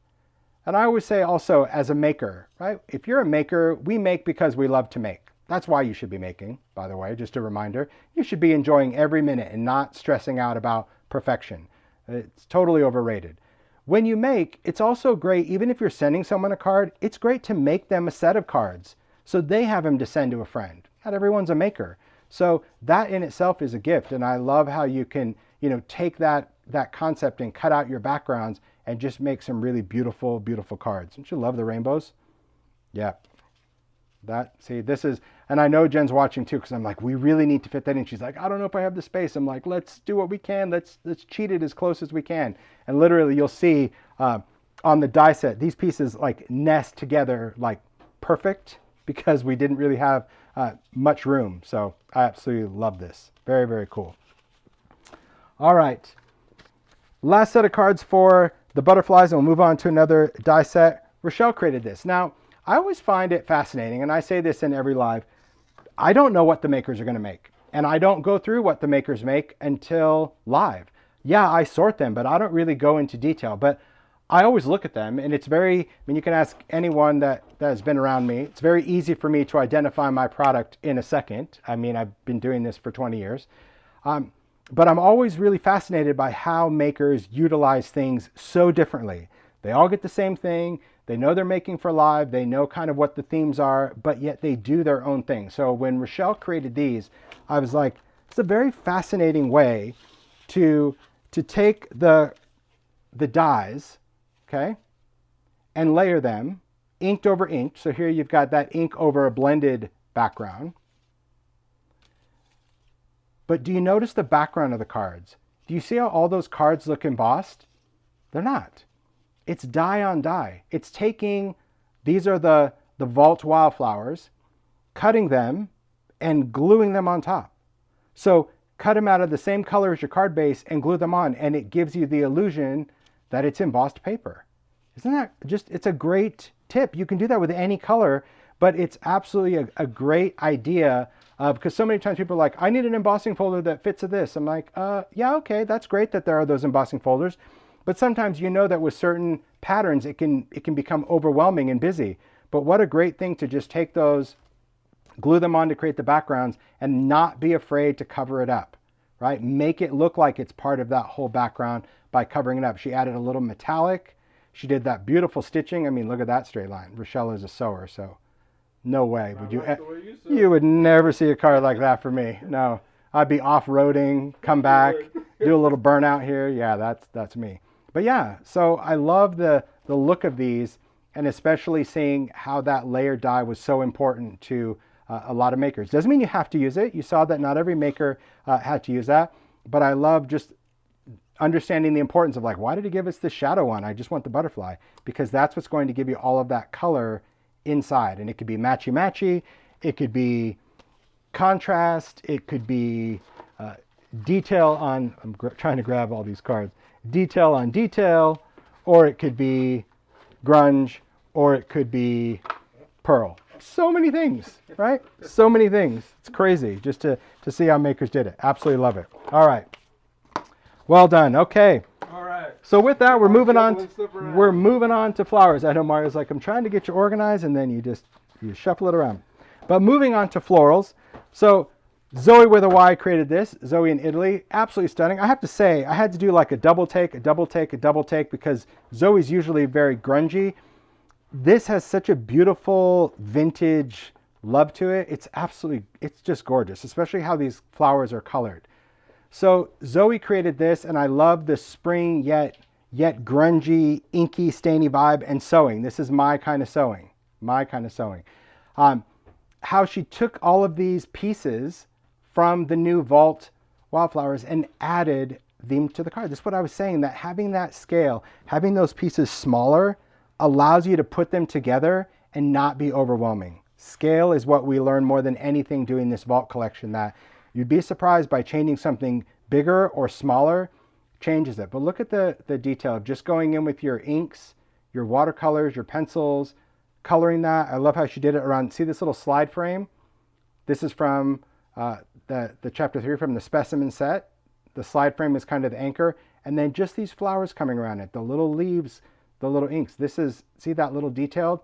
S1: And I always say also as a maker, right? If you're a maker, we make because we love to make. That's why you should be making, by the way, just a reminder. You should be enjoying every minute and not stressing out about perfection. It's totally overrated. When you make, it's also great, even if you're sending someone a card, it's great to make them a set of cards so they have them to send to a friend. Not everyone's a maker. So that in itself is a gift. And I love how you can, take that concept and cut out your backgrounds and just make some really beautiful, beautiful cards. Don't you love the rainbows? Yeah. This is, and I know Jen's watching too, because I'm like, we really need to fit that in. She's like, I don't know if I have the space. I'm like, let's do what we can. Let's cheat it as close as we can. And literally you'll see on the die set, these pieces like nest together like perfect because we didn't really have much room. So I absolutely love this. Very, very cool. All right. Last set of cards for the butterflies, and we'll move on to another die set. Rochelle created this. Now, I always find it fascinating, and I say this in every live, I don't know what the makers are going to make. And I don't go through what the makers make until live. Yeah, I sort them, but I don't really go into detail. But I always look at them, and it's very, you can ask anyone that has been around me. It's very easy for me to identify my product in a second. I've been doing this for 20 years. But I'm always really fascinated by how makers utilize things so differently. They all get the same thing. They know they're making for live. They know kind of what the themes are, but yet they do their own thing. So when Rochelle created these, I was like, it's a very fascinating way to take the dies, okay, and layer them inked over inked. So here you've got that ink over a blended background. But do you notice the background of the cards? Do you see how all those cards look embossed? They're not. It's die on die. It's taking, these are the Vault wildflowers, cutting them and gluing them on top. So cut them out of the same color as your card base and glue them on, and it gives you the illusion that it's embossed paper. Isn't that just, it's a great tip. You can do that with any color, but it's absolutely a great idea because so many times people are like, I need an embossing folder that fits this. I'm like, yeah, okay, that's great that there are those embossing folders. But sometimes you know that with certain patterns, it can become overwhelming and busy. But what a great thing to just take those, glue them on to create the backgrounds and not be afraid to cover it up, right? Make it look like it's part of that whole background by covering it up. She added a little metallic. She did that beautiful stitching. Look at that straight line. Rochelle is a sewer, so no way would you, you would never see a card like that for me. No, I'd be off-roading, come back, do a little burnout here. Yeah, that's me. But yeah, so I love the look of these, and especially seeing how that layered die was so important to a lot of makers. Doesn't mean you have to use it. You saw that not every maker had to use that, but I love just understanding the importance of like, why did he give us the shadow one? I just want the butterfly, because that's what's going to give you all of that color inside. And it could be matchy-matchy, it could be contrast, it could be detail on, I'm trying to grab all these cards, detail on detail, or it could be grunge, or it could be pearl. So many things, right? So many things. It's crazy just to see how makers did it. Absolutely love it. All right. Well done. Okay.
S2: All right.
S1: So with that, we're moving on to flowers. I know Mario's like, I'm trying to get you organized, and then you shuffle it around. But moving on to florals. So Zoe with a Y created this. Zoe in Italy. Absolutely stunning. I have to say, I had to do like a double take, because Zoe's usually very grungy. This has such a beautiful vintage love to it. It's just gorgeous, especially how these flowers are colored. So Zoe created this, and I love the spring yet grungy, inky, stainy vibe and sewing. This is my kind of sewing. How she took all of these pieces from the new Vault wildflowers and added them to the card. That's what I was saying, that having that scale, having those pieces smaller allows you to put them together and not be overwhelming. Scale is what we learn more than anything doing this vault collection, that you'd be surprised by changing something bigger or smaller, changes it. But look at the detail of just going in with your inks, your watercolors, your pencils, coloring that. I love how she did it around, see this little slide frame? This is from the chapter 3 from the specimen set. The slide frame is kind of the anchor, and then just these flowers coming around it, the little leaves, the little inks. This is, see that little detailed?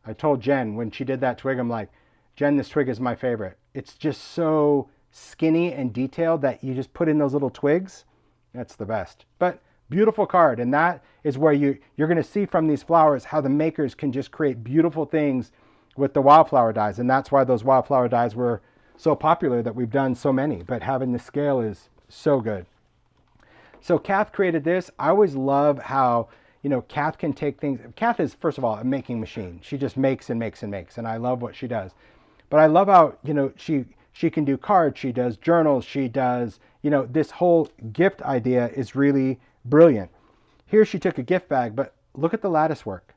S1: I told Jen when she did that twig, I'm like, Jen, this twig is my favorite. It's just so skinny and detailed that you just put in those little twigs. That's the best. But beautiful card, and that is where you're going to see from these flowers how the makers can just create beautiful things with the wildflower dies, and that's why those wildflower dies were so popular, that we've done so many. But having the scale is so good. So Kath created this. I always love how, you know, Kath can take things. Kath is, first of all, a making machine. She just makes and makes and makes, and I love what she does. But I love how, you know, she can do cards, she does journals, she does, you know, this whole gift idea is really brilliant. Here she took a gift bag, but look at the lattice work.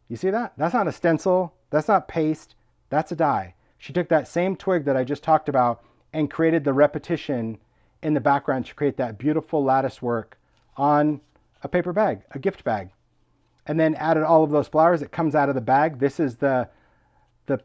S1: You see that? That's not a stencil, that's not paste, that's a die. She took that same twig that I just talked about and created the repetition in the background to create that beautiful lattice work on a paper bag, a gift bag. And then added all of those flowers that comes out of the bag. This is the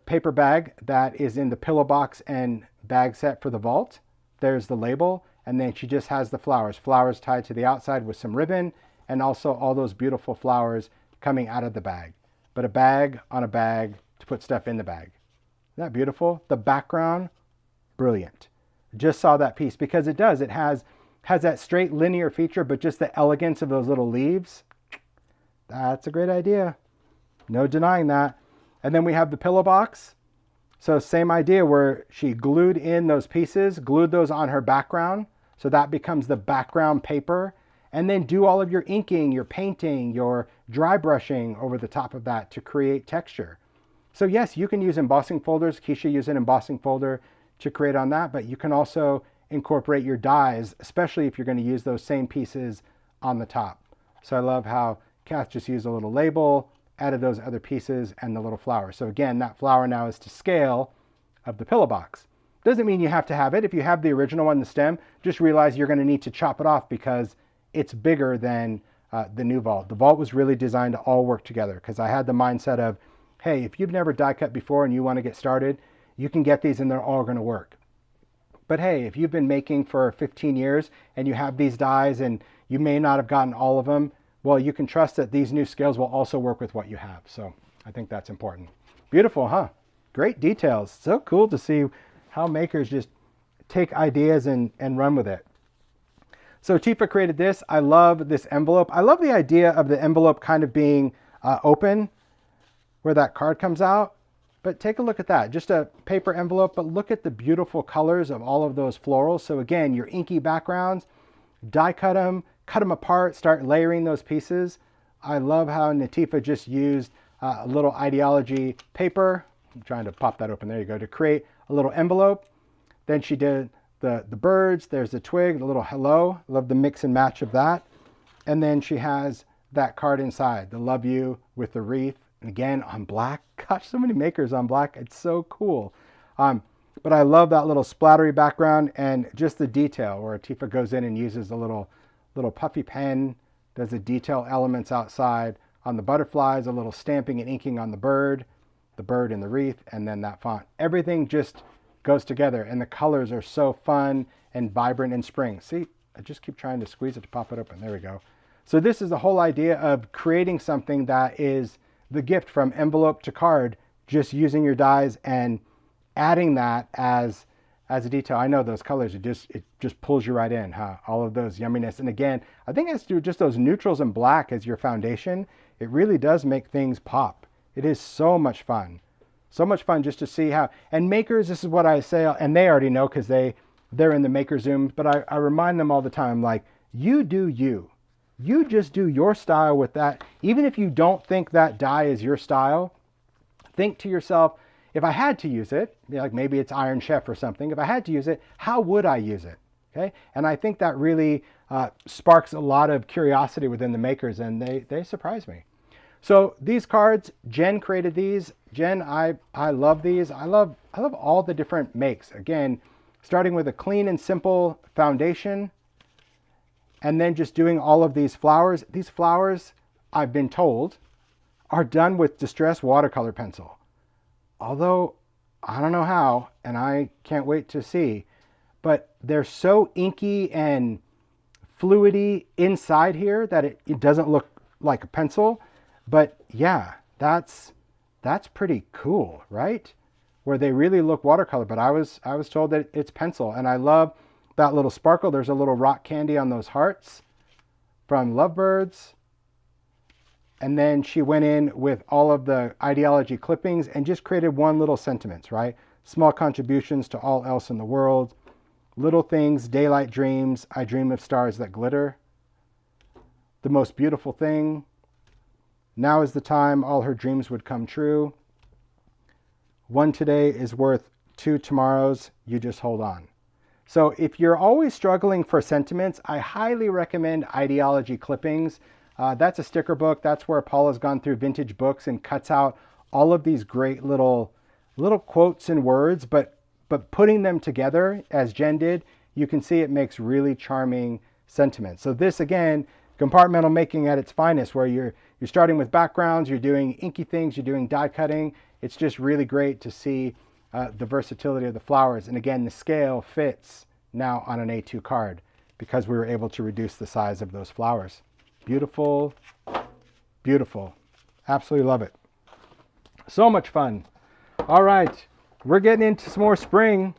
S1: paper bag that is in the pillow box and bag set for the vault. There's the label, and then she just has the flowers tied to the outside with some ribbon, and also all those beautiful flowers coming out of the bag. But a bag on a bag to put stuff in the bag. Isn't that beautiful? The background, brilliant. Just saw that piece because it does. It has that straight linear feature, but just the elegance of those little leaves. That's a great idea. No denying that. And then we have the pillow box. So same idea where she glued in those pieces, glued those on her background. So that becomes the background paper. And then do all of your inking, your painting, your dry brushing over the top of that to create texture. So yes, you can use embossing folders. Keisha used an embossing folder to create on that, but you can also incorporate your dies, especially if you're going to use those same pieces on the top. So I love how Kath just used a little label, added those other pieces and the little flower. So again, that flower now is to scale of the pillow box. Doesn't mean you have to have it. If you have the original one, the stem, just realize you're going to need to chop it off because it's bigger than the new vault. The vault was really designed to all work together because I had the mindset of, hey, if you've never die cut before and you want to get started, you can get these and they're all going to work. But hey, if you've been making for 15 years and you have these dies and you may not have gotten all of them, well, you can trust that these new scales will also work with what you have. So I think that's important. Beautiful, huh? Great details. So cool to see how makers just take ideas and run with it. So Tifa created this. I love this envelope. I love the idea of the envelope kind of being open where that card comes out. But take a look at that. Just a paper envelope, but look at the beautiful colors of all of those florals. So again, your inky backgrounds, die cut them apart, start layering those pieces. I love how Natifa just used a little ideology paper. I'm trying to pop that open. There you go. To create a little envelope. Then she did the birds. There's the twig, the little hello. Love the mix and match of that. And then she has that card inside, the love you with the wreath. And again, on black. Gosh, so many makers on black. It's so cool. But I love that little splattery background and just the detail where Tifa goes in and uses a little puffy pen, does the detail elements outside on the butterflies, a little stamping and inking on the bird and the wreath, and then that font. Everything just goes together, and the colors are so fun and vibrant in spring. See, I just keep trying to squeeze it to pop it open. There we go. So this is the whole idea of creating something that is the gift from envelope to card, just using your dies and adding that as a detail. I know those colors, it just pulls you right in, huh? All of those yumminess. And again, I think it has to do with just those neutrals and black as your foundation. It really does make things pop. It is so much fun. So much fun just to see how, and makers, this is what I say, and they already know because they're in the maker Zooms, but I remind them all the time, like, you do you. You just do your style with that. Even if you don't think that die is your style, think to yourself, if I had to use it, like maybe it's Iron Chef or something, if I had to use it, how would I use it? Okay, and I think that really sparks a lot of curiosity within the makers, and they surprise me. So these cards, Jen created these. Jen, I love these. I love all the different makes. Again, starting with a clean and simple foundation, and then just doing all of these flowers. These flowers, I've been told, are done with distress watercolor pencil. Although, I don't know how, and I can't wait to see, but they're so inky and fluidy inside here that it doesn't look like a pencil. But yeah, that's pretty cool, right? Where they really look watercolor, but I was told that it's pencil, and I love that little sparkle. There's a little rock candy on those hearts from Lovebirds. And then she went in with all of the ideology clippings and just created one little sentiments, right? Small contributions to all else in the world. Little things, daylight dreams, I dream of stars that glitter. The most beautiful thing. Now is the time all her dreams would come true. One today is worth 2 tomorrows. You just hold on. So if you're always struggling for sentiments, I highly recommend Ideology Clippings. That's a sticker book. That's where Paula's gone through vintage books and cuts out all of these great little quotes and words, but putting them together, as Jen did, you can see it makes really charming sentiments. So this, again, compartmental making at its finest, where you're starting with backgrounds, you're doing inky things, you're doing die cutting. It's just really great to see the versatility of the flowers. And again, the scale fits now on an A2 card because we were able to reduce the size of those flowers. Beautiful, beautiful. Absolutely love it. So much fun. All right, we're getting into some more spring.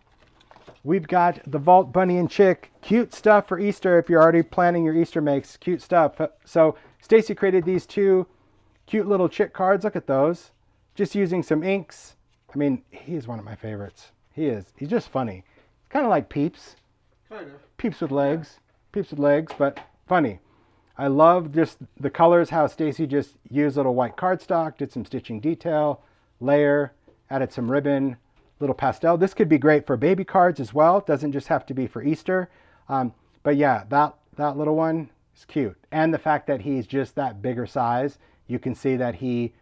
S1: We've got the Vault Bunny and Chick. Cute stuff for Easter if you're already planning your Easter makes. Cute stuff. So Stacy created these 2 cute little chick cards. Look at those. Just using some inks. I mean, he is one of my favorites. He is. He's just funny. Kind of like Peeps.
S2: Kind of.
S1: Peeps with legs. Peeps with legs, but funny. I love just the colors, how Stacy just used little white cardstock, did some stitching detail, layer, added some ribbon, little pastel. This could be great for baby cards as well. It doesn't just have to be for Easter. But yeah, that little one is cute. And the fact that he's just that bigger size, you can see that he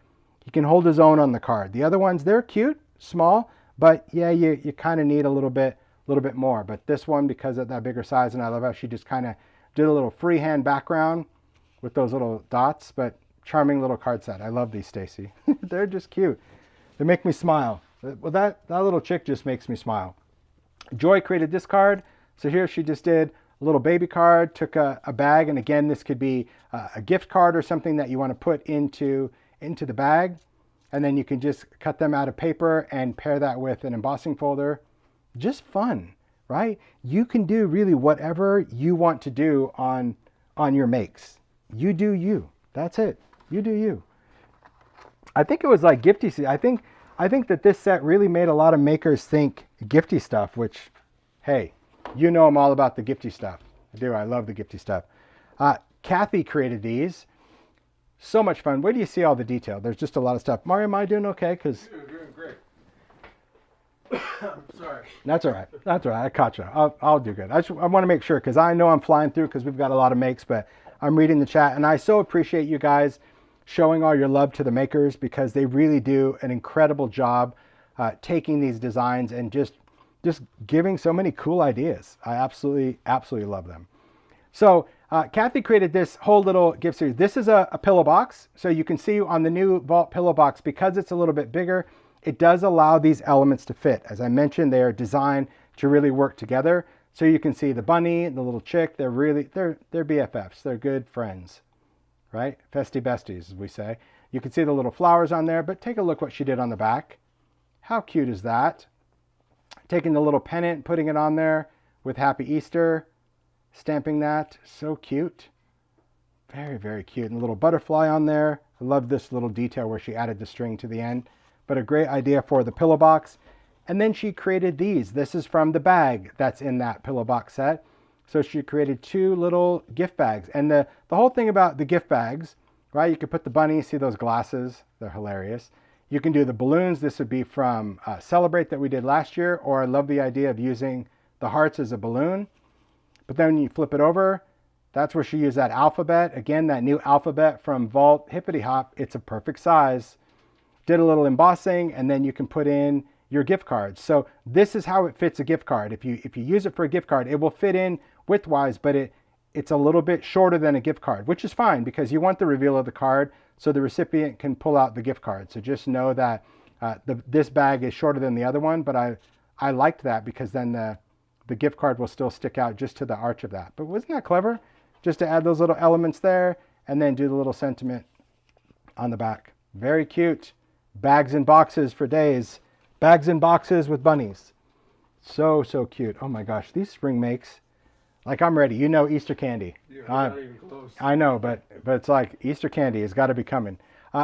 S1: can hold his own on the card. The other ones, they're cute, small, but yeah, you kind of need a little bit more. But this one, because of that bigger size, and I love how she just kind of did a little freehand background with those little dots, but charming little card set. I love these, Stacy. They're just cute. They make me smile. Well, that little chick just makes me smile. Joy created this card. So here she just did a little baby card, took a bag, and again, this could be a gift card or something that you want to put into the bag. And then you can just cut them out of paper and pair that with an embossing folder. Just fun, right? You can do really whatever you want to do on your makes. You do you. That's it. You do you. I think it was like gifty. I think that this set really made a lot of makers think gifty stuff, which, hey, you know I'm all about the gifty stuff. I do. I love the gifty stuff. Kathy created these. So much fun. Where do you see all the detail? There's just a lot of stuff. Mario, am I doing okay? Because
S2: You're doing great. I'm sorry.
S1: That's all right. That's all right. I caught you. I'll do good. I want to make sure because I know I'm flying through because we've got a lot of makes, but I'm reading the chat. And I so appreciate you guys showing all your love to the makers because they really do an incredible job taking these designs and just giving so many cool ideas. I absolutely love them. So Kathy created this whole little gift series. This is a pillow box. So you can see on the new Vault pillow box, because it's a little bit bigger, it does allow these elements to fit. As I mentioned, they are designed to really work together. So you can see the bunny, the little chick, they're BFFs. They're good friends, right? Festy besties, as we say. You can see the little flowers on there, but take a look what she did on the back. How cute is that? Taking the little pennant, putting it on there with Happy Easter, stamping that. So cute. Very, very cute. And a little butterfly on there. I love this little detail where she added the string to the end. But a great idea for the pillow box. And then she created these. This is from the bag that's in that pillow box set. So she created 2 little gift bags. And the whole thing about the gift bags, right? You could put the bunny, see those glasses, they're hilarious. You can do the balloons. This would be from Celebrate that we did last year, or I love the idea of using the hearts as a balloon. But then when you flip it over, that's where she used that alphabet. Again, that new alphabet from Vault Hippity Hop. It's a perfect size. Did a little embossing, and then you can put in your gift cards. So this is how it fits a gift card. If you use it for a gift card, it will fit in widthwise, but it's a little bit shorter than a gift card, which is fine because you want the reveal of the card so the recipient can pull out the gift card. So just know that this bag is shorter than the other one, but I liked that because then the gift card will still stick out just to the arch of that. But wasn't that clever? Just to add those little elements there and then do the little sentiment on the back. Very cute. Bags and boxes for days. Bags and boxes with bunnies. So cute. Oh my gosh, these spring makes, like I'm ready. You know Easter candy.
S2: You're not even close.
S1: I know, but it's like Easter candy has got to be coming.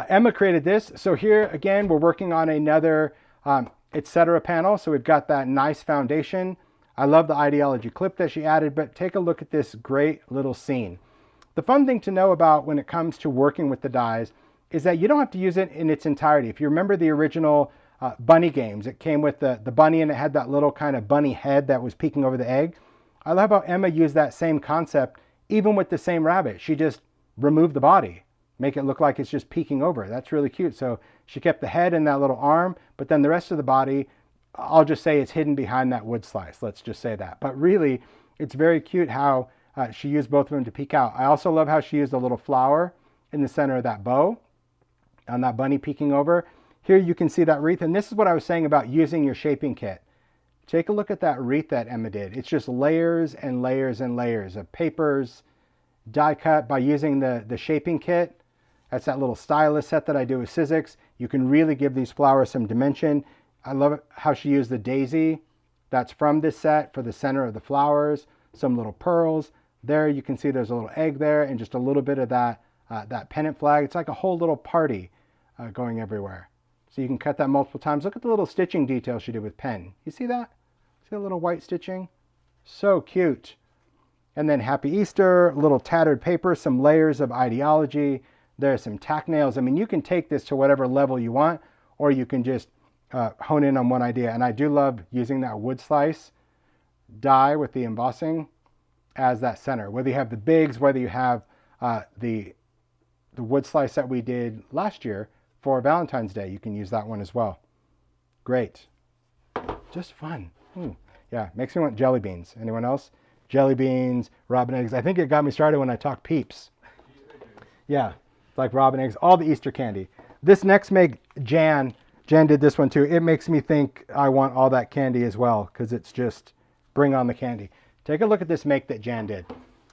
S1: Emma created this. So here again, we're working on another etc. panel. So we've got that nice foundation. I love the ideology clip that she added, but take a look at this great little scene. The fun thing to know about when it comes to working with the dies is that you don't have to use it in its entirety. If you remember the original bunny games, it came with the bunny and it had that little kind of bunny head that was peeking over the egg. I love how Emma used that same concept even with the same rabbit. She just removed the body, make it look like it's just peeking over. That's really cute. So she kept the head and that little arm, but then the rest of the body, I'll just say it's hidden behind that wood slice. Let's just say that. But really, it's very cute how she used both of them to peek out. I also love how she used a little flower in the center of that bow on that bunny peeking over. Here you can see that wreath. And this is what I was saying about using your shaping kit. Take a look at that wreath that Emma did. It's just layers and layers and layers of papers, die cut by using the shaping kit. That's that little stylus set that I do with Sizzix. You can really give these flowers some dimension. I love how she used the daisy that's from this set for the center of the flowers, some little pearls. There you can see there's a little egg there and just a little bit of that pennant flag. It's like a whole little party going everywhere. So you can cut that multiple times. Look at the little stitching detail she did with pen. You see that? See that little white stitching? So cute. And then Happy Easter, a little tattered paper, some layers of ideology. There's some tack nails. I mean, you can take this to whatever level you want, or you can just hone in on one idea. And I do love using that wood slice die with the embossing as that center. Whether you have the bigs, whether you have the wood slice that we did last year for Valentine's Day, you can use that one as well. Great. Just fun. Yeah, makes me want jelly beans. Anyone else? Jelly beans, robin eggs. I think it got me started when I talked Peeps. Yeah, it's like robin eggs, all the Easter candy. This next make, Jan did this one too. It makes me think I want all that candy as well because it's just bring on the candy. Take a look at this make that Jan did.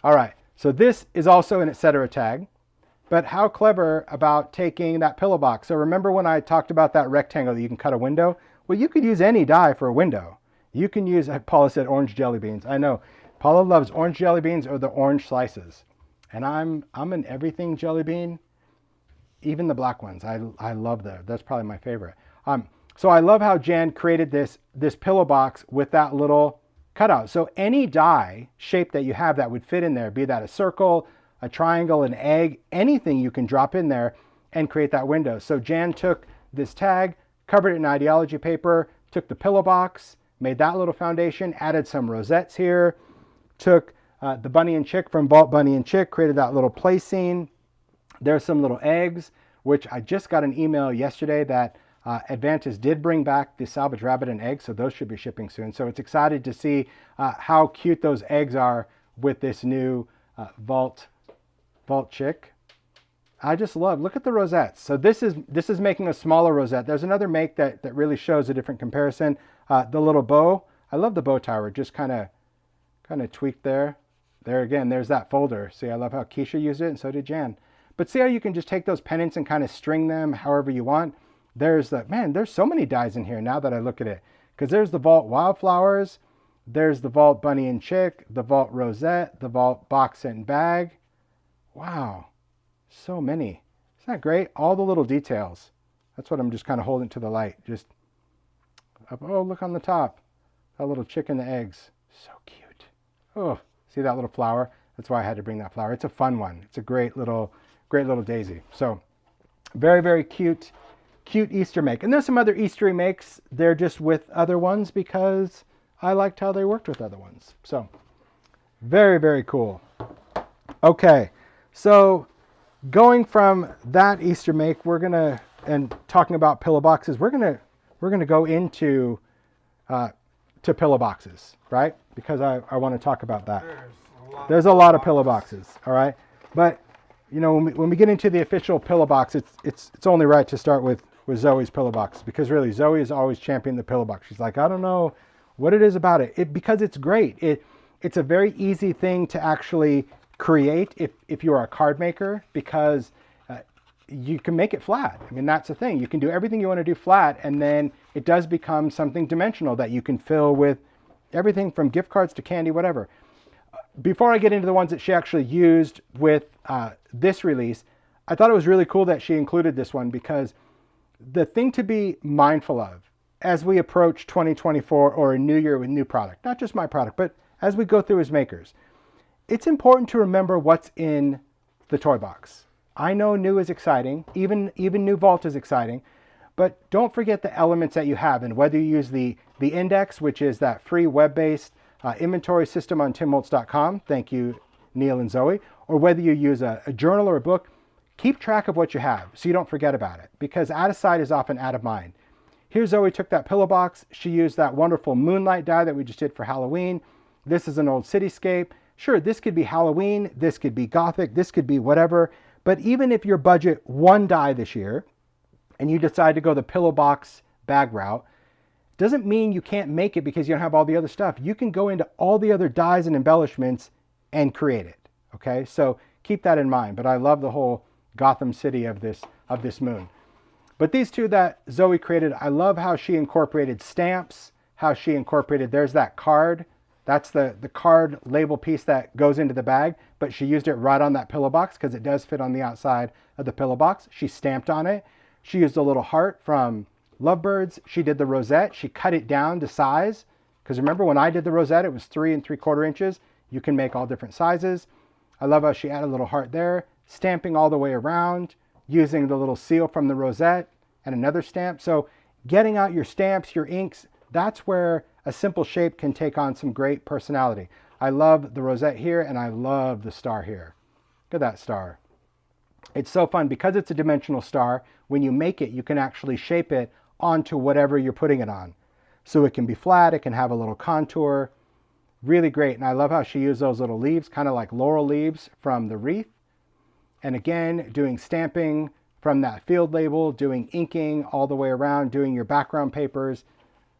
S1: All right, so this is also an etc. tag, but how clever about taking that pillow box. So remember when I talked about that rectangle that you can cut a window? Well, you could use any die for a window. You can use, Paula said orange jelly beans. I know, Paula loves orange jelly beans or the orange slices. And I'm an everything jelly bean, even the black ones. I love that. That's probably my favorite. So I love how Jan created this pillow box with that little cutout. So any die shape that you have that would fit in there, be that a circle, a triangle, an egg, anything you can drop in there and create that window. So Jan took this tag, covered it in ideology paper, took the pillow box, made that little foundation, added some rosettes here, took the bunny and chick from Vault Bunny and Chick, created that little play scene. There's some little eggs, which I just got an email yesterday that Advantis did bring back the salvage rabbit and eggs, so those should be shipping soon. So it's excited to see how cute those eggs are with this new Vault chick. I just love, look at the rosettes. So this is making a smaller rosette. There's another make that really shows a different comparison. The little bow, I love the bow tower, just kind of tweaked there. There again, there's that folder. See, I love how Keisha used it and so did Jan. But see how you can just take those pennants and kind of string them however you want. There's there's so many dies in here now that I look at it. Because there's the Vault Wildflowers, there's the Vault Bunny and Chick, the Vault Rosette, the Vault Box and Bag. Wow, so many. Isn't that great? All the little details. That's what I'm just kind of holding to the light. Just, oh, look on the top. That little chick and the eggs. So cute. Oh, see that little flower? That's why I had to bring that flower. It's a fun one. It's a great little daisy. So very, very cute cute Easter make. And there's some other Eastery makes. They're just with other ones because I liked how they worked with other ones. So very, very cool. Okay, so going from that Easter make, and talking about pillow boxes, we're gonna go into to pillow boxes, right? Because I want to talk about that. There's a lot of pillow boxes, all right? But you know, when we get into the official pillow box, it's only right to start with Zoe's pillow box, because really Zoe is always championing the pillow box. She's like, I don't know what it is about it, because it's great. It's a very easy thing to actually create if you're a card maker, because you can make it flat. I mean, that's the thing. You can do everything you want to do flat, and then it does become something dimensional that you can fill with everything from gift cards to candy, whatever. Before I get into the ones that she actually used with this release, I thought it was really cool that she included this one, because the thing to be mindful of as we approach 2024 or a new year with new product, not just my product, but as we go through as makers, it's important to remember what's in the toy box. I know new is exciting, even new Vault is exciting, but don't forget the elements that you have, and whether you use the index, which is that free web-based inventory system on timholtz.com, thank you Neil and Zoe, or whether you use a journal or a book, keep track of what you have so you don't forget about it, because out of sight is often out of mind. Here Zoe took that pillow box, she used that wonderful moonlight die that we just did for Halloween. This is an old cityscape. Sure, this could be Halloween, this could be Gothic, this could be whatever, but even if your budget one die this year and you decide to go the pillow box bag route, doesn't mean you can't make it because you don't have all the other stuff. You can go into all the other dies and embellishments and create it, okay? So keep that in mind, but I love the whole Gotham City of this moon. But these two that Zoe created, I love how she incorporated stamps, how she incorporated, there's that card. That's the card label piece that goes into the bag, but she used it right on that pillow box because it does fit on the outside of the pillow box. She stamped on it. She used a little heart from Lovebirds. She did the rosette. She cut it down to size, because remember when I did the rosette, it was 3 3/4 inches. You can make all different sizes. I love how she added a little heart there, stamping all the way around, using the little seal from the rosette and another stamp. So getting out your stamps, your inks, that's where a simple shape can take on some great personality. I love the rosette here, and I love the star here. Look at that star. It's so fun because it's a dimensional star. When you make it, you can actually shape it onto whatever you're putting it on. So it can be flat, it can have a little contour. Really great. And I love how she used those little leaves, kind of like laurel leaves from the wreath. And again, doing stamping from that field label, doing inking all the way around, doing your background papers.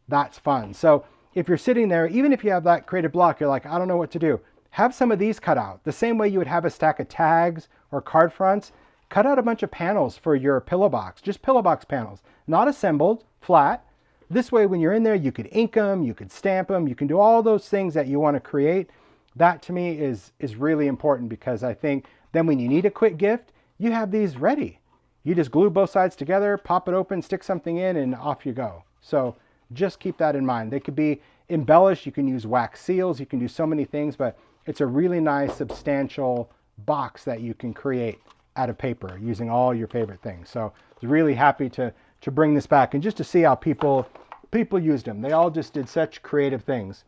S1: That's fun. So if you're sitting there, even if you have that creative block, you're like, I don't know what to do. Have some of these cut out. The same way you would have a stack of tags or card fronts, cut out a bunch of panels for your pillow box, just pillow box panels, not assembled, flat. This way, when you're in there, you could ink them, you could stamp them, you can do all those things that you want to create. That to me is really important, because I think then when you need a quick gift, you have these ready. You just glue both sides together, pop it open, stick something in, and off you go. So just keep that in mind. They could be embellished. You can use wax seals. You can do so many things, but it's a really nice, substantial box that you can create out of paper using all your favorite things. So I was really happy to bring this back and just to see how people used them. They all just did such creative things.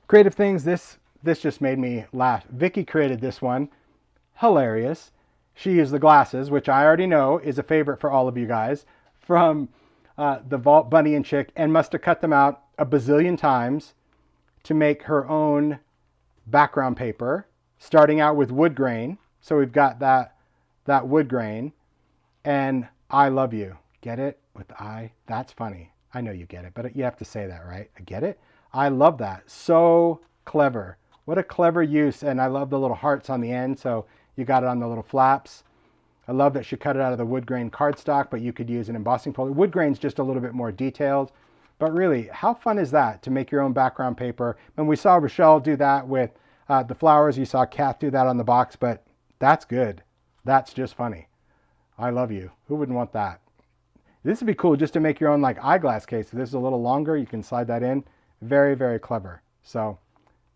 S1: Creative things, this just made me laugh. Vicky created this one. Hilarious. She used the glasses, which I already know is a favorite for all of you guys, from the Vault Bunny and Chick, and must have cut them out a bazillion times to make her own background paper, starting out with wood grain. So we've got that wood grain, and I love you. Get it? With the I? That's funny. I know you get it, but you have to say that, right? I get it? I love that. So clever. What a clever use, and I love the little hearts on the end, so you got it on the little flaps. I love that she cut it out of the wood grain cardstock, but you could use an embossing folder. Wood grain's just a little bit more detailed, but really, how fun is that to make your own background paper? And we saw Rochelle do that with the flowers. You saw Kath do that on the box, but that's good. That's just funny. I love you. Who wouldn't want that? This would be cool just to make your own like eyeglass case. If this is a little longer, you can slide that in. Very, very clever. So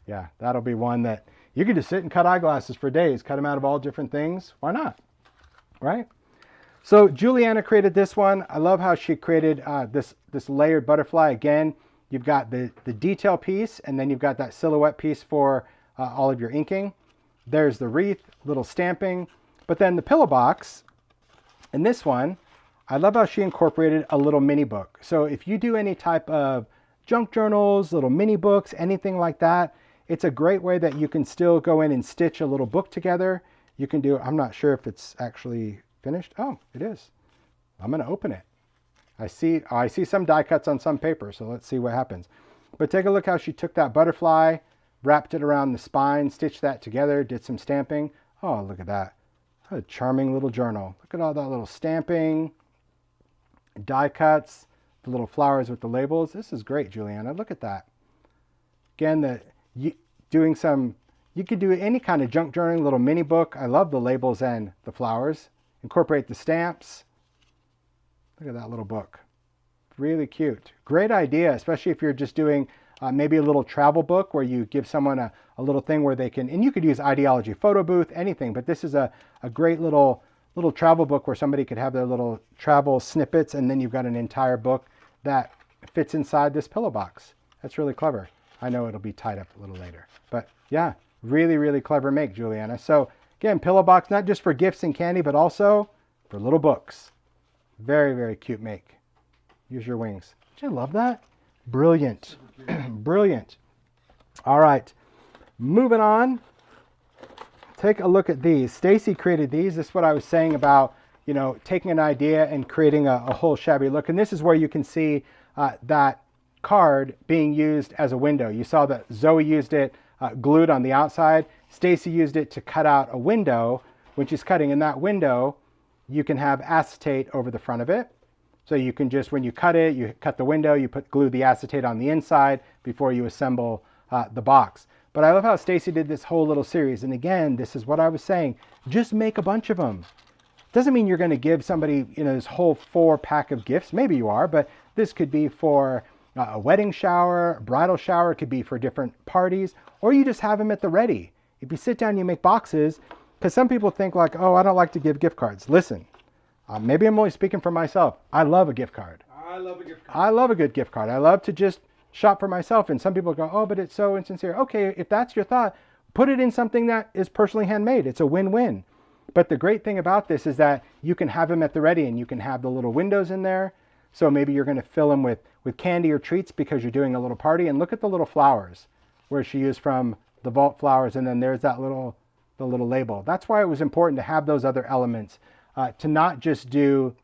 S1: yeah, that'll be one that you could just sit and cut eyeglasses for days, cut them out of all different things. Why not? Right? So Juliana created this one. I love how she created this layered butterfly. Again, you've got the detail piece, and then you've got that silhouette piece for all of your inking. There's the wreath, little stamping. But then the pillow box, in this one, I love how she incorporated a little mini book. So if you do any type of junk journals, little mini books, anything like that, it's a great way that you can still go in and stitch a little book together. You can do, I'm not sure if it's actually finished. Oh, it is. I'm going to open it. I see some die cuts on some paper, so let's see what happens. But take a look how she took that butterfly, wrapped it around the spine, stitched that together, did some stamping. Oh, look at that. What a charming little journal. Look at all that little stamping, die cuts, the little flowers with the labels. This is great, Juliana. Look at that. Again, you could do any kind of junk journaling, little mini book. I love the labels and the flowers. Incorporate the stamps. Look at that little book. Really cute. Great idea, especially if you're just doing maybe a little travel book where you give someone a little thing where they can, and you could use ideology, photo booth, anything, but this is a great little travel book where somebody could have their little travel snippets, and then you've got an entire book that fits inside this pillow box. That's really clever. I know it'll be tied up a little later, but yeah, really, really clever make, Juliana. So again, pillow box, not just for gifts and candy, but also for little books. Very, very cute make. Use your wings. Don't you love that? Brilliant. Brilliant. All right, moving on. Take a look at these. Stacy created these. This is what I was saying about, you know, taking an idea and creating a whole shabby look. And this is where you can see that card being used as a window. You saw that Zoe used it glued on the outside. Stacy used it to cut out a window. When she's cutting in that window, you can have acetate over the front of it. So you can just, when you cut it, you cut the window, you glue the acetate on the inside before you assemble the box. But I love how Stacy did this whole little series. And again, this is what I was saying, just make a bunch of them. Doesn't mean you're going to give somebody, you know, this whole 4-pack of gifts. Maybe you are, but this could be for a wedding shower, a bridal shower. It could be for different parties, or you just have them at the ready. If you sit down and you make boxes, because some people think like, oh, I don't like to give gift cards. Listen, maybe I'm only speaking for myself. I love a gift card.
S2: I love a gift card.
S1: I love a good gift card. I love to just shop for myself. And some people go, oh, but it's so insincere. Okay, if that's your thought, put it in something that is personally handmade. It's a win-win. But the great thing about this is that you can have them at the ready, and you can have the little windows in there. So maybe you're going to fill them with candy or treats because you're doing a little party. And look at the little flowers where she used from the vault flowers. And then there's that the little label. That's why it was important to have those other elements, to not just do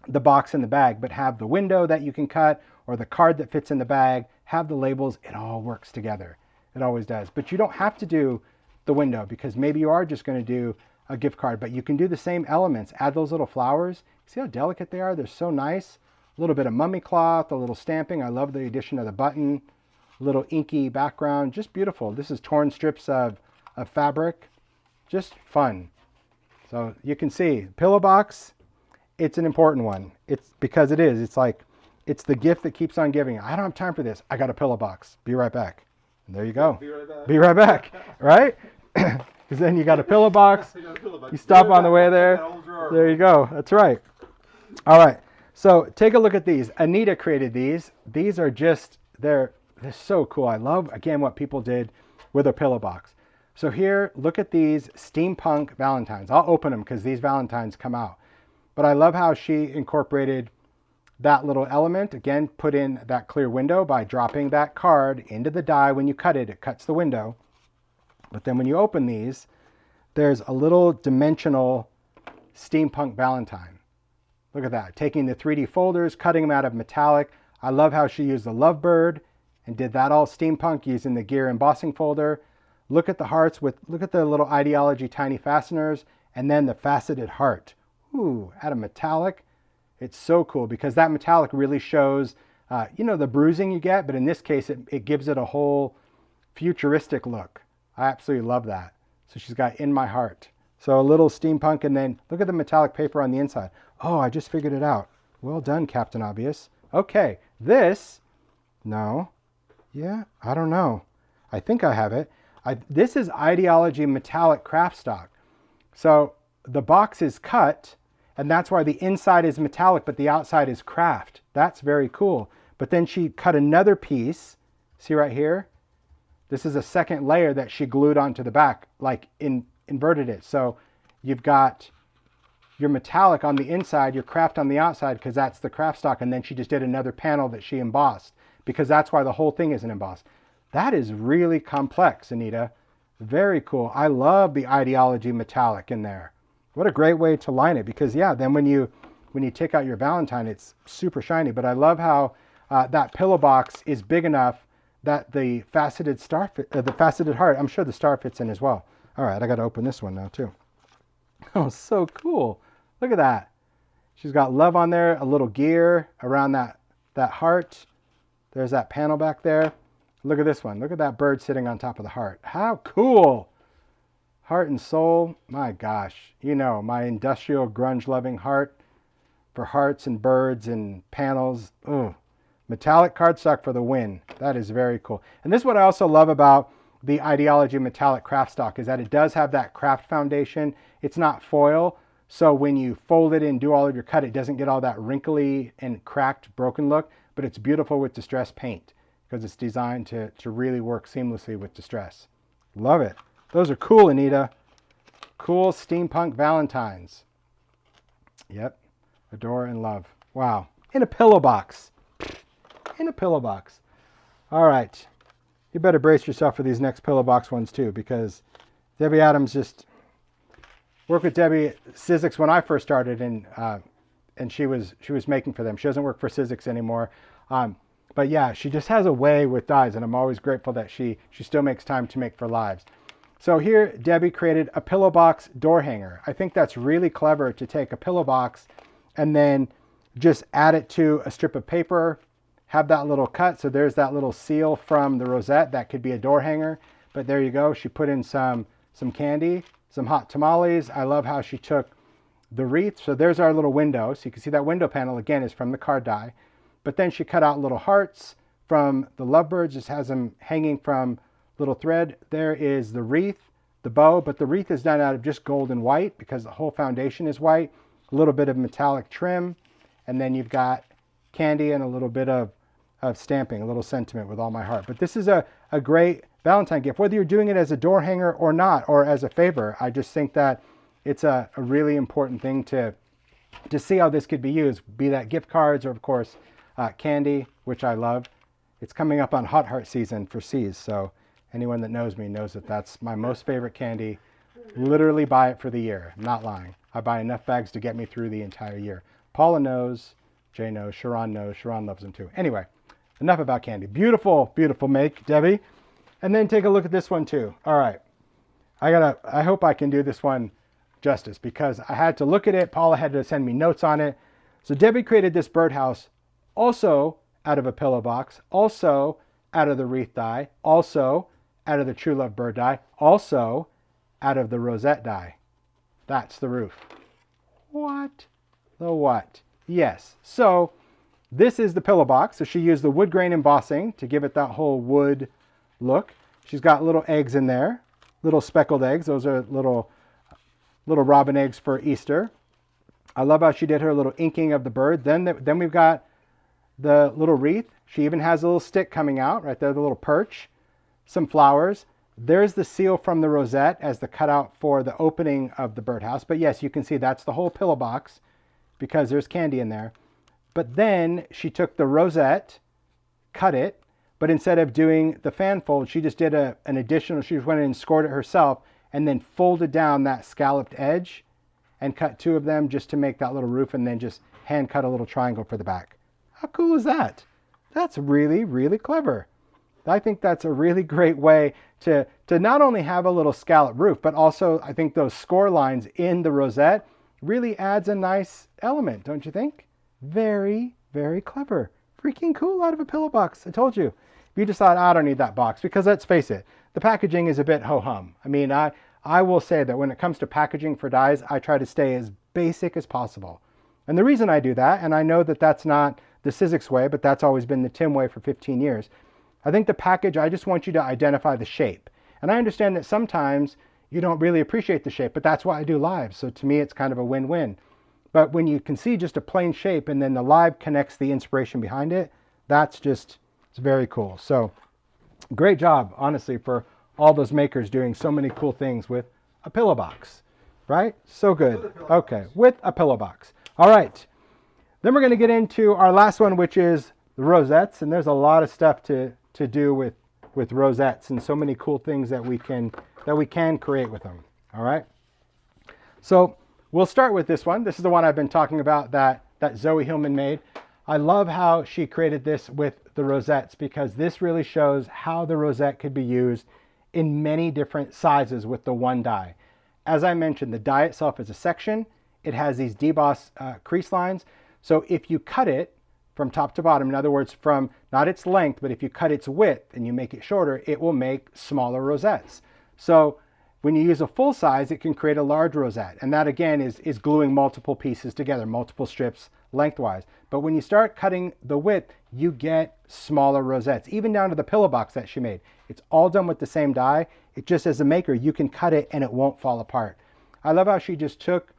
S1: the box and the bag, but have the window that you can cut or the card that fits in the bag, have the labels. It all works together. It always does. But you don't have to do the window because maybe you are just going to do a gift card, but you can do the same elements. Add those little flowers. See how delicate they are? They're so nice. A little bit of mummy cloth, a little stamping. I love the addition of the button, little inky background, just beautiful. This is torn strips of fabric, just fun. So you can see pillow box, it's an important one. It's because it is. It's like, it's the gift that keeps on giving. I don't have time for this. I got a pillow box. Be right back. And there you go.
S2: Be right back.
S1: Be right back. Right? Because then you got a pillow box. You stop on the way there. There you go. That's right. All right. So take a look at these. Anita created these. These are just, they're so cool. I love, again, what people did with a pillow box. So here, look at these steampunk Valentines. I'll open them because these Valentines come out. But I love how she incorporated that little element. Again, put in that clear window by dropping that card into the die. When you cut it, it cuts the window. But then when you open these, there's a little dimensional steampunk Valentine. Look at that. Taking the 3D folders, cutting them out of metallic. I love how she used the lovebird and did that all steampunk using the gear embossing folder. Look at the hearts look at the little ideology tiny fasteners, and then the faceted heart. Ooh, out of metallic. It's so cool because that metallic really shows, you know, the bruising you get, but in this case, it gives it a whole futuristic look. I absolutely love that. So she's got in my heart. So a little steampunk, and then look at the metallic paper on the inside. Oh, I just figured it out. Well done, Captain Obvious. Okay, this, no, yeah, I don't know. I think I have it. This is Ideology metallic craft stock. So the box is cut, And that's why the inside is metallic, but the outside is craft. That's very cool. But then she cut another piece. See right here? This is a second layer that she glued onto the back, like inverted it. So you've got your metallic on the inside, your craft on the outside, because that's the craft stock. And then she just did another panel that she embossed, because that's why the whole thing isn't embossed. That is really complex, Anita. Very cool. I love the ideology metallic in there. What a great way to line it, because yeah, then when you take out your Valentine, it's super shiny. But I love how that pillow box is big enough that the faceted the faceted heart, I'm sure the star fits in as well. All right, I got to open this one now too. Oh, so cool. Look at that. She's got love on there, a little gear around that heart. There's that panel back there. Look at this one. Look at that bird sitting on top of the heart. How cool. Heart and soul. My gosh. You know, my industrial grunge loving heart for hearts and birds and panels. Ugh. Metallic cardstock for the win. That is very cool. And this is what I also love about the Ideology metallic craft stock, is that it does have that craft foundation. It's not foil. So when you fold it and do all of your cut, it doesn't get all that wrinkly and cracked, broken look, but it's beautiful with distress paint because it's designed to really work seamlessly with distress. Love it. Those are cool, Anita. Cool steampunk Valentines. Yep. Adore and love. Wow. In a pillow box. In a pillow box. All right. You better brace yourself for these next pillow box ones too, because Debbie Adams just worked with Debbie Sizzix when I first started, and she was making for them. She doesn't work for Sizzix anymore. But yeah, she just has a way with dyes, and I'm always grateful that she still makes time to make for lives. So here, Debbie created a pillow box door hanger. I think that's really clever to take a pillow box and then just add it to a strip of paper, have that little cut. So there's that little seal from the rosette. That could be a door hanger, but there you go. She put in some candy, some hot tamales. I love how she took the wreath. So there's our little window. So you can see that window panel again is from the card die. But then she cut out little hearts from the lovebirds, just has them hanging from little thread. There is the wreath, the bow, but the wreath is done out of just gold and white because the whole foundation is white. A little bit of metallic trim, and then you've got candy and a little bit of stamping, a little sentiment with all my heart. But this is a great Valentine gift, whether you're doing it as a door hanger or not, or as a favor. I just think that it's a really important thing to see how this could be used, be that gift cards or of course candy, which I love. It's coming up on Hot Heart season for C's, so anyone that knows me knows that that's my most favorite candy. Literally buy it for the year. I'm not lying. I buy enough bags to get me through the entire year. Paula knows, Jay knows, Sharon knows. Sharon loves them too. Anyway, enough about candy. Beautiful, beautiful make, Debbie. And then take a look at this one too. All right. I hope I can do this one justice because I had to look at it. Paula had to send me notes on it. So Debbie created this birdhouse also out of a pillow box, also out of the wreath die, also out of the True Love bird die, also out of the rosette die. That's the roof. What? The what? Yes. So this is the pillow box. So she used the wood grain embossing to give it that whole wood look. She's got little eggs in there, little speckled eggs. Those are little robin eggs for Easter. I love how she did her little inking of the bird. Then we've got the little wreath. She even has a little stick coming out right there, the little perch, some flowers. There's the seal from the rosette as the cutout for the opening of the birdhouse. But yes, you can see that's the whole pillow box because there's candy in there. But then she took the rosette, cut it, but instead of doing the fan fold, she just did an additional, she just went in and scored it herself and then folded down that scalloped edge and cut two of them just to make that little roof and then just hand cut a little triangle for the back. How cool is that? That's really, really clever. I think that's a really great way to not only have a little scallop roof, but also I think those score lines in the rosette really adds a nice element, don't you think? Very, very clever. Freaking cool out of a pillow box. I told you. If you decide, I don't need that box, because let's face it, the packaging is a bit ho-hum. I mean, I will say that when it comes to packaging for dies, I try to stay as basic as possible. And the reason I do that, and I know that that's not the Sizzix way, but that's always been the Tim way for 15 years. I think the package, I just want you to identify the shape. And I understand that sometimes you don't really appreciate the shape, but that's why I do live. So to me, it's kind of a win-win. But when you can see just a plain shape and then the live connects the inspiration behind it, that's just, it's very cool. So great job, honestly, for all those makers doing so many cool things with a pillow box, right? So good. Okay, with a pillow box. All right. Then we're going to get into our last one, which is the rosettes. And there's a lot of stuff to do with rosettes and so many cool things that we can create with them. All right. So we'll start with this one. This is the one I've been talking about that Zoe Hillman made. I love how she created this with the rosettes because this really shows how the rosette could be used in many different sizes with the one die. As I mentioned, the die itself is a section. It has these deboss crease lines. So if you cut it from top to bottom, in other words, from not its length, but if you cut its width and you make it shorter, it will make smaller rosettes. So when you use a full size, it can create a large rosette. And that again is gluing multiple pieces together, multiple strips lengthwise. But when you start cutting the width, you get smaller rosettes, even down to the pillow box that she made. It's all done with the same die. It just, as a maker, you can cut it and it won't fall apart. I love how she just took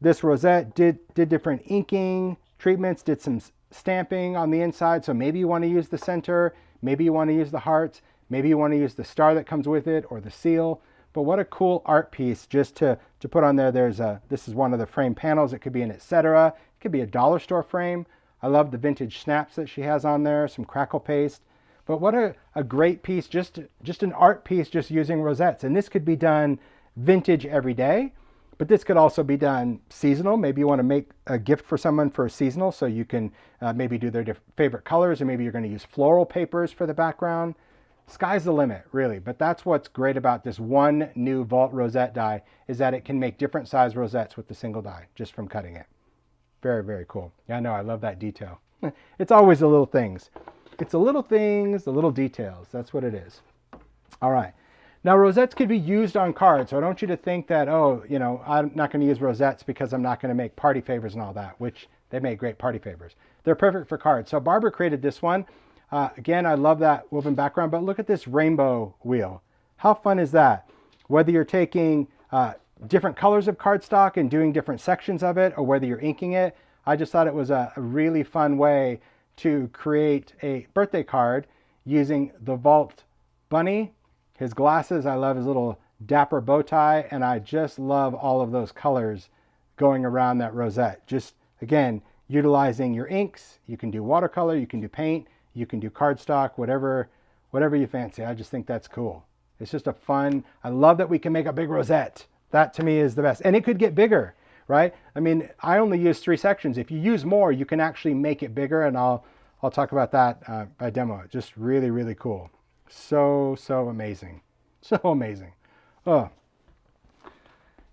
S1: this rosette, did different inking treatments, did some stamping on the inside. So maybe you want to use the center, maybe you want to use the hearts, maybe you want to use the star that comes with it or the seal. But what a cool art piece just to put on there. This is one of the frame panels. It could be an etc. It could be a dollar store frame. I love the vintage snaps that she has on there, some crackle paste. But what a great piece, just an art piece just using rosettes. And this could be done vintage every day, but this could also be done seasonal. Maybe you want to make a gift for someone for a seasonal, so you can maybe do their favorite colors, or maybe you're going to use floral papers for the background. Sky's the limit, really. But that's what's great about this one new Vault rosette die, is that it can make different size rosettes with the single die just from cutting it. Very, very cool. Yeah, I know, I love that detail. It's always the little things. It's the little things, the little details. That's what it is. All right. Now, rosettes could be used on cards. So I don't want you to think that, oh, you know, I'm not going to use rosettes because I'm not going to make party favors and all that, which they make great party favors. They're perfect for cards. So Barbara created this one. Again, I love that woven background, but look at this rainbow wheel. How fun is that? Whether you're taking different colors of cardstock and doing different sections of it, or whether you're inking it, I just thought it was a really fun way to create a birthday card using the Vault bunny, his glasses. I love his little dapper bow tie, and I just love all of those colors going around that rosette. Just, again, utilizing your inks. You can do watercolor, you can do paint, you can do cardstock, whatever you fancy. I just think that's cool. It's just a fun, I love that we can make a big rosette. That to me is the best. And it could get bigger, right? I mean, I only use 3 sections. If you use more, you can actually make it bigger, and I'll talk about that by demo. Just really, really cool. So amazing. So amazing. Oh.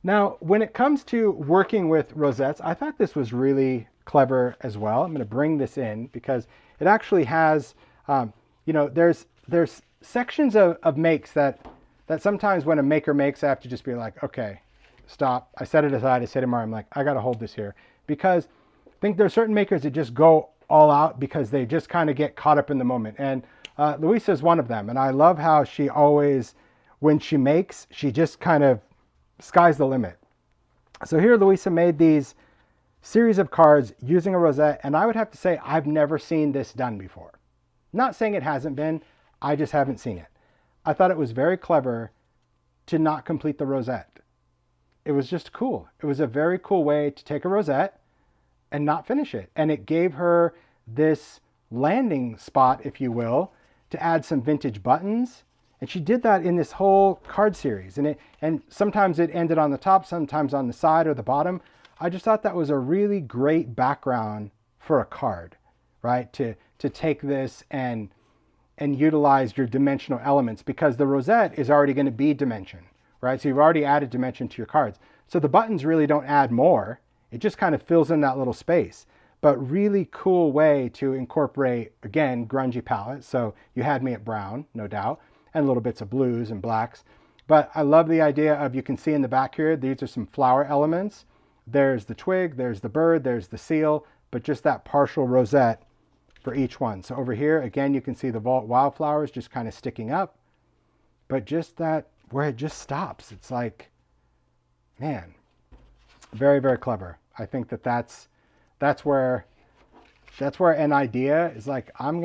S1: Now, when it comes to working with rosettes, I thought this was really clever as well. I'm going to bring this in because it actually has, you know, there's sections of makes that sometimes when a maker makes, I have to just be like, okay, stop. I set it aside. I say tomorrow, I'm like, I got to hold this here, because I think there's certain makers that just go all out because they just kind of get caught up in the moment. And Louisa is one of them. And I love how she always, when she makes, she just kind of sky's the limit. So here Louisa made these series of cards using a rosette, and I would have to say I've never seen this done before. Not saying it hasn't been, I just haven't seen it. I thought it was very clever to not complete the rosette. It was just cool. It was a very cool way to take a rosette and not finish it. And it gave her this landing spot, if you will, to add some vintage buttons. And she did that in this whole card series. And sometimes it ended on the top, sometimes on the side or the bottom. I just thought that was a really great background for a card, right? To take this and utilize your dimensional elements, because the rosette is already going to be dimension, right? So you've already added dimension to your cards. So the buttons really don't add more. It just kind of fills in that little space. But really cool way to incorporate, again, grungy palette. So you had me at brown, no doubt, and little bits of blues and blacks. But I love the idea of, you can see in the back here, these are some flower elements. There's the twig, there's the bird, there's the seal, but just that partial rosette for each one. So over here, again, you can see the Vault wildflowers just kind of sticking up, but just that where it just stops. It's like, man, very, very clever. I think that that's where an idea is like, I'm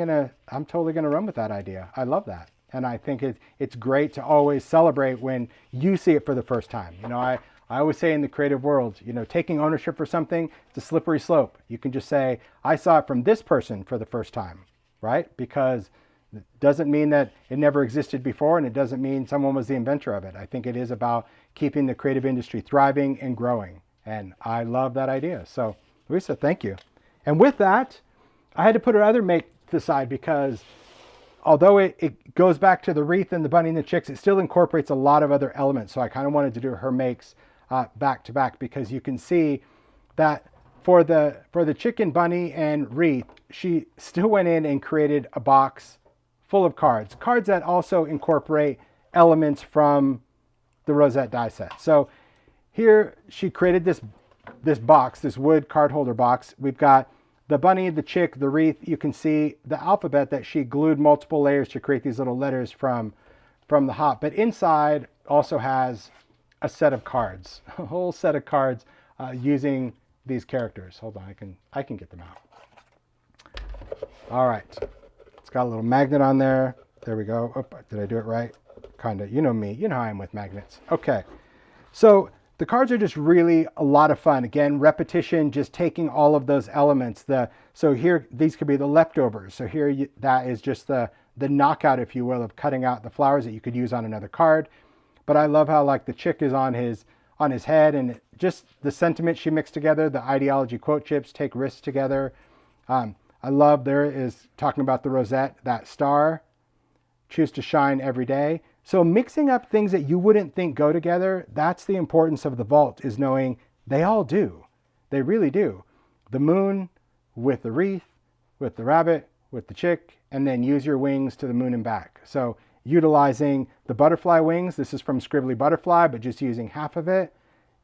S1: totally gonna run with that idea. I love that. And I think it's great to always celebrate when you see it for the first time. You know, I always say in the creative world, you know, taking ownership for something, it's a slippery slope. You can just say, I saw it from this person for the first time, right? Because it doesn't mean that it never existed before, and it doesn't mean someone was the inventor of it. I think it is about keeping the creative industry thriving and growing. And I love that idea. So Luisa, thank you. And with that, I had to put her other make to the side because although it goes back to the wreath and the bunny and the chicks, it still incorporates a lot of other elements. So I kind of wanted to do her makes back to back, because you can see that for the chicken, bunny, and wreath, she still went in and created a box full of cards that also incorporate elements from the rosette die set. So here she created this box, this wood card holder box. We've got the bunny, the chick, the wreath. You can see the alphabet that she glued multiple layers to create these little letters from the hop. But inside also has a set of cards, a whole set of cards using these characters. Hold on, I can get them out. All right, it's got a little magnet on there. There we go. Oh, did I do it right? Kind of. You know me. You know how I am with magnets. Okay, so the cards are just really a lot of fun. Again, repetition, just taking all of those elements. So here, these could be the leftovers. So here, that is just the knockout, if you will, of cutting out the flowers that you could use on another card. But I love how like the chick is on his head, and just the sentiment she mixed together, the ideology quote chips, take risks together. I love there is talking about the rosette, that star, choose to shine every day. So mixing up things that you wouldn't think go together, that's the importance of the vault, is knowing they all do. They really do. The moon with the wreath, with the rabbit, with the chick, and then use your wings to the moon and back. So utilizing the butterfly wings, this is from Scribbly Butterfly, but just using half of it.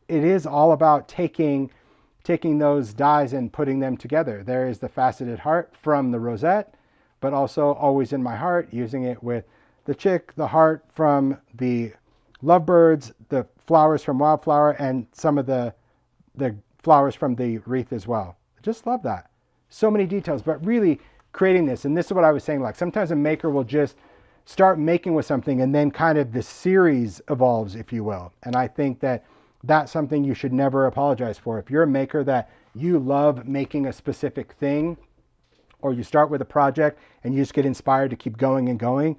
S1: It is all about taking those dies and putting them together. There is the faceted heart from the rosette, but also always in my heart, using it with the chick, the heart from the lovebirds, the flowers from Wildflower, and some of the flowers from the wreath as well. I just love that. So many details, but really creating this. And this is what I was saying, like sometimes a maker will just start making with something and then kind of the series evolves, if you will. And I think that that's something you should never apologize for. If you're a maker that you love making a specific thing, or you start with a project and you just get inspired to keep going and going,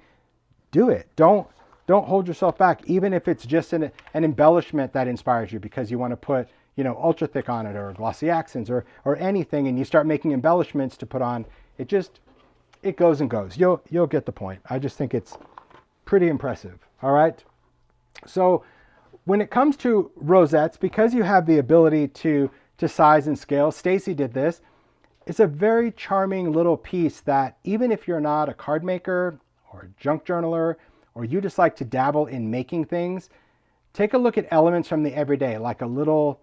S1: do it. Don't hold yourself back, even if it's just an embellishment that inspires you because you want to put, you know, ultra thick on it or glossy accents or anything, and you start making embellishments to put on. It goes and goes. You'll get the point. I just think it's pretty impressive. All right. So when it comes to rosettes, because you have the ability to size and scale, Stacy did this. It's a very charming little piece that even if you're not a card maker or a junk journaler, or you just like to dabble in making things, take a look at elements from the everyday, like a little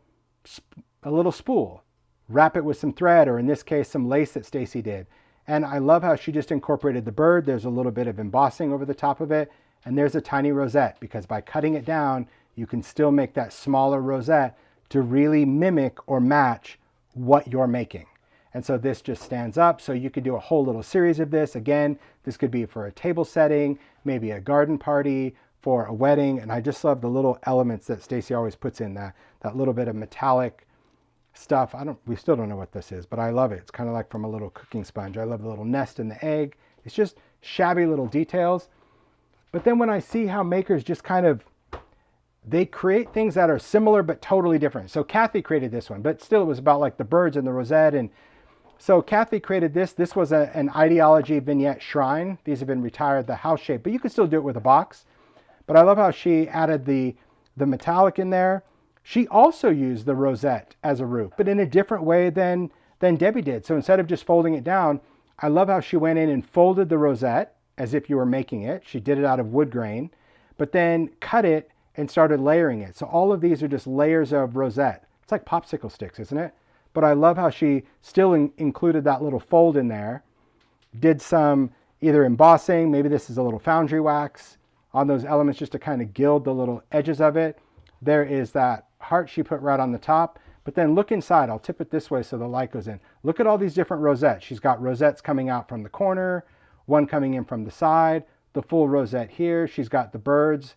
S1: spool. Wrap it with some thread, or in this case, some lace that Stacy did. And I love how she just incorporated the bird. There's a little bit of embossing over the top of it, and there's a tiny rosette, because by cutting it down, you can still make that smaller rosette to really mimic or match what you're making. And so this just stands up. So you could do a whole little series of this. Again, this could be for a table setting, maybe a garden party, for a wedding. And I just love the little elements that Stacy always puts in, that little bit of metallic stuff. We still don't know what this is, but I love it. It's kind of like from a little cooking sponge. I love the little nest in the egg. It's just shabby little details. But then when I see how makers just kind of, they create things that are similar but totally different. So Kathy created this one, but still it was about like the birds and the rosette. And so Kathy created this. This was an ideology vignette shrine. These have been retired, the house shape, but you could still do it with a box. But I love how she added the metallic in there. She also used the rosette as a roof, but in a different way than Debbie did. So instead of just folding it down, I love how she went in and folded the rosette as if you were making it. She did it out of wood grain, but then cut it and started layering it. So all of these are just layers of rosette. It's like popsicle sticks, isn't it? But I love how she still included that little fold in there, did some either embossing, maybe this is a little foundry wax on those elements just to kind of gild the little edges of it. There is that heart she put right on the top, But then look inside. I'll tip it this way so the light goes in. Look at all these different rosettes. She's got rosettes coming out from the corner, one coming in from the side, the full rosette here. She's got the birds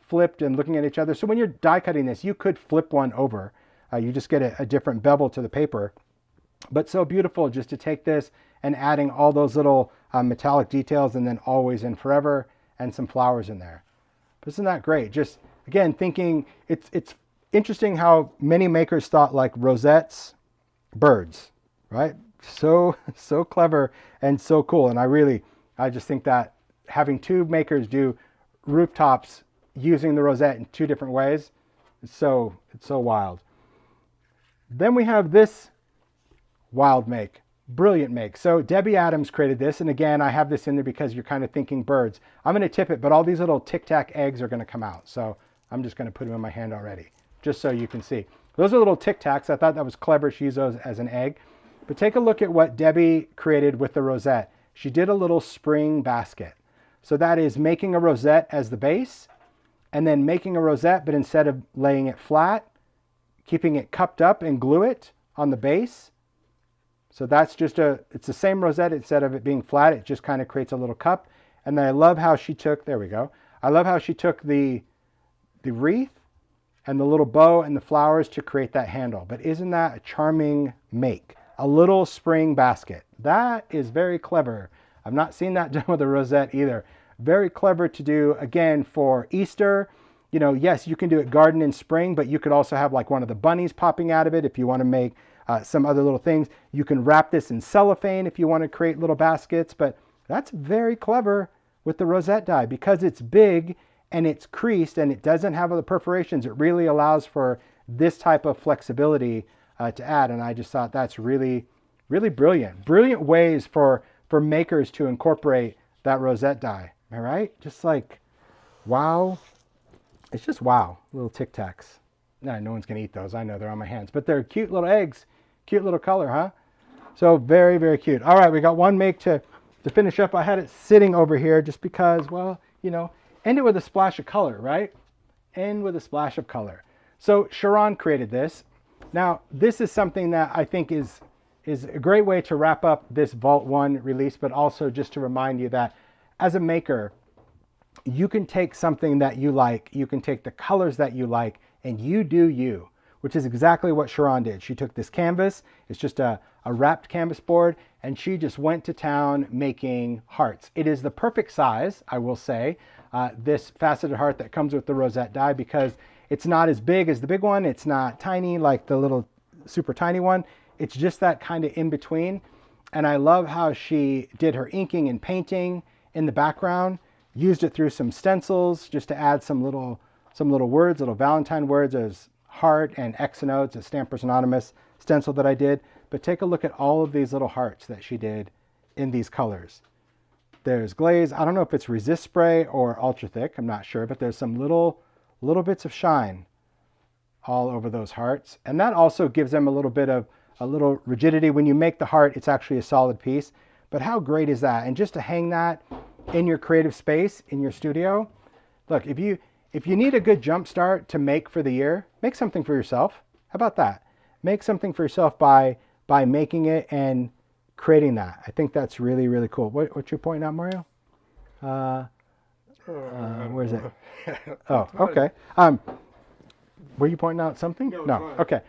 S1: flipped and looking at each other. So when you're die cutting this, you could flip one over. You just get a different bevel to the paper. But so beautiful just to take this and adding all those little metallic details, and then always and forever, and some flowers in there. But isn't that great? Just again, thinking it's interesting how many makers thought like rosettes, birds, right? So clever and so cool. And I just think that having two makers do rooftops using the rosette in two different ways, it's so wild. Then we have this wild make, brilliant make. So Debbie Adams created this, and again, I have this in there because you're kind of thinking birds. I'm going to tip it, but all these little Tic Tac eggs are going to come out. So I'm just going to put them in my hand already, just so you can see. Those are little Tic Tacs. I thought that was clever. She used those as an egg. But take a look at what Debbie created with the rosette. She did a little spring basket. So that is making a rosette as the base, and then making a rosette, but instead of laying it flat, keeping it cupped up and glue it on the base. So that's just it's the same rosette. Instead of it being flat, it just kind of creates a little cup. And then I love how she took, there we go. I love how she took the wreath and the little bow and the flowers to create that handle. But isn't that a charming make? A little spring basket. That is very clever. I've not seen that done with a rosette either. Very clever to do, again, for Easter. You know, yes, you can do it garden in spring, but you could also have like one of the bunnies popping out of it if you want to make some other little things. You can wrap this in cellophane if you want to create little baskets, but that's very clever with the rosette die because it's big and it's creased and it doesn't have the perforations. It really allows for this type of flexibility to add, and I just thought that's really, really brilliant. Brilliant ways for makers to incorporate that rosette die. Am I right? Just like, wow. It's just wow. Little Tic Tacs. No, no one's going to eat those. I know they're on my hands. But they're cute little eggs. Cute little color, huh? So very, very cute. All right, we got one make to finish up. I had it sitting over here just because, well, you know, end it with a splash of color, right? End with a splash of color. So Sharon created this. Now, this is something that I think is a great way to wrap up this Vault 1 release, but also just to remind you that as a maker, you can take something that you like, you can take the colors that you like, and you do you, which is exactly what Sharon did. She took this canvas, it's just a wrapped canvas board, and she just went to town making hearts. It is the perfect size, I will say, this faceted heart that comes with the rosette die, because it's not as big as the big one, it's not tiny like the little super tiny one, it's just that kind of in between. And I love how she did her inking and painting in the background, used it through some stencils just to add some little words, little Valentine words as heart and X and O. It's a Stampers Anonymous stencil that I did. But take a look at all of these little hearts that she did in these colors. There's glaze. I don't know if it's resist spray or ultra thick. I'm not sure, but there's some little bits of shine all over those hearts. And that also gives them a little bit of a little rigidity. When you make the heart, it's actually a solid piece. But how great is that? And just to hang that in your creative space, in your studio. Look, if you need a good jump start to make for the year, make something for yourself. How about that? Make something for yourself by making it and creating that. I think that's really, really cool. What you pointing out, Mario? Where is it? Oh, okay. Were you pointing out something? No. Okay.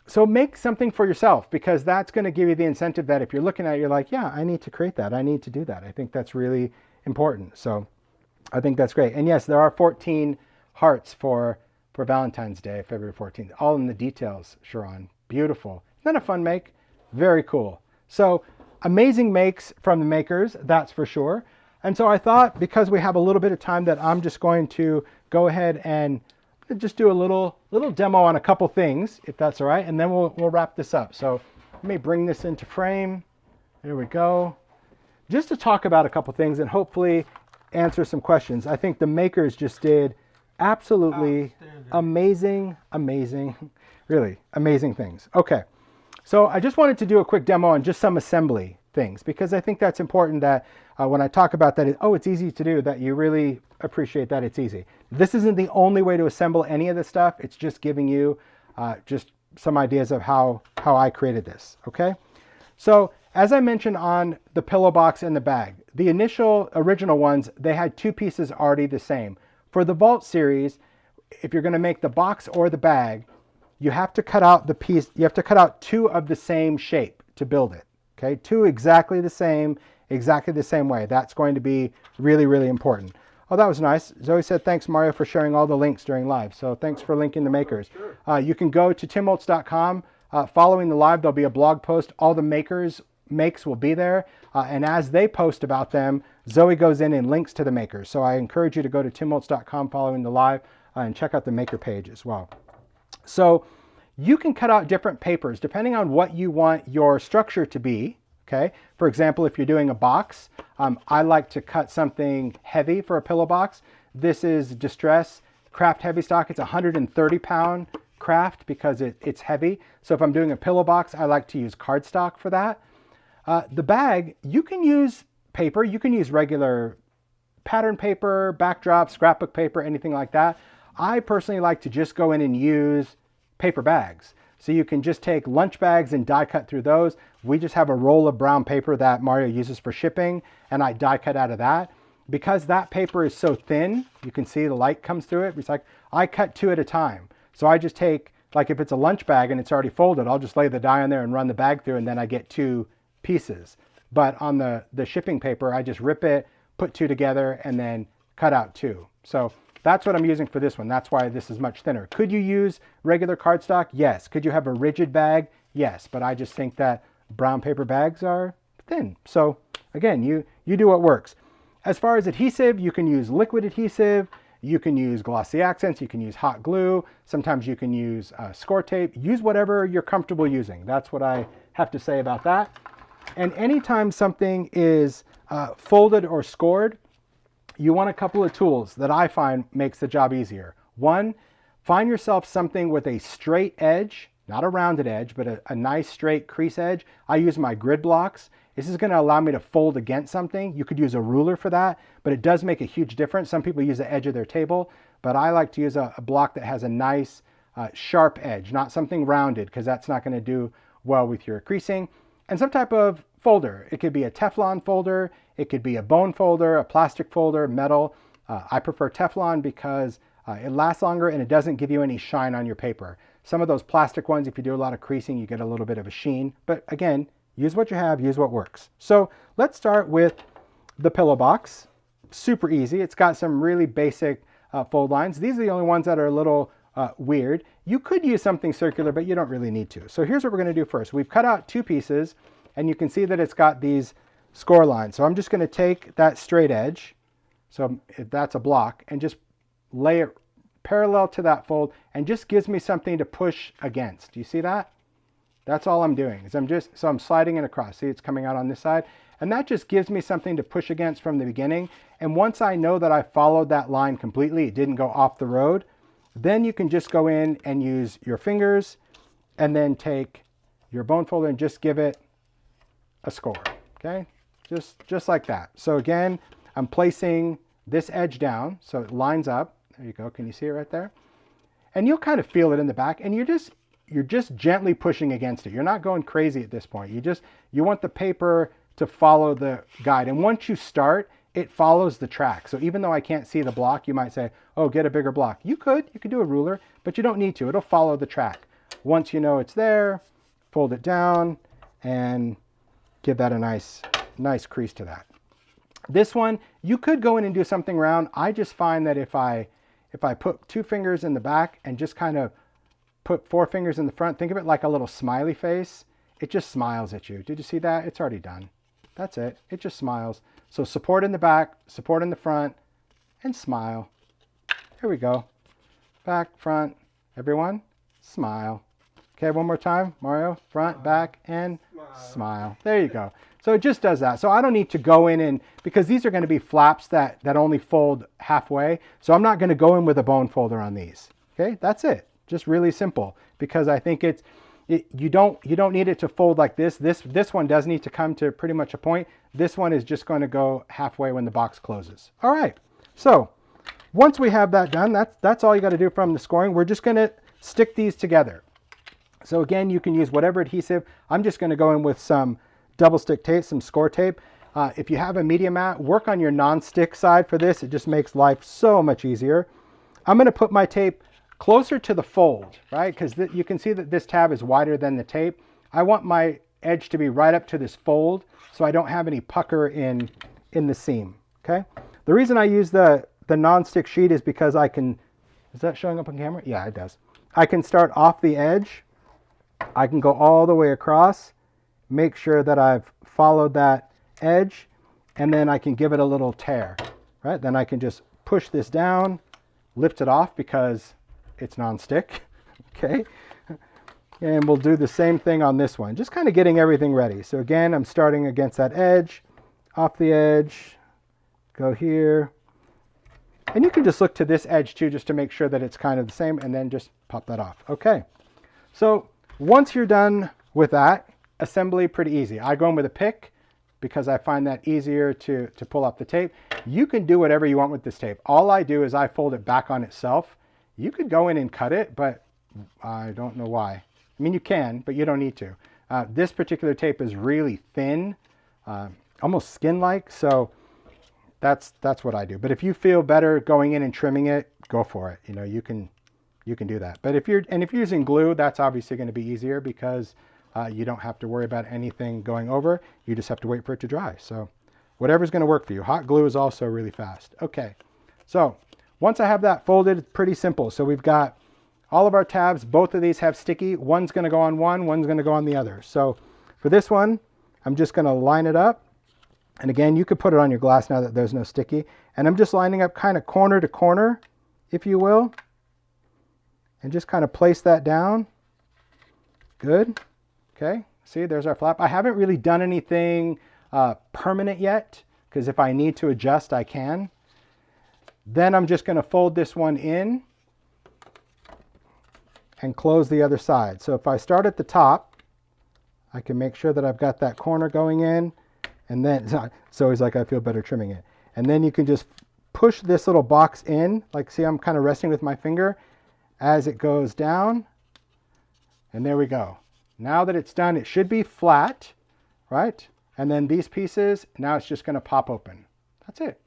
S1: So make something for yourself, because that's going to give you the incentive that if you're looking at it, you're like, yeah, I need to create that. I need to do that. I think that's really important. So I think that's great. And yes, there are 14 hearts for Valentine's Day, February 14th. All in the details, Sharon. Beautiful. Isn't that a fun make? Very cool. So amazing makes from the makers, that's for sure. And so I thought, because we have a little bit of time, that I'm just going to go ahead and just do a little demo on a couple things, if that's all right, and then we'll wrap this up. So let me bring this into frame. There we go. Just to talk about a couple things and hopefully answer some questions. I think the makers just did absolutely amazing, really amazing things. Okay, so I just wanted to do a quick demo on just some assembly things, because I think that's important that when I talk about that, it's easy to do, that you really appreciate that it's easy. This isn't the only way to assemble any of this stuff. It's just giving you just some ideas of how I created this, okay? So as I mentioned on the pillow box and the bag, the original ones, they had two pieces already the same. For the Vault series, if you're gonna make the box or the bag, you have to cut out two of the same shape to build it, okay? Two exactly the same way. That's going to be really, really important. Oh, that was nice. Zoe said, thanks, Mario, for sharing all the links during live. So thanks for linking the makers.
S2: Sure.
S1: You can go to timholtz.com. Following the live, there'll be a blog post. All the makes will be there. And as they post about them, Zoe goes in and links to the makers. So I encourage you to go to timholtz.com following the live and check out the maker page as well. So you can cut out different papers depending on what you want your structure to be. Okay. For example, if you're doing a box, I like to cut something heavy for a pillow box. This is Distress Craft Heavy Stock. It's a 130-pound craft because it's heavy. So if I'm doing a pillow box, I like to use cardstock for that. The bag, you can use paper. You can use regular pattern paper, backdrop, scrapbook paper, anything like that. I personally like to just go in and use paper bags. So you can just take lunch bags and die cut through those. We just have a roll of brown paper that Mario uses for shipping, and I die cut out of that. Because that paper is so thin, you can see the light comes through it. It's like I cut two at a time. So I just take, like if it's a lunch bag and it's already folded, I'll just lay the die on there and run the bag through, and then I get two pieces. But on the shipping paper, I just rip it, put two together, and then cut out two. So that's what I'm using for this one. That's why this is much thinner. Could you use regular cardstock? Yes. Could you have a rigid bag? Yes. But I just think that brown paper bags are thin. So again, you do what works. As far as adhesive, you can use liquid adhesive. You can use glossy accents. You can use hot glue. Sometimes you can use score tape. Use whatever you're comfortable using. That's what I have to say about that. And anytime something is folded or scored, you want a couple of tools that I find makes the job easier. One, find yourself something with a straight edge, not a rounded edge, but a nice straight crease edge. I use my grid blocks. This is going to allow me to fold against something. You could use a ruler for that, but it does make a huge difference. Some people use the edge of their table, but I like to use a block that has a nice sharp edge, not something rounded, because that's not going to do well with your creasing. And some type of folder. It could be a Teflon folder. It could be a bone folder, a plastic folder, metal. I prefer Teflon because it lasts longer and it doesn't give you any shine on your paper. Some of those plastic ones, if you do a lot of creasing, you get a little bit of a sheen. But again, use what you have, use what works. So let's start with the pillow box. Super easy. It's got some really basic fold lines. These are the only ones that are a little weird. You could use something circular, but you don't really need to. So here's what we're going to do first. We've cut out two pieces, and you can see that it's got these score lines. So I'm just going to take that straight edge, so if that's a block, and just lay it parallel to that fold, and just gives me something to push against. Do you see that? That's all I'm doing. Is I'm sliding it across. See, it's coming out on this side, and that just gives me something to push against from the beginning. And once I know that I followed that line completely, it didn't go off the road, then you can just go in and use your fingers, and then take your bone folder and just give it a score. Okay, just like that. So again, I'm placing this edge down so it lines up. There you go. Can you see it right there? And you'll kind of feel it in the back, and you're just gently pushing against it. You're not going crazy at this point. You want the paper to follow the guide. And once you start, it follows the track. So even though I can't see the block, you might say, oh, get a bigger block. You could do a ruler, but you don't need to. It'll follow the track. Once you know it's there, fold it down and give that a nice crease to that. This one, you could go in and do something round. I just find that if I put two fingers in the back and just kind of put four fingers in the front, think of it like a little smiley face. It just smiles at you. Did you see that? It's already done. That's it. It just smiles. So support in the back, support in the front, and smile. Here we go. Back, front, everyone, smile. Okay, one more time. Mario, front, back, and smile. There you go. So it just does that. So I don't need to go in and, because these are going to be flaps that only fold halfway. So I'm not going to go in with a bone folder on these. Okay, that's it. Just really simple, because I think you don't need it to fold like this. This one does need to come to pretty much a point. This one is just going to go halfway when the box closes. All right. So once we have that done, that's all you got to do from the scoring. We're just going to stick these together. So again, you can use whatever adhesive. I'm just going to go in with some double stick tape, some score tape. If you have a media mat, work on your non-stick side for this. It just makes life so much easier. I'm going to put my tape closer to the fold, right? Because you can see that this tab is wider than the tape. I want my edge to be right up to this fold so I don't have any pucker in the seam, okay? The reason I use the non-stick sheet is because I can, is that showing up on camera? Yeah, it does. I can start off the edge. I can go all the way across, make sure that I've followed that edge, and then I can give it a little tear, right? Then I can just push this down, lift it off because it's non-stick, okay? And we'll do the same thing on this one, just kind of getting everything ready. So again, I'm starting against that edge, off the edge, go here. And you can just look to this edge too, just to make sure that it's kind of the same, and then just pop that off. Okay, so once you're done with that, assembly pretty easy. I go in with a pick because I find that easier to pull off the tape. You can do whatever you want with this tape. All I do is I fold it back on itself. You could go in and cut it, but I don't know why. I mean, you can, but you don't need to. This particular tape is really thin, almost skin-like, so that's what I do. But if you feel better going in and trimming it, go for it. You know, you can do that. But if you're using glue, that's obviously going to be easier because you don't have to worry about anything going over. You just have to wait for it to dry. So whatever's going to work for you. Hot glue is also really fast. Okay, so once I have that folded, it's pretty simple. So we've got all of our tabs. Both of these have sticky. One's going to go on one, one's going to go on the other. So for this one, I'm just going to line it up. And again, you could put it on your glass now that there's no sticky. And I'm just lining up kind of corner to corner, if you will. And just kind of place that down. Good. Okay, see, there's our flap. I haven't really done anything permanent yet, because if I need to adjust, I can. Then I'm just going to fold this one in and close the other side. So if I start at the top, I can make sure that I've got that corner going in, and then it's always like I feel better trimming it. And then you can just push this little box in, like see I'm kind of resting with my finger as it goes down, and there we go. Now that it's done, it should be flat, right? And then these pieces, now it's just going to pop open. That's it.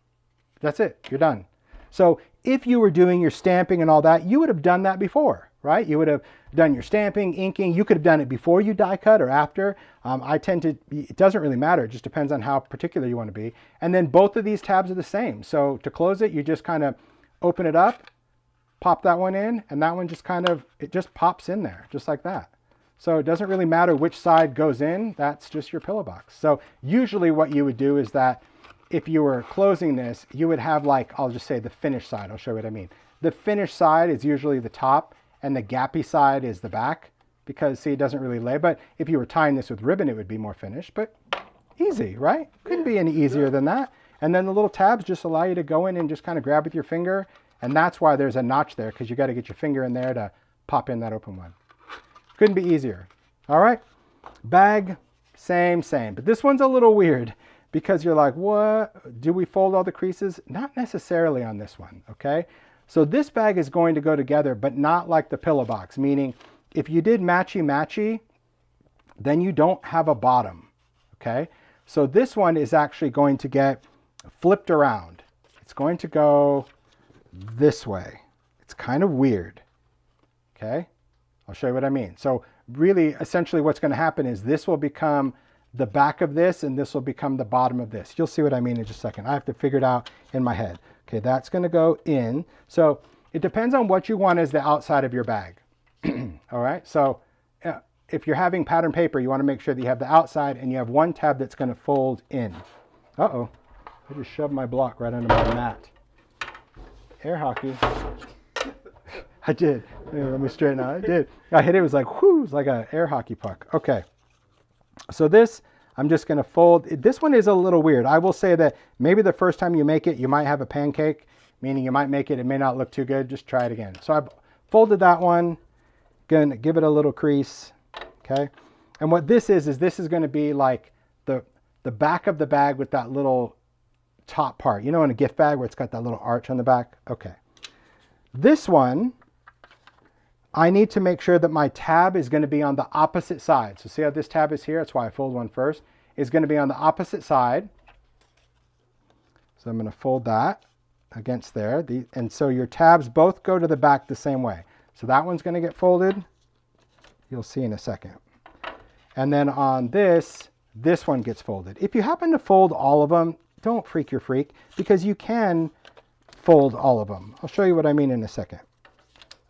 S1: That's it. You're done. So if you were doing your stamping and all that, you would have done that before, right? You would have done your stamping, inking. You could have done it before you die cut or after. It doesn't really matter. It just depends on how particular you want to be. And then both of these tabs are the same. So to close it, you just kind of open it up, pop that one in, and that one just kind of, it just pops in there, just like that. So it doesn't really matter which side goes in, that's just your pillow box. So usually what you would do is that if you were closing this, you would have like, I'll just say the finished side, I'll show you what I mean. The finished side is usually the top and the gappy side is the back because see, it doesn't really lay, but if you were tying this with ribbon, it would be more finished, but easy, right? Couldn't be any easier than that. And then the little tabs just allow you to go in and just kind of grab with your finger. And that's why there's a notch there because you got to get your finger in there to pop in that open one. Couldn't be easier. All right, bag, same. But this one's a little weird because you're like, what? Do we fold all the creases? Not necessarily on this one, okay? So this bag is going to go together, but not like the pillow box, meaning if you did matchy-matchy, then you don't have a bottom, okay? So this one is actually going to get flipped around. It's going to go this way. It's kind of weird, okay? I'll show you what I mean. So really, essentially what's going to happen is this will become the back of this and this will become the bottom of this. You'll see what I mean in just a second. I have to figure it out in my head. Okay, that's going to go in. So it depends on what you want as the outside of your bag. All right, so if you're having pattern paper, you want to make sure that you have the outside and you have one tab that's going to fold in. Uh-oh, I just shoved my block right under my mat. Air hockey. I did. Let me straighten out. I did. I hit it. It was like, whoo, it was like an air hockey puck. Okay. So this, I'm just going to fold. This one is a little weird. I will say that maybe the first time you make it, you might have a pancake, meaning you might make it. It may not look too good. Just try it again. So I've folded that one. Going to give it a little crease. Okay. And what this is this is going to be like the back of the bag with that little top part. You know, in a gift bag where it's got that little arch on the back? Okay. This one, I need to make sure that my tab is going to be on the opposite side. So see how this tab is here? That's why I fold one first. It's going to be on the opposite side. So I'm going to fold that against there. And so your tabs both go to the back the same way. So that one's going to get folded. You'll see in a second. And then on this one gets folded. If you happen to fold all of them, don't freak your freak, because you can fold all of them. I'll show you what I mean in a second.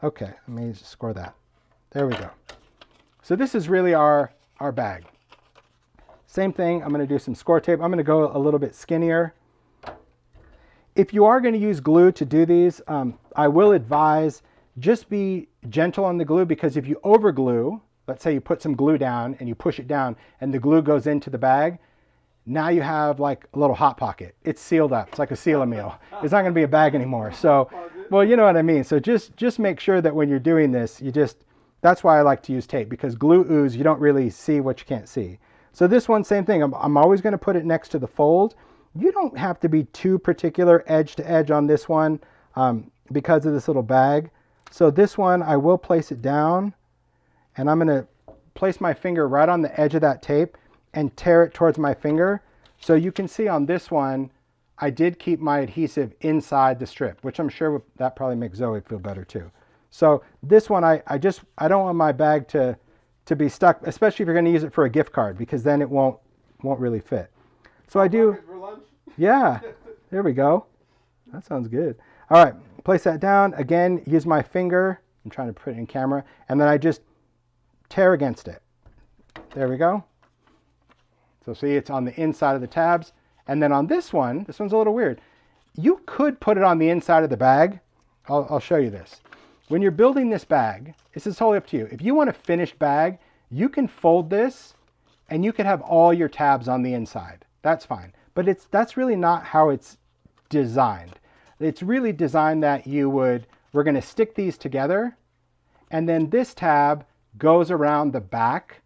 S1: Okay, let me just score that. There we go. So this is really our bag. Same thing, I'm going to do some score tape. I'm going to go a little bit skinnier. If you are going to use glue to do these, I will advise just be gentle on the glue, because if you over glue, let's say you put some glue down and you push it down and the glue goes into the bag, now you have like a little hot pocket. It's sealed up. It's like a seal a meal. It's not going to be a bag anymore. So, well, you know what I mean. So just make sure that when you're doing this, that's why I like to use tape, because glue ooze, you don't really see what you can't see. So this one, same thing. I'm always going to put it next to the fold. You don't have to be too particular edge to edge on this one because of this little bag. So this one, I will place it down, and I'm going to place my finger right on the edge of that tape and tear it towards my finger. So you can see on this one, I did keep my adhesive inside the strip, which I'm sure that probably makes Zoe feel better too. So this one, I don't want my bag to be stuck, especially if you're going to use it for a gift card, because then it won't really fit. So I do, yeah, there we go. That sounds good. All right, place that down. Again, use my finger. I'm trying to put it in camera. And then I just tear against it. There we go. So see, it's on the inside of the tabs. And then on this one's a little weird. You could put it on the inside of the bag. I'll show you this. When you're building this bag, this is totally up to you. If you want a finished bag, you can fold this and you can have all your tabs on the inside. That's fine. But that's really not how it's designed. It's really designed that we're going to stick these together, and then this tab goes around the back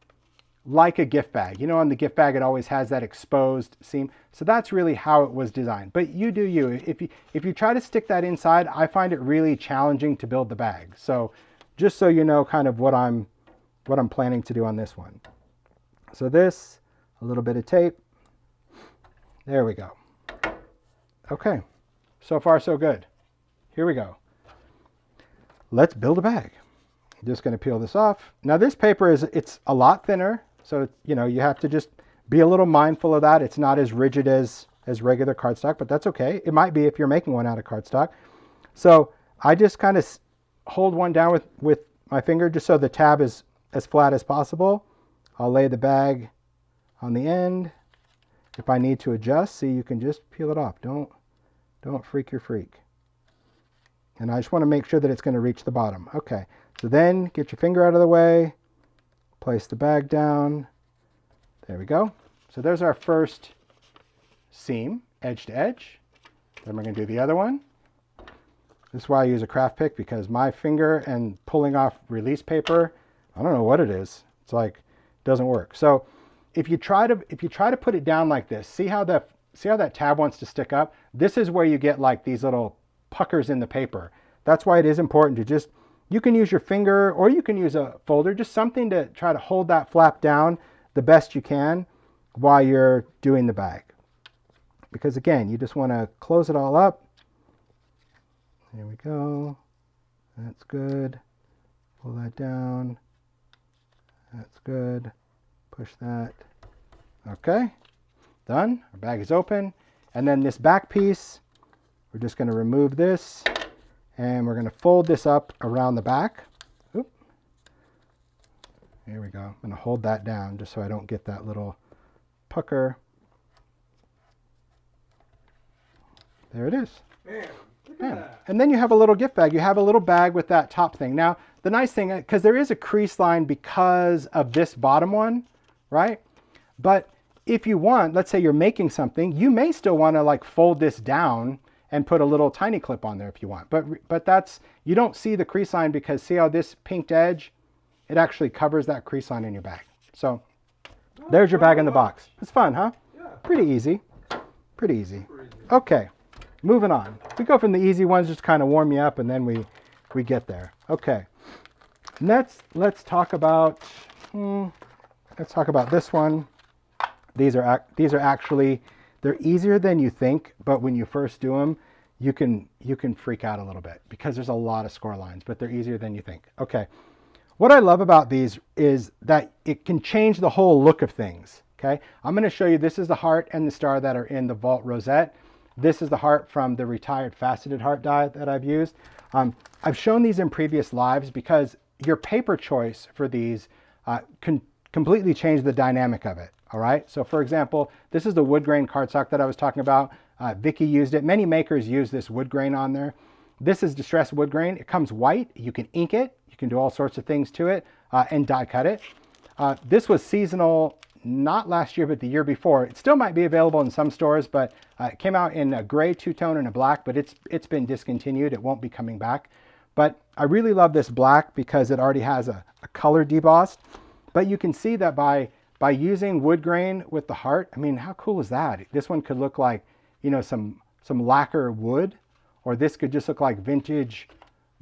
S1: like a gift bag. You know, on the gift bag, it always has that exposed seam. So that's really how it was designed. But you do you. If you try to stick that inside, I find it really challenging to build the bag. So just so you know kind of what I'm planning to do on this one. So this, a little bit of tape. There we go. Okay, so far so good. Here we go. Let's build a bag. I'm just going to peel this off. Now this paper it's a lot thinner, so you know you have to just be a little mindful of that. It's not as rigid as regular cardstock, but that's okay. It might be if you're making one out of cardstock. So I just kind of hold one down with my finger just so the tab is as flat as possible. I'll lay the bag on the end. If I need to adjust, see, you can just peel it off. Don't freak your freak. And I just want to make sure that it's going to reach the bottom. Okay, so then get your finger out of the way, place the bag down. There we go. So there's our first seam, edge to edge. Then we're going to do the other one. This is why I use a craft pick, because my finger and pulling off release paper, I don't know what it is. It's like, it doesn't work. So if you try to put it down like this, see how that tab wants to stick up? This is where you get like these little puckers in the paper. That's why it is important to you can use your finger or you can use a folder, just something to try to hold that flap down the best you can while you're doing the bag. Because again, you just want to close it all up. There we go. That's good. Pull that down. That's good. Push that. Okay, done. Our bag is open. And then this back piece, we're just going to remove this and we're going to fold this up around the back. Oop. Here we go. I'm going to hold that down just so I don't get that little pucker. There it is.
S2: Man, look
S1: Man.
S2: at that.
S1: And then you have a little gift bag. You have a little bag with that top thing. Now, the nice thing, because there is a crease line because of this bottom one, right? But if you want, let's say you're making something, you may still want to like fold this down and put a little tiny clip on there if you want. But that's, you don't see the crease line because see how this pinked edge, it actually covers that crease line in your bag. So there's your bag in the box. It's fun, huh?
S2: Yeah.
S1: Pretty easy. Pretty easy. Okay, moving on. We go from the easy ones, just kind of warm you up, and then we get there. Okay. Let's talk about this one. These are actually, they're easier than you think, but when you first do them, you can freak out a little bit because there's a lot of score lines, but they're easier than you think. Okay. What I love about these is that it can change the whole look of things. Okay. I'm going to show you, this is the heart and the star that are in the Vault Rosette. This is the heart from the retired faceted heart die that I've used. I've shown these in previous lives because your paper choice for these can completely change the dynamic of it. All right. So for example, this is the wood grain cardstock that I was talking about. Vicky used it. Many makers use this wood grain on there. This is distressed wood grain. It comes white. You can ink it. You can do all sorts of things to it and die cut it. This was seasonal, not last year, but the year before. It still might be available in some stores, but it came out in a gray two-tone and a black, but it's been discontinued. It won't be coming back. But I really love this black because it already has a color debossed. But you can see that by using wood grain with the heart, I mean, how cool is that? This one could look like, you know, some lacquer wood, or this could just look like vintage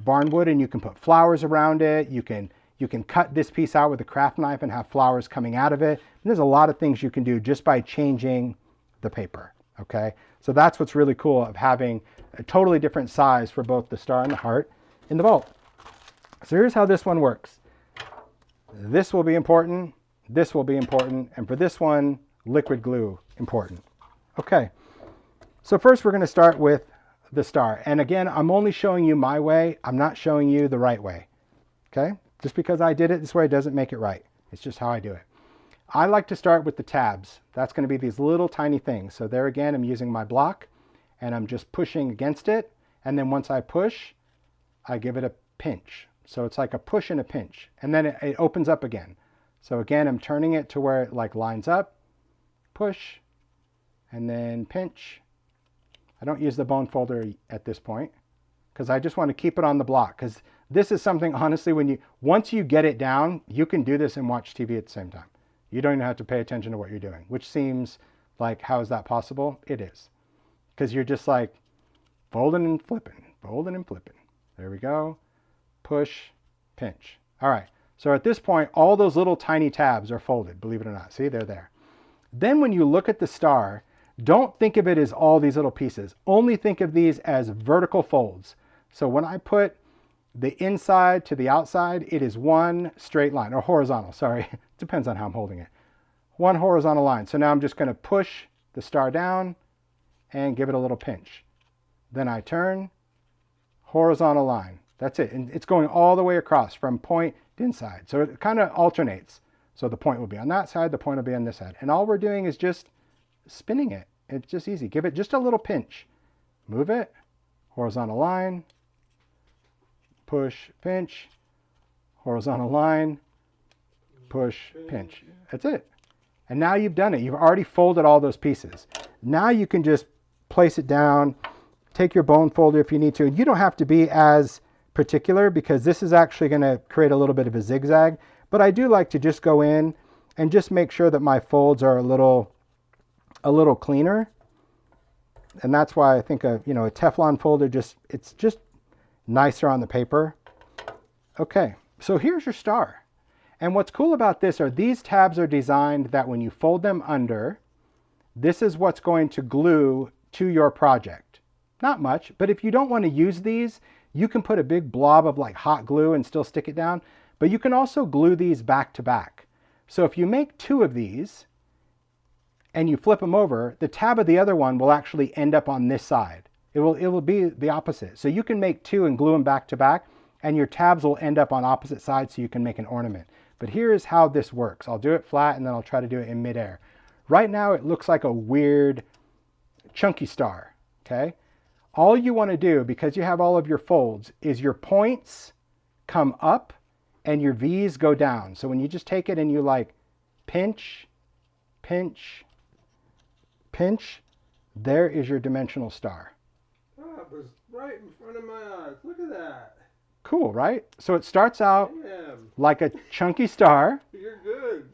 S1: barnwood, and you can put flowers around it. You can cut this piece out with a craft knife and have flowers coming out of it. And there's a lot of things you can do just by changing the paper. Okay, so that's what's really cool of having a totally different size for both the star and the heart in the vault. So here's how this one works. This will be important, this will be important, and for this one, liquid glue important. Okay, so first we're going to start with the star. And again, I'm only showing you my way. I'm not showing you the right way. Okay, just because I did it this way doesn't make it right. It's just how I do it. I like to start with the tabs. That's going to be these little tiny things. So there again, I'm using my block and I'm just pushing against it. And then once I push, I give it a pinch. So it's like a push and a pinch. And then it opens up again. So again, I'm turning it to where it like lines up, push, and then pinch. I don't use the bone folder at this point because I just want to keep it on the block, because this is something, honestly, once you get it down, you can do this and watch TV at the same time. You don't even have to pay attention to what you're doing, which seems like, how is that possible? It is. Because you're just like folding and flipping, folding and flipping. There we go. Push, pinch. All right. So at this point, all those little tiny tabs are folded, believe it or not. See, they're there. Then when you look at the star, don't think of it as all these little pieces. Only think of these as vertical folds. So when I put the inside to the outside, it is one straight line, or horizontal, sorry. It depends on how I'm holding it. One horizontal line. So now I'm just going to push the star down and give it a little pinch. Then I turn, horizontal line. That's it. And it's going all the way across from point to inside. So it kind of alternates. So the point will be on that side, the point will be on this side. And all we're doing is just spinning it. It's just easy. Give it just a little pinch. Move it, horizontal line, push, pinch, horizontal line, push, pinch. That's it. And now you've done it. You've already folded all those pieces. Now you can just place it down, take your bone folder if you need to. And you don't have to be as particular because this is actually going to create a little bit of a zigzag. But I do like to just go in and just make sure that my folds are a little cleaner. And that's why I think a Teflon folder it's just nicer on the paper. Okay, so here's your star. And what's cool about this are these tabs are designed that when you fold them under, this is what's going to glue to your project. Not much, but if you don't want to use these, you can put a big blob of like hot glue and still stick it down, but you can also glue these back to back. So if you make two of these and you flip them over, the tab of the other one will actually end up on this side. It will be the opposite. So you can make two and glue them back to back, and your tabs will end up on opposite sides so you can make an ornament. But here's how this works. I'll do it flat and then I'll try to do it in midair. Right now it looks like a weird chunky star, okay? All you want to do, because you have all of your folds, is your points come up and your V's go down. So when you just take it and you like pinch, pinch, pinch, there is your dimensional star.
S2: Oh, it was right in front of my eyes. Look at that.
S1: Cool, right? So it starts out
S2: Damn.
S1: like a chunky star.
S2: You're good.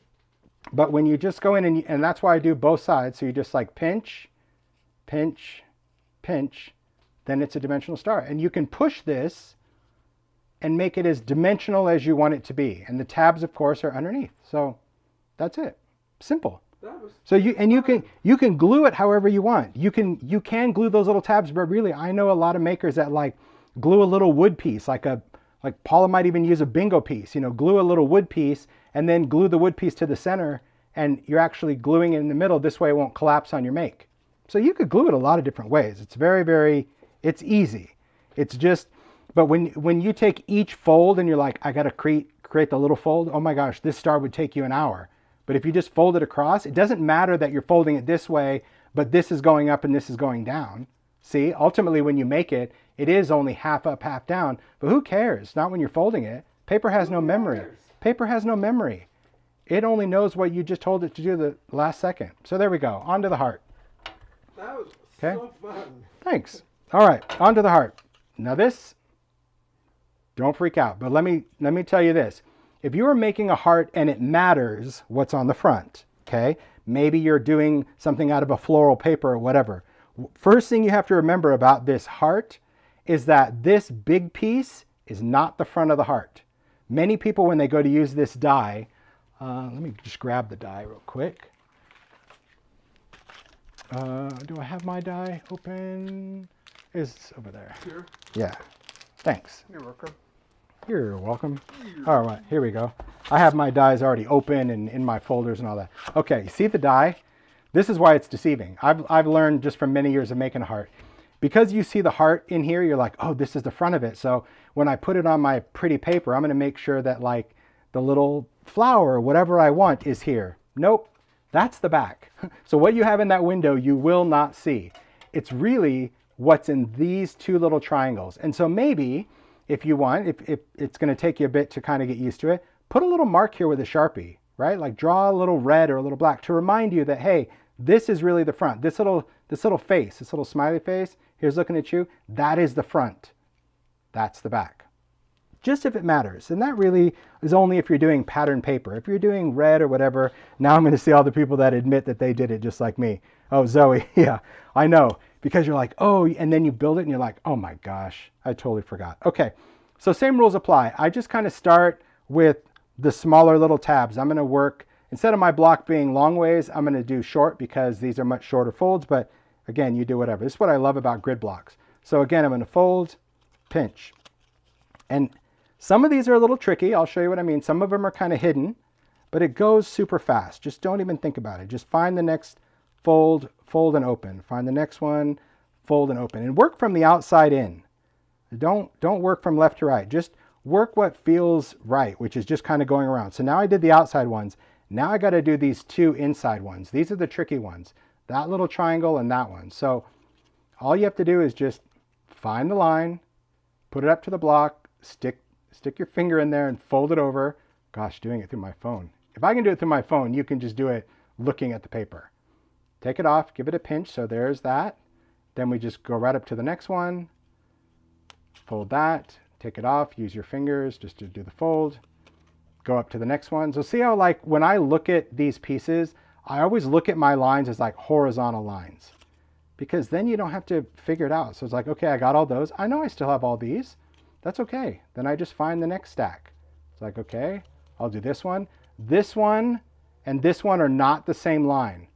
S1: But when you just go in and that's why I do both sides. So you just like pinch, pinch, pinch, then it's a dimensional star. And you can push this and make it as dimensional as you want it to be. And the tabs, of course, are underneath. So that's it. Simple. So you can glue it however you want. You can glue those little tabs, but really I know a lot of makers that like glue a little wood piece, like Paula might even use a bingo piece, you know, glue a little wood piece and then glue the wood piece to the center, and you're actually gluing it in the middle. This way it won't collapse on your make. So you could glue it a lot of different ways. It's it's easy. It's just, but when you take each fold and you're like, I got to create the little fold, oh my gosh, this star would take you an hour. But if you just fold it across, it doesn't matter that you're folding it this way, but this is going up and this is going down. See, ultimately when you make it, it is only half up, half down, but who cares? Not when you're folding it. Paper has no memory. Paper has no memory. It only knows what you just told it to do the last second. So there we go, on to the heart.
S2: That was so fun.
S1: Thanks. All right, on to the heart. Now this, don't freak out, but let me tell you this. If you are making a heart and it matters what's on the front, okay? Maybe you're doing something out of a floral paper or whatever. First thing you have to remember about this heart is that this big piece is not the front of the heart. Many people, when they go to use this die, let me just grab the die real quick. Do I have my die open? It's over there.
S2: Here.
S1: Yeah, thanks.
S2: You're welcome.
S1: You're welcome. All right, here we go. I have my dies already open and in my folders and all that. Okay, you see the die? This is why it's deceiving. I've learned just from many years of making a heart. Because you see the heart in here, you're like, oh, this is the front of it. So when I put it on my pretty paper, I'm gonna make sure that like the little flower or whatever I want is here. Nope, that's the back. So what you have in that window, you will not see. It's really what's in these two little triangles. And so maybe, if you want, if it's going to take you a bit to kind of get used to it, put a little mark here with a Sharpie, right? Like draw a little red or a little black to remind you that, hey, this is really the front. This little face, this little smiley face, here's looking at you, that is the front. That's the back. Just if it matters. And that really is only if you're doing pattern paper. If you're doing red or whatever, now I'm going to see all the people that admit that they did it just like me. Oh, Zoe, yeah, I know. Because you're like, oh, and then you build it and you're like, oh my gosh, I totally forgot. Okay, so same rules apply. I just kind of start with the smaller little tabs. I'm going to work, instead of my block being long ways, I'm going to do short because these are much shorter folds. But again, you do whatever. This is what I love about grid blocks. So again, I'm going to fold, pinch. And some of these are a little tricky. I'll show you what I mean. Some of them are kind of hidden, but it goes super fast. Just don't even think about it. Just find the next fold, fold and open. Find the next one, fold and open. And work from the outside in. Don't work from left to right. Just work what feels right, which is just kind of going around. So now I did the outside ones. Now I got to do these two inside ones. These are the tricky ones. That little triangle and that one. So all you have to do is just find the line, put it up to the block, stick your finger in there and fold it over. Gosh, doing it through my phone. If I can do it through my phone, you can just do it looking at the paper. Take it off, give it a pinch, so there's that. Then we just go right up to the next one, fold that, take it off, use your fingers just to do the fold, go up to the next one. So see how like when I look at these pieces, I always look at my lines as like horizontal lines because then you don't have to figure it out. So it's like, okay, I got all those. I know I still have all these. That's okay. Then I just find the next stack. It's like, okay, I'll do this one. This one and this one are not the same line.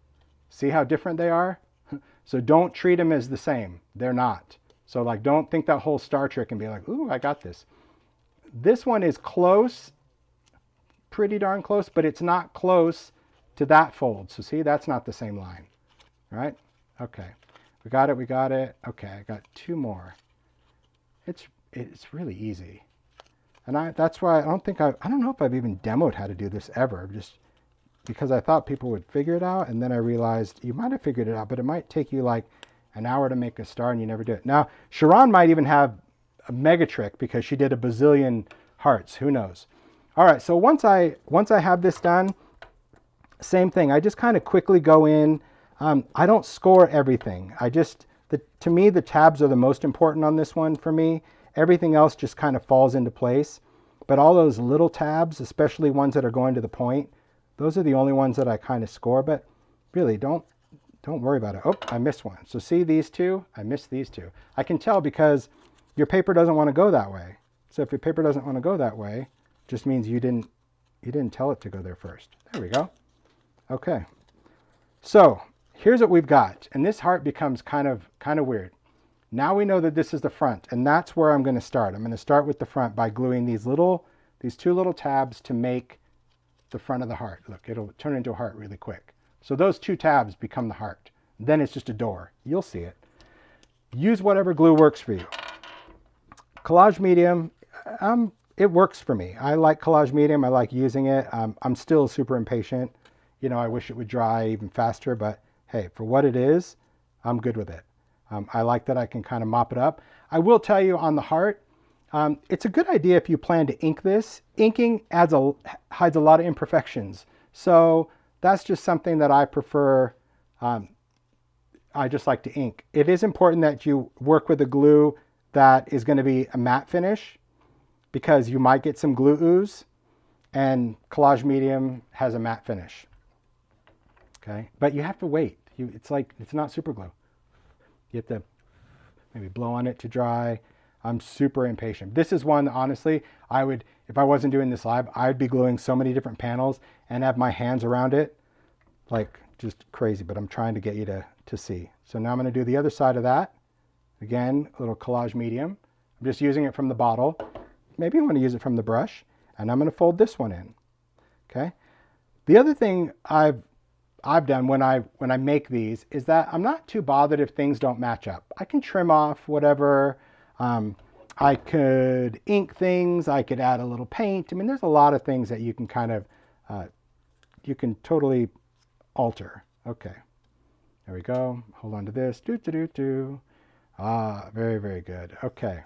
S1: See how different they are? So don't treat them as the same. They're not. So like, don't think that whole star trick and be like, ooh, I got this. This one is close, pretty darn close, but it's not close to that fold. So see, that's not the same line, right? Okay, we got it, we got it. Okay, I got two more. It's really easy. And that's why I don't know if I've even demoed how to do this ever, just because I thought people would figure it out. And then I realized you might have figured it out, but it might take you like an hour to make a star and you never do it. Now, Sharon might even have a mega trick because she did a bazillion hearts. Who knows? All right, so once I have this done, same thing. I just kind of quickly go in. I don't score everything. To me, the tabs are the most important on this one for me. Everything else just kind of falls into place. But all those little tabs, especially ones that are going to the point, those are the only ones that I kind of score. But really, don't worry about it. Oh, I missed one. So see these two? I missed these two. I can tell because your paper doesn't want to go that way. So if your paper doesn't want to go that way, it just means you didn't tell it to go there first. There we go. Okay. So here's what we've got. And this heart becomes kind of weird. Now we know that this is the front, and that's where I'm going to start. I'm going to start with the front by gluing these two little tabs to make the front of the heart. Look, it'll turn into a heart really quick. So those two tabs become the heart. Then it's just a door. You'll see it. Use whatever glue works for you. Collage medium, it works for me. I like collage medium. I like using it. I'm still super impatient. You know, I wish it would dry even faster, but hey, for what it is, I'm good with it. I like that I can kind of mop it up. I will tell you on the heart, it's a good idea if you plan to ink this. Inking hides a lot of imperfections. So that's just something that I prefer. I just like to ink. It is important that you work with a glue that is going to be a matte finish, because you might get some glue ooze, and collage medium has a matte finish. Okay, but you have to wait. It's not super glue. You have to maybe blow on it to dry. I'm super impatient. This is one, honestly, if I wasn't doing this live, I'd be gluing so many different panels and have my hands around it, like just crazy, but I'm trying to get you to see. So now I'm going to do the other side of that. Again, a little collage medium. I'm just using it from the bottle. Maybe I want to use it from the brush, and I'm going to fold this one in. Okay. The other thing I've done when I make these is that I'm not too bothered if things don't match up. I can trim off whatever. I could ink things. I could add a little paint. I mean, there's a lot of things that you can kind of, you can totally alter. Okay, there we go. Hold on to this. Very, very good. Okay.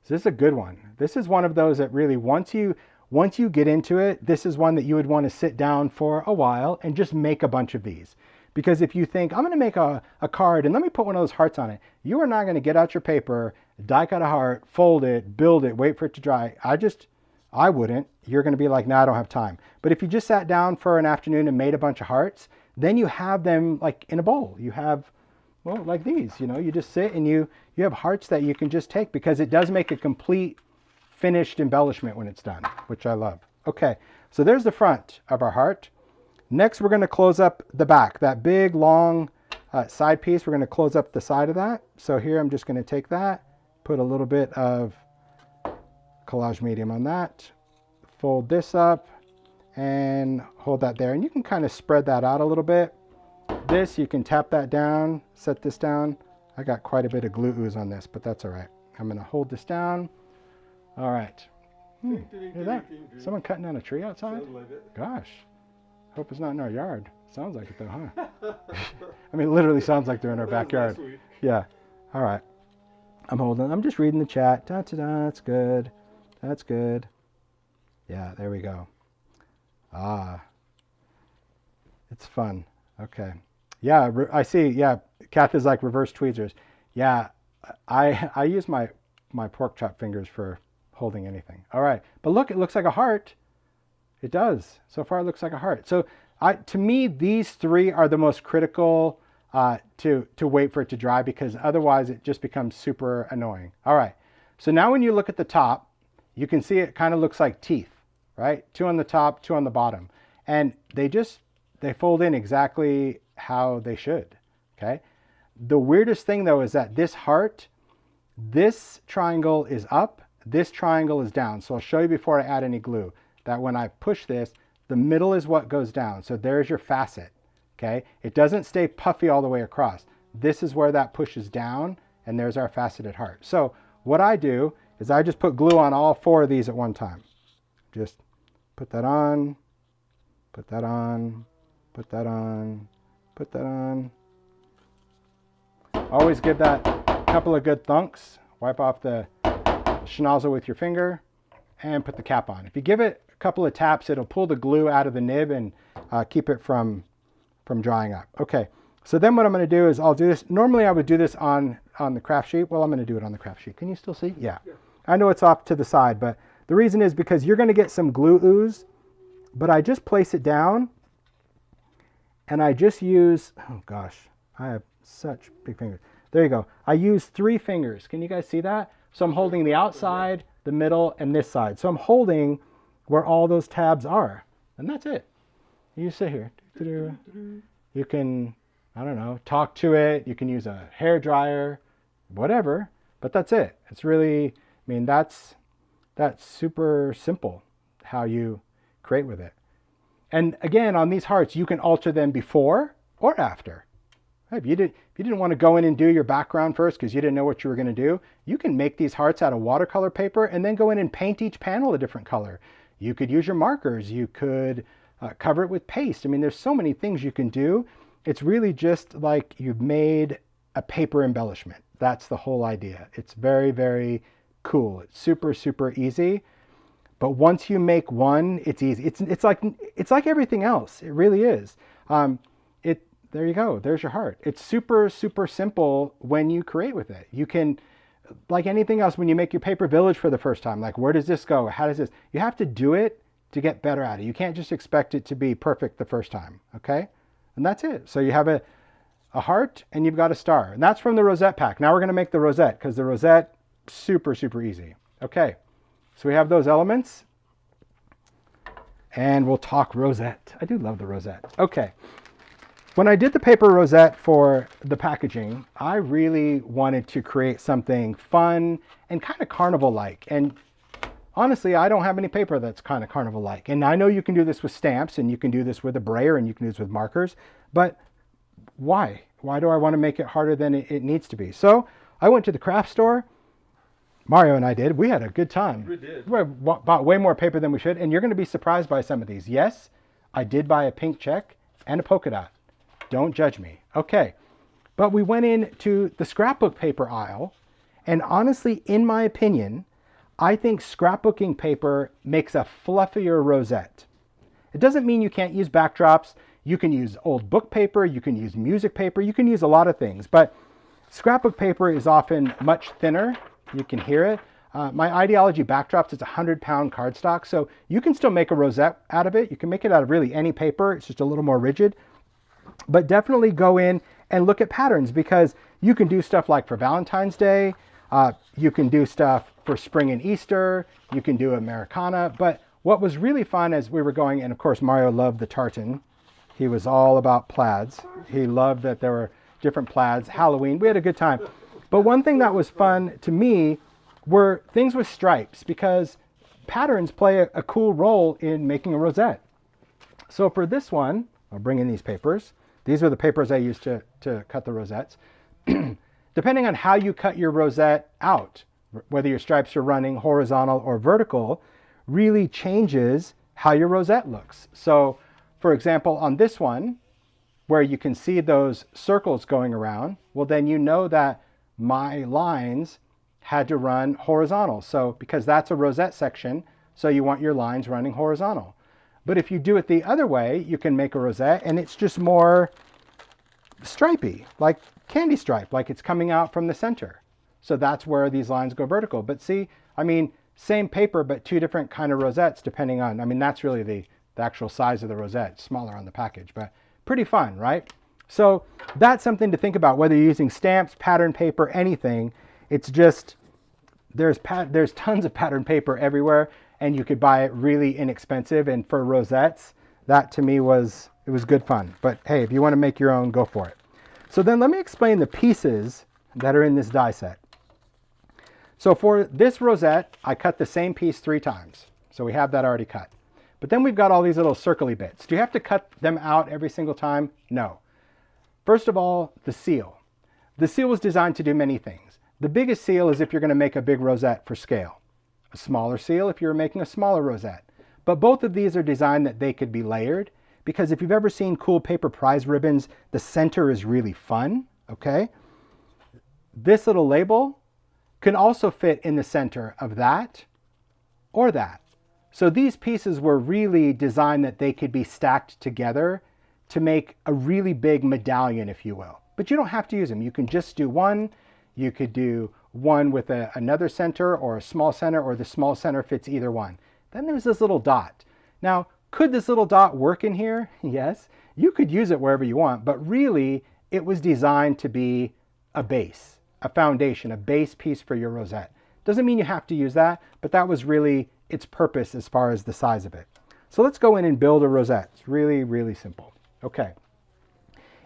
S1: So this is a good one. This is one of those that really, once you get into it, this is one that you would want to sit down for a while and just make a bunch of these. Because if you think, I'm going to make a card and let me put one of those hearts on it, you are not going to get out your paper, die cut a heart, fold it, build it, wait for it to dry. I wouldn't. You're going to be like, no, I don't have time. But if you just sat down for an afternoon and made a bunch of hearts, then you have them like in a bowl. You have, well, like these, you know, you just sit and you have hearts that you can just take, because it does make a complete finished embellishment when it's done, which I love. Okay, so there's the front of our heart. Next, we're going to close up the back, that big, long side piece. We're going to close up the side of that. So here, I'm just going to take that, put a little bit of collage medium on that, fold this up, and hold that there. And you can kind of spread that out a little bit. This, you can tap that down, set this down. I got quite a bit of glue ooze on this, but that's all right. I'm going to hold this down. All right. Hear that? Someone cutting down a tree outside? Gosh. Hope it's not in our yard. Sounds like it though, huh? I mean, it literally sounds like they're in our backyard. Yeah. All right. I'm just reading the chat. Da-da-da. That's good. That's good. Yeah, there we go. It's fun. Okay. Yeah, I see. Yeah, Kath is like reverse tweezers. Yeah, I use my pork chop fingers for holding anything. All right, but look, it looks like a heart. It does. So far, it looks like a heart. So to me, these three are the most critical to wait for it to dry, because otherwise it just becomes super annoying. All right. So now when you look at the top, you can see it kind of looks like teeth, right? Two on the top, two on the bottom. And they fold in exactly how they should, okay? The weirdest thing though is that this heart, this triangle is up, this triangle is down. So I'll show you before I add any glue that when I push this, the middle is what goes down. So there's your facet, okay? It doesn't stay puffy all the way across. This is where that pushes down, and there's our faceted heart. So what I do is I just put glue on all four of these at one time. Just put that on, put that on, put that on, put that on. Always give that a couple of good thunks. Wipe off the schnozzle with your finger and put the cap on. If you give it a couple of taps, it'll pull the glue out of the nib and keep it from drying up. Okay, so then what I'm going to do is I'll do this. Normally I would do this on the craft sheet. Well, I'm going to do it on the craft sheet. Can you still see? Yeah. I know it's off to the side, but the reason is because you're going to get some glue ooze, but I just place it down and I just use, oh gosh, I have such big fingers. There you go. I use 3 fingers. Can you guys see that? So I'm holding the outside, the middle, and this side. So I'm holding where all those tabs are. And that's it. You sit here. You can, I don't know, talk to it. You can use a hair dryer, whatever. But that's it. It's really, I mean, that's super simple how you create with it. And again, on these hearts, you can alter them before or after. If you didn't want to go in and do your background first because you didn't know what you were going to do, you can make these hearts out of watercolor paper and then go in and paint each panel a different color. You could use your markers. You could cover it with paste. I mean, there's so many things you can do. It's really just like you've made a paper embellishment. That's the whole idea. It's very, very cool. It's super, super easy. But once you make one, it's easy. It's like everything else. It really is. There you go. There's your heart. It's super, super simple when you create with it. You can, like anything else, when you make your paper village for the first time, like where does this go? How does this? You have to do it to get better at it. You can't just expect it to be perfect the first time. Okay? And that's it. So you have a heart and you've got a star. And that's from the rosette pack. Now we're going to make the rosette because the rosette, super, super easy. Okay. So we have those elements. And we'll talk rosette. I do love the rosette. Okay. When I did the paper rosette for the packaging, I really wanted to create something fun and kind of carnival-like. And honestly, I don't have any paper that's kind of carnival-like. And I know you can do this with stamps, and you can do this with a brayer, and you can do this with markers. But why? Why do I want to make it harder than it needs to be? So I went to the craft store. Mario and I did. We had a good time.
S2: We did.
S1: We bought way more paper than we should. And you're going to be surprised by some of these. Yes, I did buy a pink check and a polka dot. Don't judge me. Okay. But we went into the scrapbook paper aisle. And honestly, in my opinion, I think scrapbooking paper makes a fluffier rosette. It doesn't mean you can't use backdrops. You can use old book paper. You can use music paper. You can use a lot of things. But scrapbook paper is often much thinner. You can hear it. My Ideology backdrops is 100-pound cardstock. So you can still make a rosette out of it. You can make it out of really any paper. It's just a little more rigid. But definitely go in and look at patterns because you can do stuff like for Valentine's Day. You can do stuff for spring and Easter. You can do Americana. But what was really fun as we were going, and of course Mario loved the tartan. He was all about plaids. He loved that there were different plaids. Halloween, we had a good time. But one thing that was fun to me were things with stripes because patterns play a cool role in making a rosette. So for this one, I'll bring in these papers. These are the papers I used to cut the rosettes. Depending on how you cut your rosette out, whether your stripes are running horizontal or vertical, really changes how your rosette looks. So for example, on this one, where you can see those circles going around, well then you know that my lines had to run horizontal. So because that's a rosette section, so you want your lines running horizontal. But if you do it the other way, you can make a rosette and it's just more stripy, like candy stripe, like it's coming out from the center. So that's where these lines go vertical. But see, I mean, same paper, but two different kind of rosettes depending on, I mean, that's really the actual size of the rosette, smaller on the package, but pretty fun, right? So that's something to think about, whether you're using stamps, pattern paper, anything. It's just, there's tons of pattern paper everywhere and you could buy it really inexpensive. And for rosettes, that to me it was good fun. But hey, if you want to make your own, go for it. So then let me explain the pieces that are in this die set. So for this rosette, I cut the same piece 3 times. So we have that already cut. But then we've got all these little circly bits. Do you have to cut them out every single time? No. First of all, the seal. The seal was designed to do many things. The biggest seal is if you're going to make a big rosette for scale. A smaller seal if you're making a smaller rosette. But both of these are designed that they could be layered, because if you've ever seen cool paper prize ribbons, the center is really fun, okay? This little label can also fit in the center of that or that. So these pieces were really designed that they could be stacked together to make a really big medallion, if you will. But you don't have to use them. You can just do one. You could do one with another center or a small center, or the small center fits either one. Then there's this little dot. Now, could this little dot work in here? Yes. You could use it wherever you want, but really it was designed to be a base, a foundation, a base piece for your rosette. Doesn't mean you have to use that, but that was really its purpose as far as the size of it. So let's go in and build a rosette. It's really, really simple. Okay.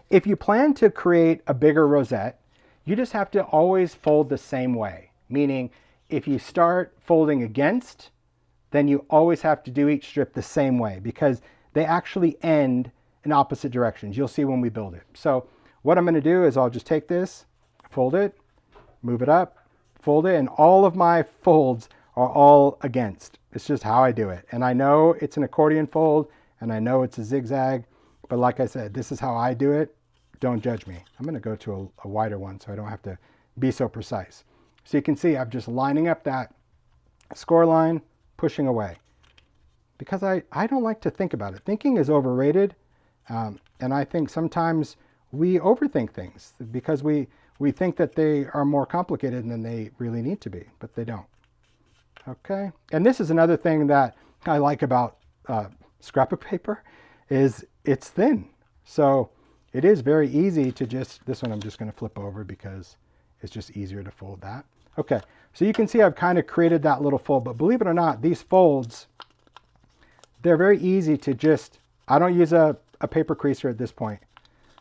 S1: If you plan to create a bigger rosette, you just have to always fold the same way. Meaning, if you start folding against, then you always have to do each strip the same way because they actually end in opposite directions. You'll see when we build it. So what I'm going to do is I'll just take this, fold it, move it up, fold it, and all of my folds are all against. It's just how I do it. And I know it's an accordion fold, and I know it's a zigzag, but like I said, this is how I do it. Don't judge me. I'm going to go to a wider one so I don't have to be so precise. So you can see I'm just lining up that score line, pushing away. Because I don't like to think about it. Thinking is overrated, and I think sometimes we overthink things because we think that they are more complicated than they really need to be, but they don't. Okay, and this is another thing that I like about scrapbook paper is it's thin. So it is very easy to just, this one I'm just going to flip over because it's just easier to fold that. Okay, so you can see I've kind of created that little fold, but believe it or not, these folds, they're very easy to just, I don't use a paper creaser at this point.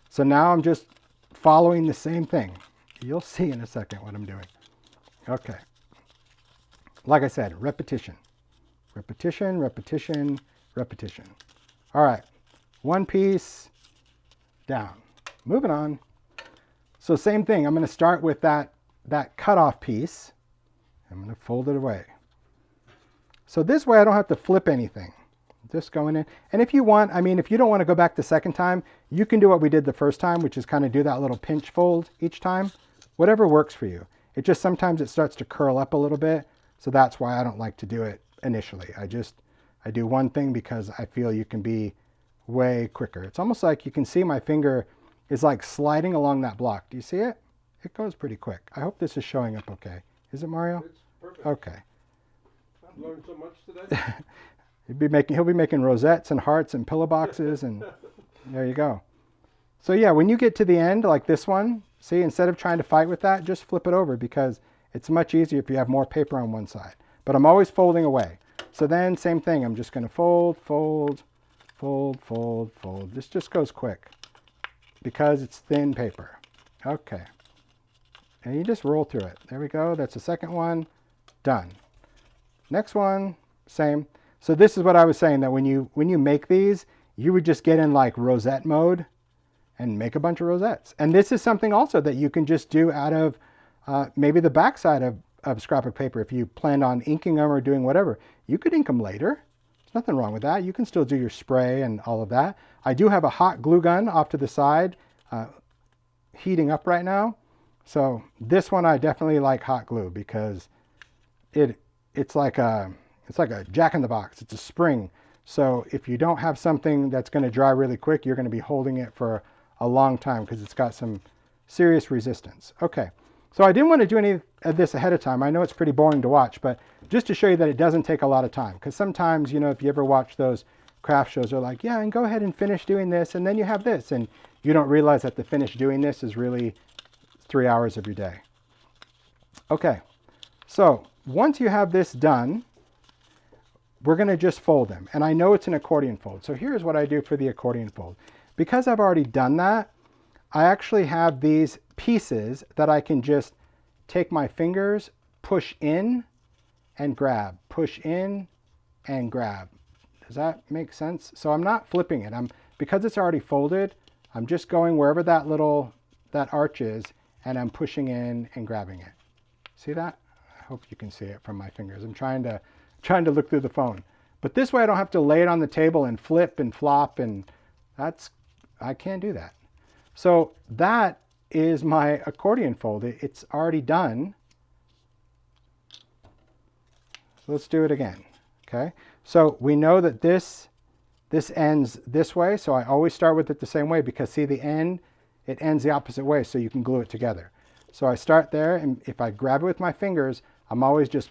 S1: So now I'm just following the same thing. You'll see in a second what I'm doing. Okay. Like I said, repetition. Repetition, repetition, repetition. All right, one piece down. Moving on. So same thing, I'm going to start with that cutoff piece. I'm going to fold it away. So this way I don't have to flip anything. Just going in. And if you want, I mean, if you don't want to go back the second time, you can do what we did the first time, which is kind of do that little pinch fold each time. Whatever works for you. It just sometimes it starts to curl up a little bit. So that's why I don't like to do it initially. I do one thing because I feel you can be way quicker. It's almost like you can see my finger is like sliding along that block. Do you see it? It goes pretty quick. I hope this is showing up okay. Is it, Mario?
S2: It's perfect.
S1: Okay.
S2: I've learned so much today.
S1: He'll be making rosettes and hearts and pillow boxes, and there you go. So yeah, when you get to the end, like this one, see, instead of trying to fight with that, just flip it over because it's much easier if you have more paper on one side. But I'm always folding away. So then, same thing, I'm just going to fold, fold, fold, fold, fold. This just goes quick because it's thin paper. Okay. And you just roll through it. There we go. That's the second one. Done. Next one, same. So this is what I was saying, that when you make these, you would just get in like rosette mode and make a bunch of rosettes. And this is something also that you can just do out of maybe the backside of scrapbook paper. If you planned on inking them or doing whatever, you could ink them later. There's nothing wrong with that. You can still do your spray and all of that. I do have a hot glue gun off to the side heating up right now. So this one I definitely like hot glue because it's like a jack-in-the-box. It's a spring. So if you don't have something that's going to dry really quick, you're going to be holding it for a long time because it's got some serious resistance. Okay, so I didn't want to do any of this ahead of time. I know it's pretty boring to watch, but just to show you that it doesn't take a lot of time. Because sometimes, you know, if you ever watch those craft shows, they're like, yeah, and go ahead and finish doing this, and then you have this. And you don't realize that the finish doing this is really 3 hours of your day. Okay, so once you have this done, we're going to just fold them. And I know it's an accordion fold. So here's what I do for the accordion fold. Because I've already done that, I actually have these pieces that I can just take my fingers, push in and grab, push in and grab. Does that make sense? So I'm not flipping it. Because it's already folded, I'm just going wherever that arch is, and I'm pushing in and grabbing it. See that? I hope you can see it from my fingers. I'm trying to look through the phone. But this way I don't have to lay it on the table and flip and flop, and I can't do that. So that is my accordion fold. It's already done. So let's do it again. Okay. So we know that this ends this way. So I always start with it the same way because see the end, it ends the opposite way. So you can glue it together. So I start there, and if I grab it with my fingers, I'm always just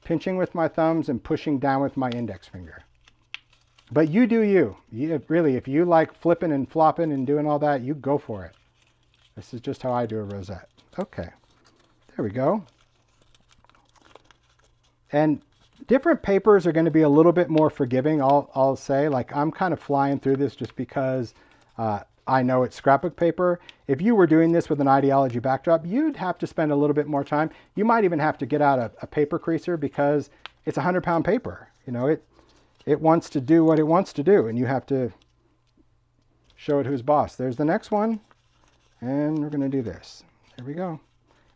S1: pinching with my thumbs and pushing down with my index finger. But you do you. Really, if you like flipping and flopping and doing all that, you go for it. This is just how I do a rosette. Okay, there we go. And different papers are going to be a little bit more forgiving, I'll say. Like, I'm kind of flying through this just because I know it's scrapbook paper. If you were doing this with an ideology backdrop, you'd have to spend a little bit more time. You might even have to get out a paper creaser because it's 100-pound paper. You know, it wants to do what it wants to do, and you have to show it who's boss. There's the next one, and we're going to do this. There we go.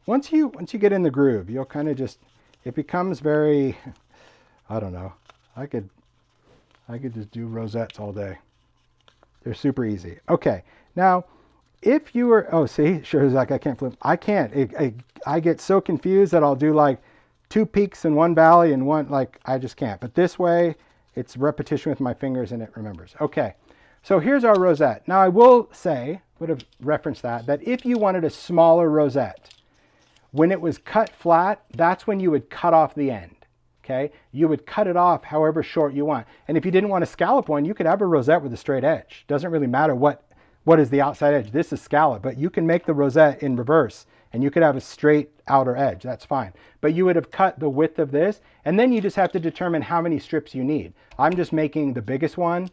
S1: Once you get in the groove, you'll kind of just, it becomes very, I don't know. I could just do rosettes all day. They're super easy. Okay, now if you were, oh, see, sure, Zach, I can't flip. I can't. I get so confused that I'll do like 2 peaks and 1 valley and one, like, I just can't. But this way, it's repetition with my fingers and it remembers. Okay, so here's our rosette. Now I will say, would have referenced that if you wanted a smaller rosette, when it was cut flat, that's when you would cut off the end. Okay, you would cut it off however short you want. And if you didn't want a scallop one, you could have a rosette with a straight edge. Doesn't really matter what is the outside edge. This is scallop, but you can make the rosette in reverse and you could have a straight outer edge. That's fine. But you would have cut the width of this, and then you just have to determine how many strips you need. I'm just making the biggest one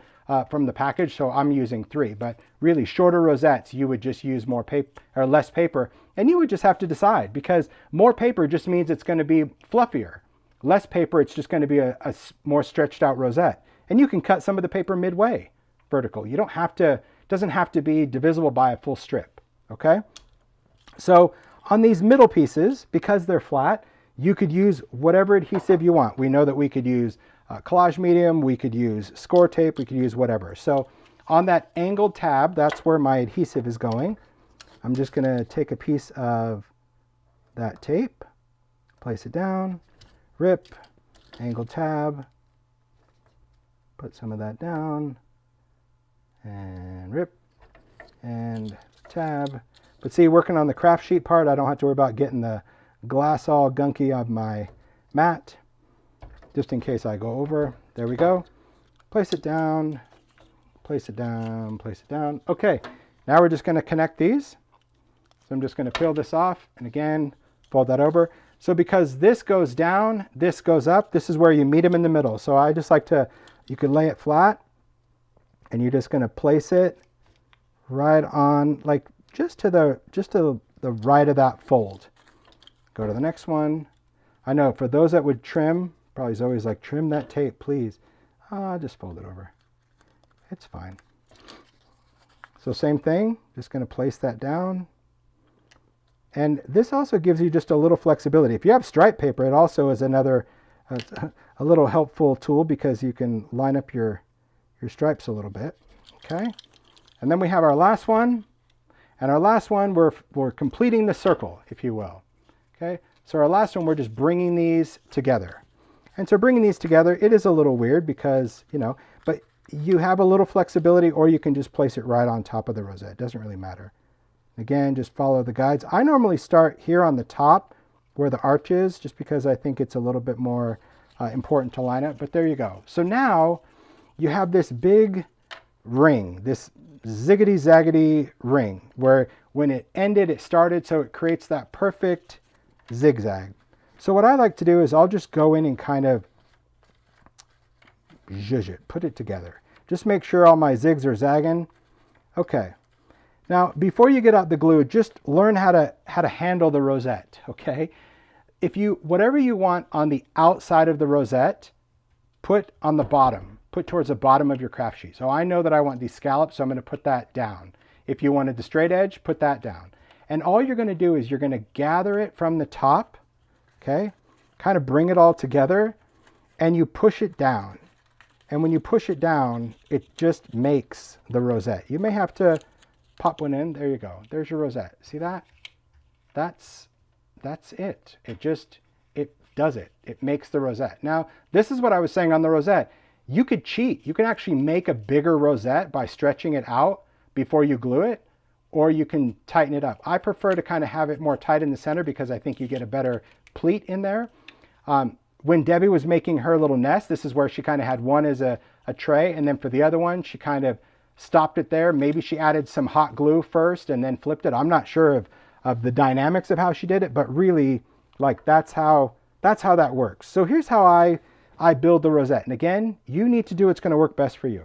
S1: from the package, so I'm using 3. But really, shorter rosettes, you would just use more paper or less paper, and you would just have to decide, because more paper just means it's going to be fluffier. Less paper, it's just going to be a more stretched out rosette. And you can cut some of the paper midway vertical. You don't have to, it doesn't have to be divisible by a full strip, okay? So on these middle pieces, because they're flat, you could use whatever adhesive you want. We know that we could use collage medium, we could use score tape, we could use whatever. So on that angled tab, that's where my adhesive is going. I'm just going to take a piece of that tape, place it down, rip, angled tab, put some of that down, and rip, and tab. But see, working on the craft sheet part, I don't have to worry about getting the glass all gunky of my mat, just in case I go over. There we go. Place it down, place it down, place it down. Okay, now we're just going to connect these. So I'm just going to peel this off, and again, fold that over. So because this goes down, this goes up, this is where you meet them in the middle. So I just like to, you can lay it flat, and you're just going to place it right on, like just to the right of that fold. Go to the next one. I know for those that would trim, probably is always like, trim that tape, please. Just fold it over. It's fine. So same thing, just going to place that down. And this also gives you just a little flexibility. If you have stripe paper, it also is another, a little helpful tool, because you can line up your stripes a little bit. Okay. And then we have our last one. And our last one, we're completing the circle, if you will. Okay. So our last one, we're just bringing these together. And so bringing these together, it is a little weird because, you know, but you have a little flexibility, or you can just place it right on top of the rosette. It doesn't really matter. Again, just follow the guides. I normally start here on the top where the arch is, just because I think it's a little bit more important to line up. But there you go. So now you have this big ring, this ziggity zaggity ring, where when it ended, it started, so it creates that perfect zigzag. So what I like to do is I'll just go in and kind of zhuzh it, put it together. Just make sure all my zigs are zagging. Okay. Now, before you get out the glue, just learn how to handle the rosette, okay? If you, whatever you want on the outside of the rosette, put on the bottom, put towards the bottom of your craft sheet. So I know that I want these scallops, so I'm going to put that down. If you wanted the straight edge, put that down. And all you're going to do is you're going to gather it from the top, okay? Kind of bring it all together, and you push it down. And when you push it down, it just makes the rosette. You may have to pop one in. There you go. There's your rosette. See that? That's it. It does it. It makes the rosette. Now, this is what I was saying on the rosette. You could cheat. You can actually make a bigger rosette by stretching it out before you glue it, or you can tighten it up. I prefer to kind of have it more tight in the center because I think you get a better pleat in there. When Debbie was making her little nest, this is where she kind of had one as a tray, and then for the other one, she kind of stopped it there. Maybe she added some hot glue first and then flipped it. I'm not sure of the dynamics of how she did it, but really, like, that's how that's how that works. So here's how I build the rosette. And again, you need to do what's going to work best for you.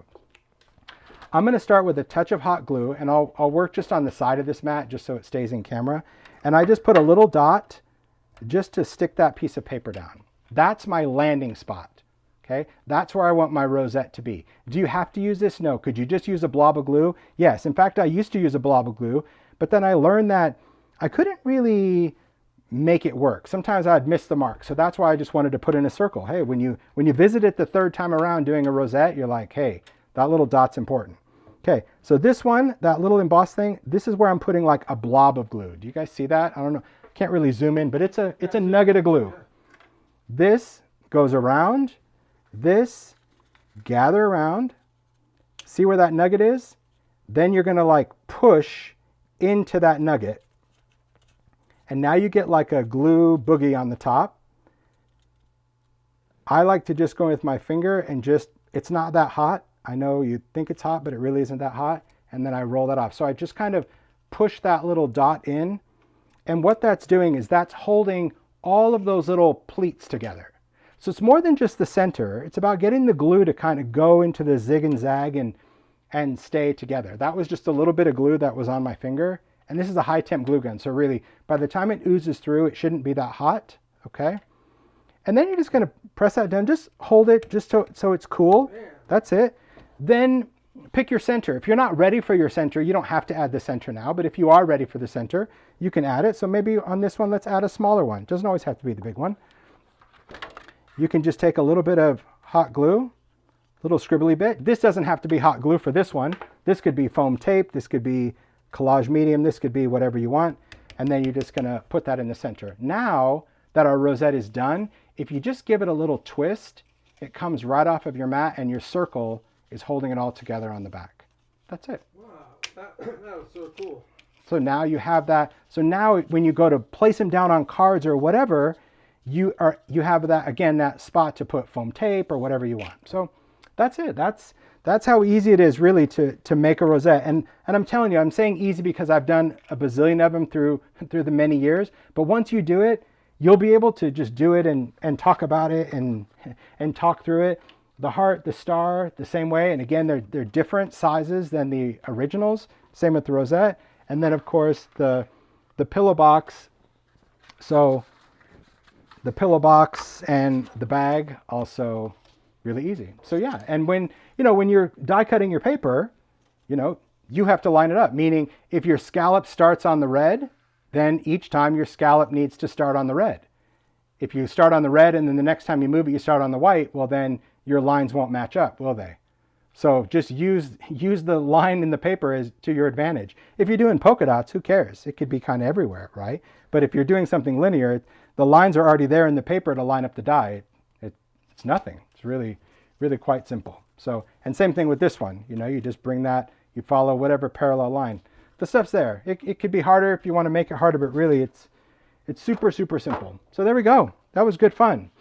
S1: I'm going to start with a touch of hot glue, and I'll work just on the side of this mat just so it stays in camera. And I just put a little dot just to stick that piece of paper down. That's my landing spot. Okay, that's where I want my rosette to be. Do you have to use this? No. Could you just use a blob of glue? Yes. In fact, I used to use a blob of glue, but then I learned that I couldn't really make it work. Sometimes I'd miss the mark. So that's why I just wanted to put in a circle. Hey, when you visit it the third time around doing a rosette, you're like, hey, that little dot's important. Okay, so this one, that little embossed thing, this is where I'm putting like a blob of glue. Do you guys see that? I don't know. Can't really zoom in, but it's a nugget of glue. This goes around. This, gather around, see where that nugget is? Then you're going to like push into that nugget. And now you get like a glue boogie on the top. I like to just go with my finger and just, it's not that hot. I know you think it's hot, but it really isn't that hot. And then I roll that off. So I just kind of push that little dot in. And what that's doing is that's holding all of those little pleats together. So it's more than just the center. It's about getting the glue to kind of go into the zig and zag and stay together. That was just a little bit of glue that was on my finger. And this is a high temp glue gun. So really, by the time it oozes through, it shouldn't be that hot. Okay. And then you're just going to press that down. Just hold it just so it's cool. That's it. Then pick your center. If you're not ready for your center, you don't have to add the center now. But if you are ready for the center, you can add it. So maybe on this one, let's add a smaller one. It doesn't always have to be the big one. You can just take a little bit of hot glue, little scribbly bit. This doesn't have to be hot glue for this one. This could be foam tape. This could be collage medium. This could be whatever you want. And then you're just going to put that in the center. Now that our rosette is done, if you just give it a little twist, it comes right off of your mat and your circle is holding it all together on the back. That's it.
S2: Wow, that was so cool.
S1: So now you have that. So now when you go to place them down on cards or whatever, you have that, again, that spot to put foam tape or whatever you want. So that's it. That's how easy it is really to make a rosette. And I'm telling you, I'm saying easy because I've done a bazillion of them through the many years. But once you do it, you'll be able to just do it and talk about it and talk through it. The heart, the star, the same way. And again, they're different sizes than the originals. Same with the rosette. And then of course the pillow box. So the pillow box and the bag, also really easy. So yeah, and when you're die cutting your paper, you have to line it up. Meaning if your scallop starts on the red, then each time your scallop needs to start on the red. If you start on the red and then the next time you move it, you start on the white, well then your lines won't match up, will they? So just use the line in the paper as to your advantage. If you're doing polka dots, who cares? It could be kind of everywhere, right? But if you're doing something linear, the lines are already there in the paper to line up the die. It's nothing. It's really, really quite simple. So, and same thing with this one. You just bring that, you follow whatever parallel line. The stuff's there. It could be harder if you want to make it harder, but really it's super, super simple. So there we go. That was good fun.